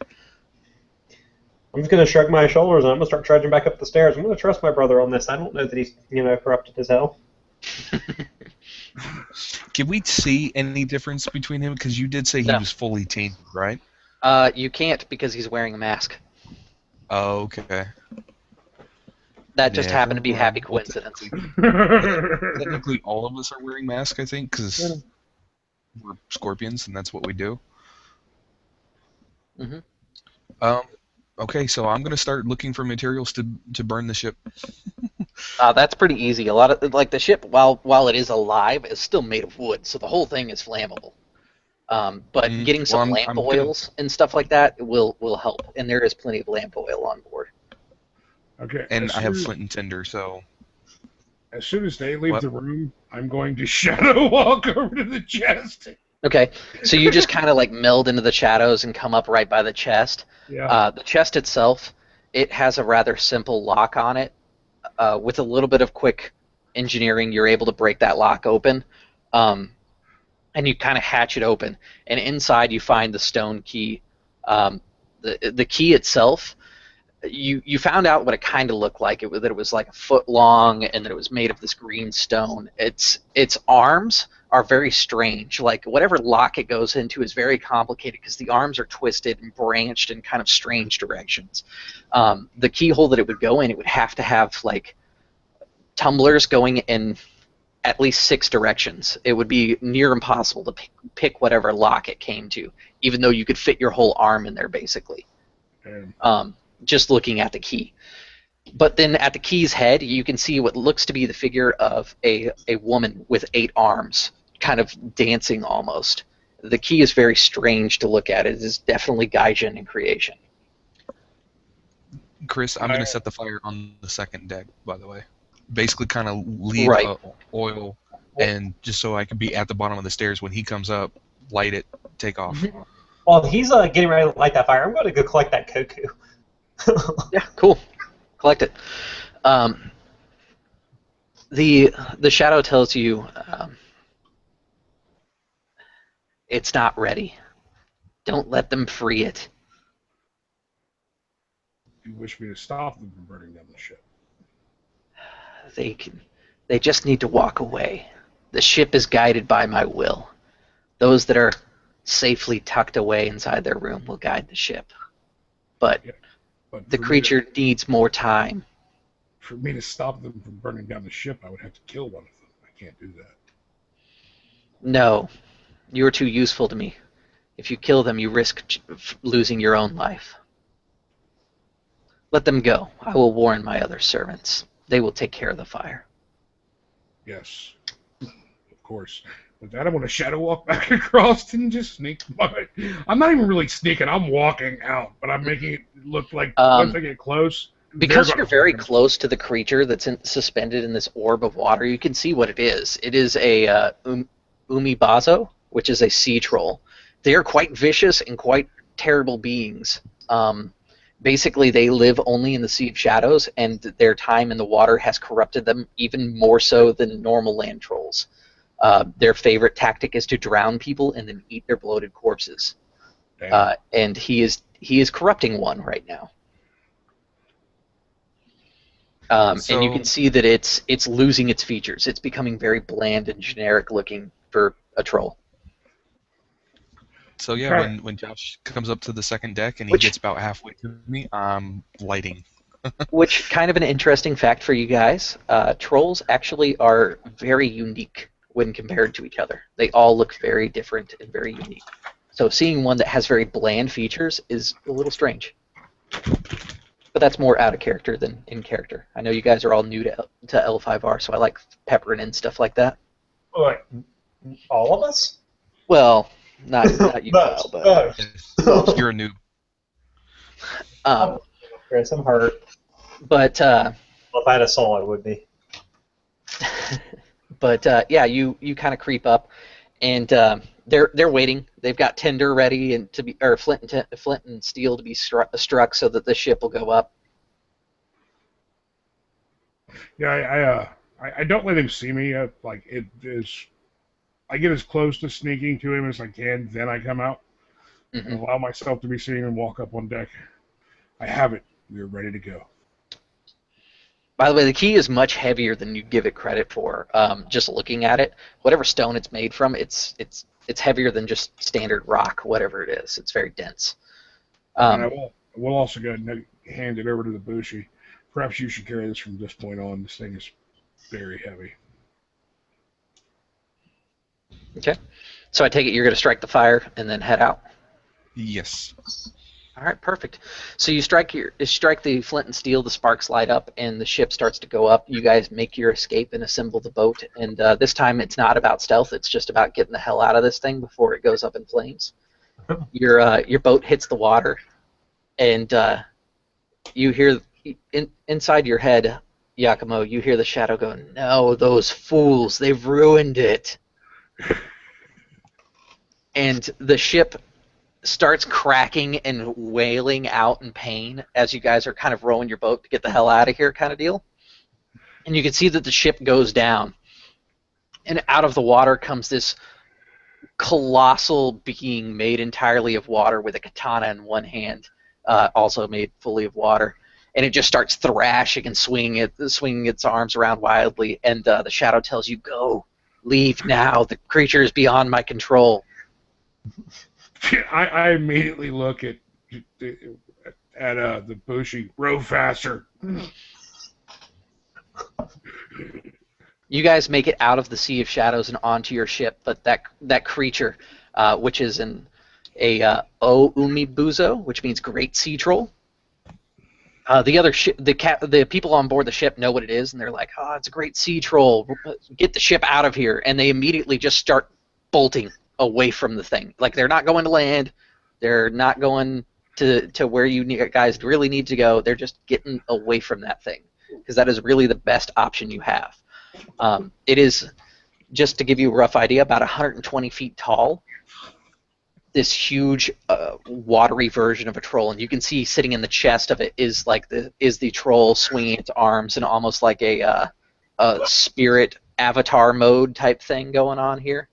S4: I'm just going to shrug my shoulders and I'm going to start trudging back up the stairs. I'm going to trust my brother on this. I don't know that he's, corrupted as hell.
S2: Can we see any difference between him? Because you did say he
S1: No.
S2: was fully tainted, right?
S1: You can't because he's wearing a mask.
S2: Oh, okay.
S1: That just
S2: Never
S1: happened to be a happy
S2: mind.
S1: coincidence.
S2: Technically, all of us are wearing masks, I think, because we're scorpions, and that's what we do.
S1: Mhm.
S2: Okay, so I'm gonna start looking for materials to burn the ship.
S1: That's pretty easy. A lot of like the ship, while it is alive, is still made of wood, so the whole thing is flammable. But getting some
S2: well,
S1: lamp
S2: I'm gonna-
S1: oils and stuff like that will help, and there is plenty of lamp oil on board.
S3: Okay.
S2: And
S3: as
S2: I have
S3: soon-
S2: flint and tinder, so
S3: As soon as they leave
S2: What?
S3: the room, I'm going to shadow walk over to the chest.
S1: Okay, so you just kind of like meld into the shadows and come up right by the chest.
S3: Yeah.
S1: The chest itself, it has a rather simple lock on it. With a little bit of quick engineering, you're able to break that lock open, and you kind of hatch it open. And inside, you find the stone key. The key itself, you found out what it kind of looked like. That it was like a foot long, and that it was made of this green stone. Its arms are very strange. Like whatever lock it goes into is very complicated because the arms are twisted and branched in kind of strange directions. The keyhole that it would go in, it would have to have like tumblers going in at least 6 directions. It would be near impossible to pick whatever lock it came to, even though you could fit your whole arm in there basically.
S3: And
S1: Just looking at the key. But then at the key's head, you can see what looks to be the figure of a woman with 8 arms, kind of dancing almost. The key is very strange to look at. It is definitely Gaijin in creation.
S2: Chris, I'm gonna set the fire on the second deck, by the way. Basically, kind of leave
S1: Right.
S2: Oil, and just so I can be at the bottom of the stairs when he comes up, light it, take off.
S4: While he's getting ready to light that fire, I'm going to go collect that koku.
S1: Yeah, cool. Collect it. The shadow tells you it's not ready. Don't let them free it.
S3: You wish me to stop them from burning down the ship.
S1: They just need to walk away. The ship is guided by my will. Those that are safely tucked away inside their room will guide the ship. But
S3: Yeah, but
S1: the creature needs more time.
S3: For me to stop them from burning down the ship, I would have to kill one of them. I can't do that.
S1: No, you are too useful to me. If you kill them, you risk losing your own life. Let them go. I will warn my other servants. They will take care of the fire.
S3: Yes, of course. With that, I'm going to shadow walk back across and just sneak by. I'm not even really sneaking. I'm walking out, but I'm making it look like once I get close.
S1: Because you're very close to the creature that's suspended in this orb of water, you can see what it is. It is a umibazo, which is a sea troll. They are quite vicious and quite terrible beings. Basically, they live only in the Sea of Shadows, and their time in the water has corrupted them even more so than normal land trolls. Their favorite tactic is to drown people and then eat their bloated corpses. And he is corrupting one right now. And you can see that it's losing its features. It's becoming very bland and generic looking for a troll.
S2: So yeah, when Josh comes up to the second deck and he gets about halfway to me, I'm lighting.
S1: Which, kind of an interesting fact for you guys, trolls actually are very unique when compared to each other. They all look very different and very unique. So seeing one that has very bland features is a little strange. But that's more out of character than in character. I know you guys are all new to L5R, so I like peppering in stuff like that.
S4: Wait, all of us?
S1: Well, not you, Kyle, but
S2: you're a noob.
S4: Chris, I'm hurt.
S1: But
S4: well, if I had a soul, I would be.
S1: But yeah, you kind of creep up, and they're waiting. They've got tinder ready and flint and steel to be struck so that the ship will go up.
S3: Yeah, I don't let him see me. Like it is, I get as close to sneaking to him as I can. Then I come out and allow myself to be seen and walk up on deck. I have it. We're ready to go.
S1: By the way, the key is much heavier than you give it credit for. Just looking at it, whatever stone it's made from, it's heavier than just standard rock, whatever it is. It's very dense.
S3: And I will also go ahead and hand it over to the Bushi. Perhaps you should carry this from this point on. This thing is very heavy.
S1: Okay. So I take it you're going to strike the fire and then head out?
S2: Yes.
S1: All right, perfect. So you strike the flint and steel, the sparks light up, and the ship starts to go up. You guys make your escape and assemble the boat, and this time it's not about stealth. It's just about getting the hell out of this thing before it goes up in flames. Your boat hits the water, and you hear inside your head, Yakumo, you hear the shadow go, "No, those fools! They've ruined it." And the ship starts cracking and wailing out in pain as you guys are kind of rowing your boat to get the hell out of here kind of deal. And you can see that the ship goes down. And out of the water comes this colossal being made entirely of water with a katana in one hand, also made fully of water. And it just starts thrashing and swinging its arms around wildly. And the shadow tells you, "Go. Leave now. The creature is beyond my control."
S3: I immediately look at the Bushi. Row faster.
S1: You guys make it out of the Sea of Shadows and onto your ship, but that creature, which is a Umibuzo, which means great sea troll. The people on board the ship know what it is, and they're like, "Oh, it's a great sea troll. Get the ship out of here!" And they immediately just start bolting away from the thing. Like, they're not going to land. They're not going to where you guys really need to go. They're just getting away from that thing, because that is really the best option you have. It is, just to give you a rough idea, about 120 feet tall. this huge watery version of a troll, and you can see sitting in the chest of it is the troll swinging its arms and almost like a spirit avatar mode type thing going on here.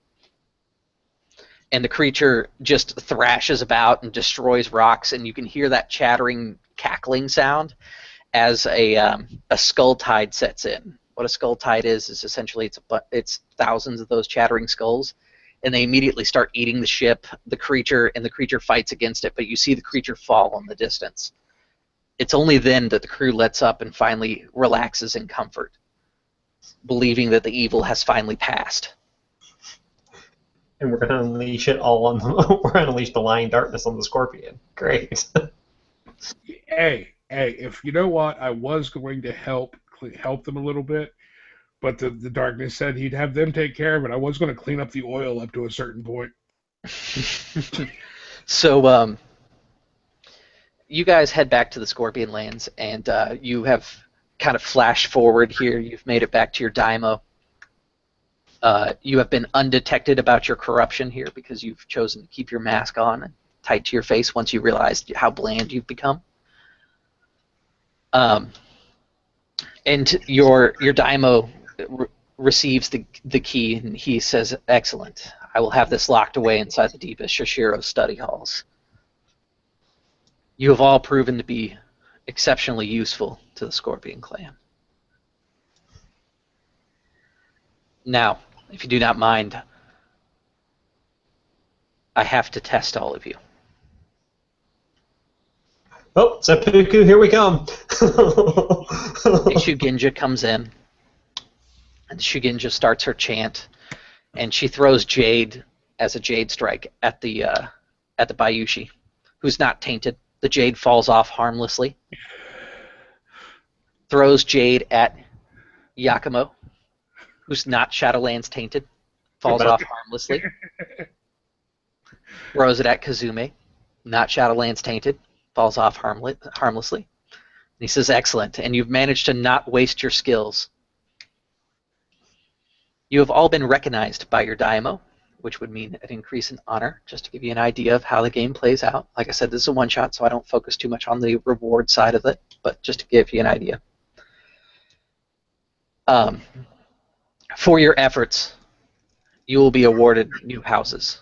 S1: And the creature just thrashes about and destroys rocks, and you can hear that chattering, cackling sound as a skull tide sets in. What a skull tide is essentially it's thousands of those chattering skulls, and they immediately start eating the ship, the creature, and the creature fights against it, but you see the creature fall in the distance. It's only then that the crew lets up and finally relaxes in comfort, believing that the evil has finally passed.
S4: And we're going to unleash it all on the, we're going to unleash the lying darkness on the scorpion. Great.
S3: Hey, if you know what, I was going to help them a little bit, but the darkness said he'd have them take care of it. I was going to clean up the oil up to a certain point.
S1: So, you guys head back to the Scorpion Lands, and you have kind of flashed forward here. You've made it back to your daimyo. You have been undetected about your corruption here because you've chosen to keep your mask on and tight to your face once you realized how bland you've become. And your daimyo receives the key, and he says, "Excellent. I will have this locked away inside the deepest Shosuro study halls. You have all proven to be exceptionally useful to the Scorpion clan. Now, if you do not mind, I have to test all of you."
S4: Oh, seppuku, here we come.
S1: Shugenja comes in, and Shugenja starts her chant, and she throws jade as a jade strike at the Bayushi, who's not tainted. The jade falls off harmlessly. Throws jade at Yakumo, who's not Shadowlands tainted, falls off harmlessly. Throws it at Kazume, not Shadowlands tainted, falls off harmlessly. And he says, "Excellent, and you've managed to not waste your skills. You have all been recognized by your daimyo, which would mean an increase in honor, just to give you an idea of how the game plays out. Like I said, this is a one-shot, so I don't focus too much on the reward side of it, but just to give you an idea. For your efforts, you will be awarded new houses.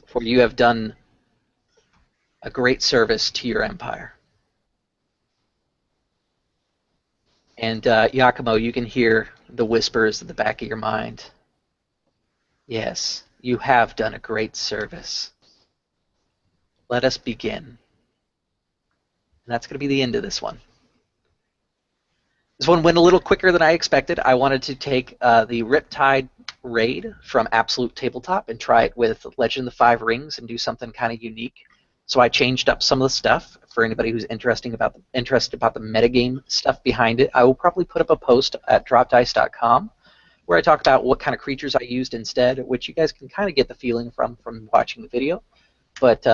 S1: For you have done a great service to your empire." And Yakumo, you can hear the whispers at the back of your mind. "Yes, you have done a great service. Let us begin." And that's going to be the end of this one. This one went a little quicker than I expected. I wanted to take the Riptide raid from Absolute Tabletop and try it with Legend of the Five Rings and do something kind of unique. So I changed up some of the stuff for anybody who's interested about the metagame stuff behind it. I will probably put up a post at dropdice.com where I talk about what kind of creatures I used instead, which you guys can kind of get the feeling from watching the video. But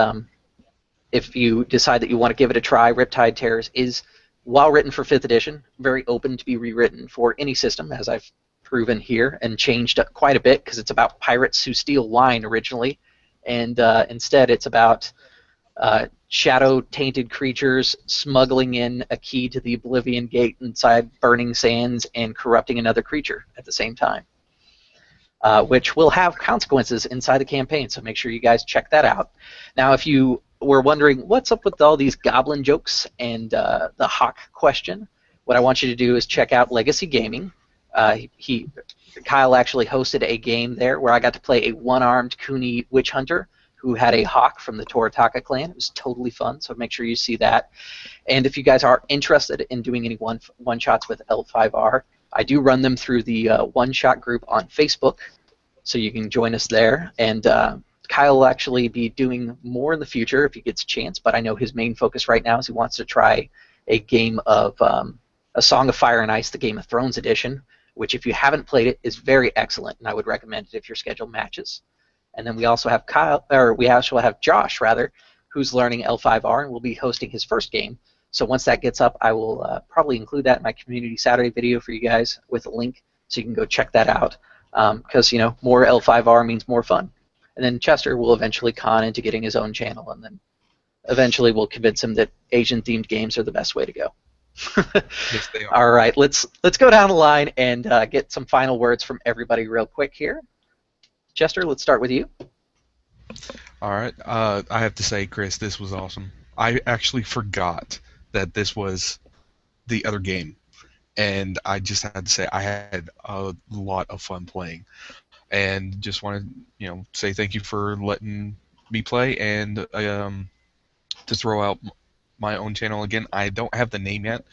S1: if you decide that you want to give it a try, Riptide Terrors is, while written for 5th edition, very open to be rewritten for any system, as I've proven here, and changed up quite a bit because it's about pirates who steal wine originally, and instead it's about shadow-tainted creatures smuggling in a key to the Oblivion Gate inside burning sands and corrupting another creature at the same time, which will have consequences inside the campaign, so make sure you guys check that out. Now, if you were wondering what's up with all these goblin jokes and the hawk question, what I want you to do is check out Legacy Gaming. Kyle actually hosted a game there where I got to play a one-armed Kuni witch hunter who had a hawk from the Toritaka clan. It was totally fun, so make sure you see that. And if you guys are interested in doing any one-shots with L5R, I do run them through the one-shot group on Facebook, so you can join us there. And Kyle will actually be doing more in the future if he gets a chance, but I know his main focus right now is he wants to try a game of A Song of Fire and Ice, the Game of Thrones edition, which if you haven't played it is very excellent, and I would recommend it if your schedule matches. And then we also have Josh, who's learning L5R and will be hosting his first game. So once that gets up, I will probably include that in my Community Saturday video for you guys with a link, so you can go check that out. Because more L5R means more fun. and then Chester will eventually con into getting his own channel, and then eventually we'll convince him that Asian-themed games are the best way to go.
S2: Yes, they are.
S1: All right, let's go down the line and get some final words from everybody real quick here. Chester, let's start with you.
S2: All right. I have to say, Chris, this was awesome. I actually forgot that this was the other game, and I just had to say I had a lot of fun playing, and just want to say thank you for letting me play and to throw out my own channel again. I don't have the name yet,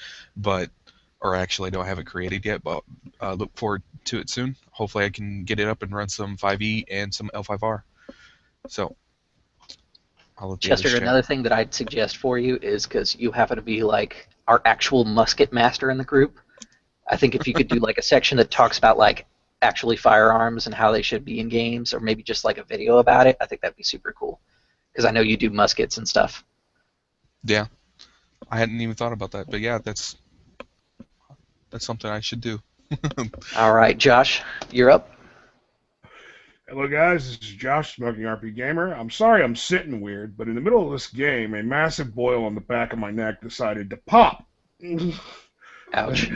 S2: or actually I don't have it created yet, but look forward to it soon. Hopefully I can get it up and run some 5e and some L5R. So I'll let the others
S1: Chester,
S2: chat.
S1: another thing that I'd suggest for you is, because you happen to be like our actual musket master in the group, I think if you could do like a section that talks about like actually firearms and how they should be in games, or maybe just like a video about it, I think that'd be super cool. Because I know you do muskets and stuff.
S2: Yeah, I hadn't even thought about that, but yeah, that's something I should do.
S1: All right, Josh, you're up.
S3: Hello guys, this is Josh, Smoking RP Gamer. I'm sorry I'm sitting weird, but in the middle of this game, a massive boil on the back of my neck decided to pop.
S1: Ouch.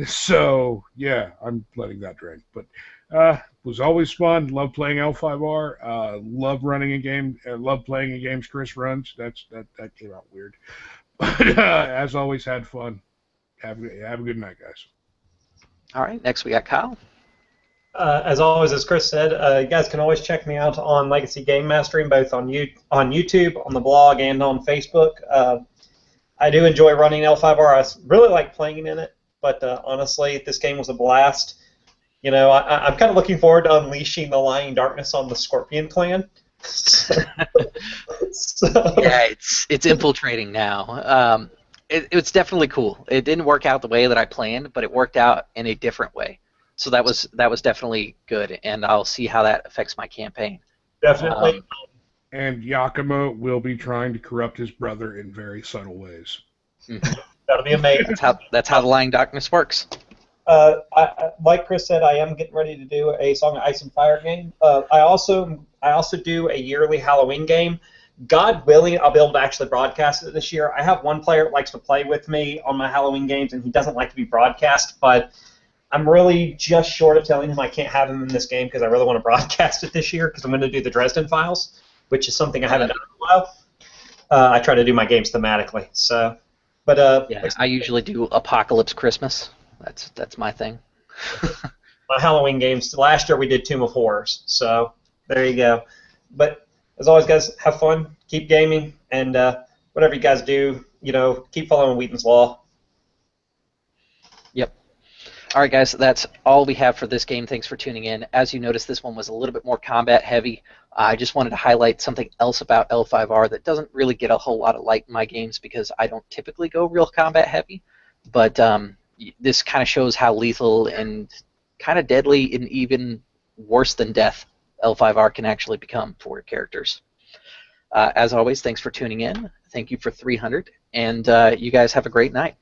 S3: So, yeah, I'm letting that drain. But it was always fun. Love playing L5R. Love running a game. Love playing in games Chris runs. That came out weird. But as always, had fun. Have a good night, guys.
S1: All right, next we got Kyle.
S4: As always, as Chris said, you guys can always check me out on Legacy Game Mastering, both on YouTube, on the blog, and on Facebook. I do enjoy running L5R. I really like playing in it, but honestly, this game was a blast. I'm kind of looking forward to unleashing the lying darkness on the Scorpion clan. So,
S1: Yeah, it's infiltrating now. It's definitely cool. It didn't work out the way that I planned, but it worked out in a different way. So that was definitely good, and I'll see how that affects my campaign.
S4: definitely.
S3: And Yakima will be trying to corrupt his brother in very subtle ways.
S4: That'll be amazing.
S1: That's how the lying darkness works.
S4: Like Chris said, I am getting ready to do a Song of Ice and Fire game. I also do a yearly Halloween game. God willing, I'll be able to actually broadcast it this year. I have one player that likes to play with me on my Halloween games, and he doesn't like to be broadcast, but I'm really just short of telling him I can't have him in this game because I really want to broadcast it this year, because I'm going to do the Dresden Files, which is something I haven't done in a while. I try to do my games thematically. So, but
S1: Yeah, I usually do Apocalypse Christmas. That's my thing.
S4: my Halloween games. Last year we did Tomb of Horrors. So there you go. But as always, guys, have fun, keep gaming, and whatever you guys do, keep following Wheaton's Law.
S1: Yep. All right, guys, that's all we have for this game. Thanks for tuning in. As you noticed, this one was a little bit more combat heavy. I just wanted to highlight something else about L5R that doesn't really get a whole lot of light in my games because I don't typically go real combat heavy. But this kind of shows how lethal and kind of deadly and even worse than death L5R can actually become for characters. As always, thanks for tuning in. Thank you for 300, and you guys have a great night.